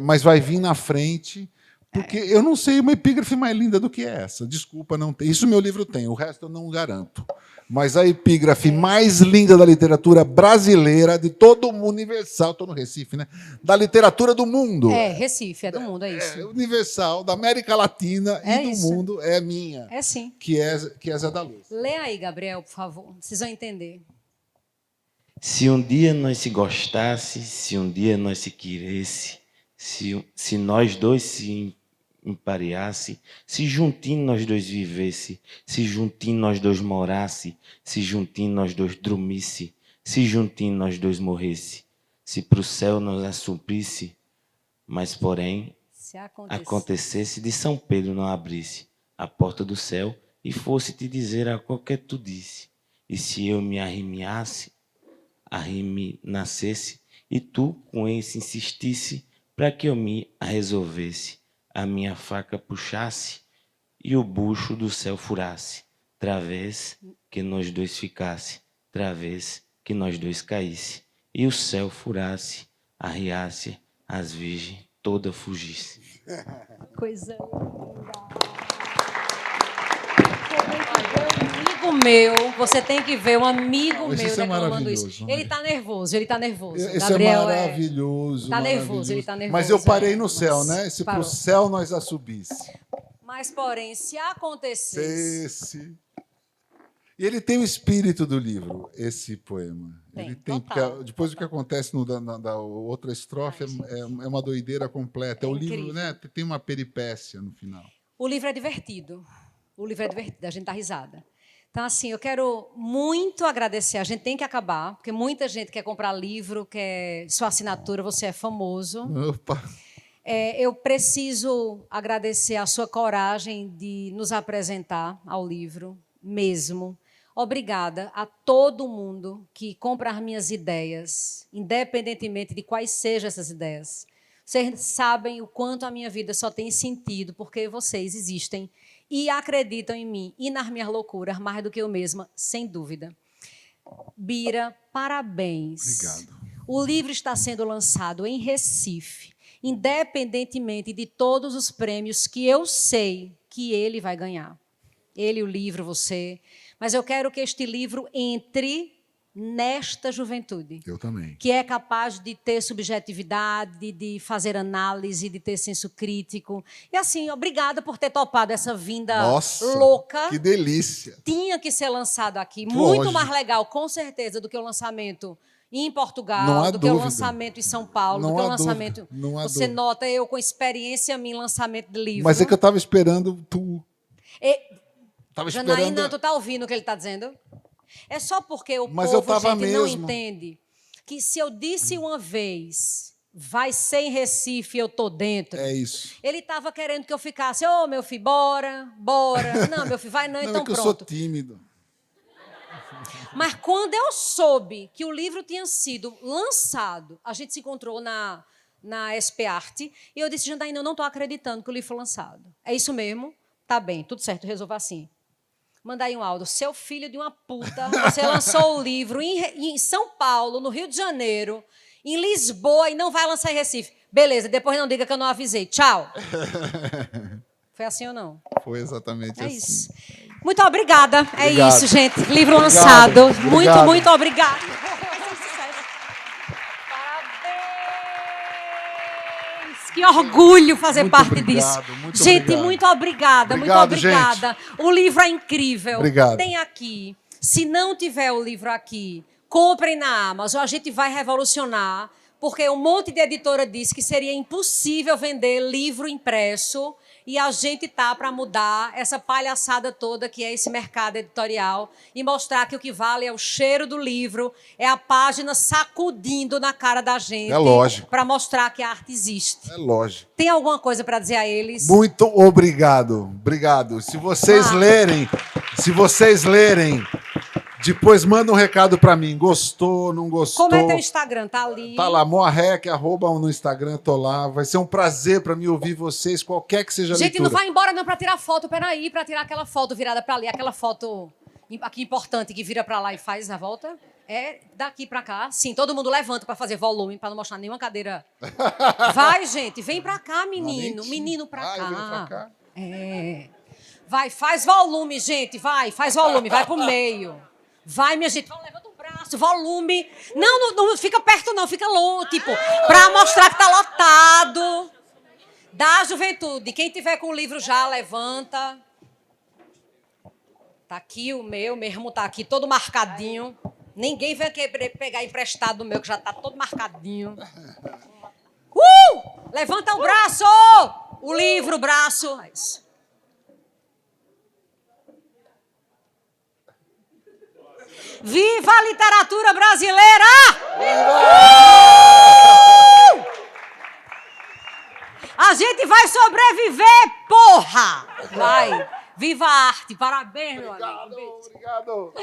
mas vai vir na frente, porque eu não sei uma epígrafe mais linda do que essa. Desculpa, não tem. Isso meu livro tem, o resto eu não garanto. Mas a epígrafe mais linda da literatura brasileira, de todo o mundo, universal, estou no Recife, né? Da literatura do mundo. Recife, é do mundo, é isso. Universal, da América Latina É e do isso. mundo, é minha, É sim. que é Zé da Luz. Lê aí, Gabriel, por favor. Vocês vão entender. Se um dia nós se gostasse, se um dia nós se queresse, se nós dois se empareasse, se juntinho nós dois vivesse, se juntinho nós dois morasse, se juntinho nós dois dormisse, se juntinho nós dois morresse, se pro céu nós assumisse, mas porém Se acontecer. acontecesse de São Pedro não abrisse a porta do céu e fosse te dizer a qualquer tu disse, e se eu me arrimeasse, arrime nascesse, e tu com esse insistisse para que eu me resolvesse, a minha faca puxasse e o bucho do céu furasse, través que nós dois ficasse, través que nós dois caísse, e o céu furasse, arriasse, as virgens toda fugisse. Coisa linda. Amigo meu, você tem que ver um amigo Esse meu é declamando maravilhoso, isso. né? Ele tá nervoso, ele tá nervoso. Esse Gabriel é maravilhoso. Tá nervoso, maravilhoso. ele tá nervoso. Mas eu parei no Mas céu, né? Se parou. pro céu nós a subisse. Mas, porém, se acontecesse... Esse. E ele tem o espírito do livro, esse poema. Tem, Ele tem, total, porque depois o que acontece na outra estrofe é uma doideira completa. É O livro, incrível. né, tem uma peripécia no final. O livro é divertido. O livro é divertido, a gente dá risada. Então, assim, eu quero muito agradecer. A gente tem que acabar, porque muita gente quer comprar livro, quer sua assinatura, você é famoso. Opa! Eu preciso agradecer a sua coragem de nos apresentar ao livro, mesmo. Obrigada a todo mundo que compra as minhas ideias, independentemente de quais sejam essas ideias. Vocês sabem o quanto a minha vida só tem sentido porque vocês existem e acreditam em mim e nas minhas loucuras, mais do que eu mesma, sem dúvida. Bira, parabéns. Obrigado. O livro está sendo lançado em Recife, independentemente de todos os prêmios que eu sei que ele vai ganhar. Ele, o livro, você. Mas eu quero que este livro entre nesta juventude, Eu também. que é capaz de ter subjetividade, de fazer análise, de ter senso crítico. E assim, obrigada por ter topado essa vinda Nossa, louca. que delícia. Tinha que ser lançado aqui. Lógico. Muito mais legal, com certeza, do que o lançamento em Portugal, Não há do que o dúvida. lançamento em São Paulo, Não do que o há lançamento... dúvida. Não há Você dúvida. nota eu com experiência em lançamento de livro. Mas é que eu estava esperando tu. Tava Janaína, esperando. tu tá ouvindo o que ele está dizendo? É só porque o Mas eu povo, tava gente, não mesmo. entende que se eu disse uma vez, vai ser em Recife, eu tô dentro. É isso. Ele estava querendo que eu ficasse, ô, meu filho, bora, bora. Não, meu filho, vai não, Não, então é que eu sou pronto. tímido. Mas quando eu soube que o livro tinha sido lançado, a gente se encontrou na SP Arte, e eu disse, Janaína, eu não estou acreditando que o livro foi lançado. É isso mesmo? Tá bem, tudo certo, resolva assim. Manda aí um áudio. Seu filho de uma puta, você lançou o livro em São Paulo, no Rio de Janeiro, em Lisboa, e não vai lançar em Recife. Beleza, depois não diga que eu não avisei. Tchau. Foi assim ou não? Foi exatamente É assim. isso. Muito obrigada. É Obrigado. isso, gente. Livro Obrigado. lançado. Obrigado. Muito, muito obrigada. Parabéns. Que orgulho fazer Muito parte obrigado, disso. muito Gente, obrigado. muito obrigada. Obrigado, muito obrigada. O livro é incrível. Obrigado. Tem aqui. Se não tiver o livro aqui, comprem na Amazon. A gente vai revolucionar, porque um monte de editora disse que seria impossível vender livro impresso. E a gente tá para mudar essa palhaçada toda que é esse mercado editorial e mostrar que o que vale é o cheiro do livro, é a página sacudindo na cara da gente. É lógico. Para mostrar que a arte existe. É lógico. Tem alguma coisa para dizer a eles? Muito obrigado. Obrigado. Se vocês lerem, Depois manda um recado para mim. Gostou, não gostou? Como é teu Instagram? Tá ali. Tá lá, Moarrec, arroba no Instagram, tô lá. Vai ser um prazer para mim ouvir vocês, qualquer que seja a Gente, leitura. não vai embora não pra tirar foto. Peraí, pra tirar aquela foto virada pra ali. Aquela foto aqui importante que vira pra lá e faz a volta. É daqui pra cá. Sim, todo mundo levanta pra fazer volume, pra não mostrar nenhuma cadeira. Vai, gente, vem pra cá, menino. Menino pra cá. Vem pra cá. É. Vai, faz volume, gente. Vai, faz volume. Vai pro meio. Vai, minha gente. Levanta o braço, volume. Não fica perto, não. Fica longe, tipo, pra mostrar que tá lotado. Da juventude. Quem tiver com o livro já, levanta. Tá aqui o meu mesmo, tá aqui todo marcadinho. Ninguém vai querer pegar emprestado o meu, que já tá todo marcadinho. Levanta o braço! O livro, o braço. É isso. Viva a literatura brasileira! A gente vai sobreviver, porra! Vai! Viva a arte! Parabéns, meu amigo. Obrigado.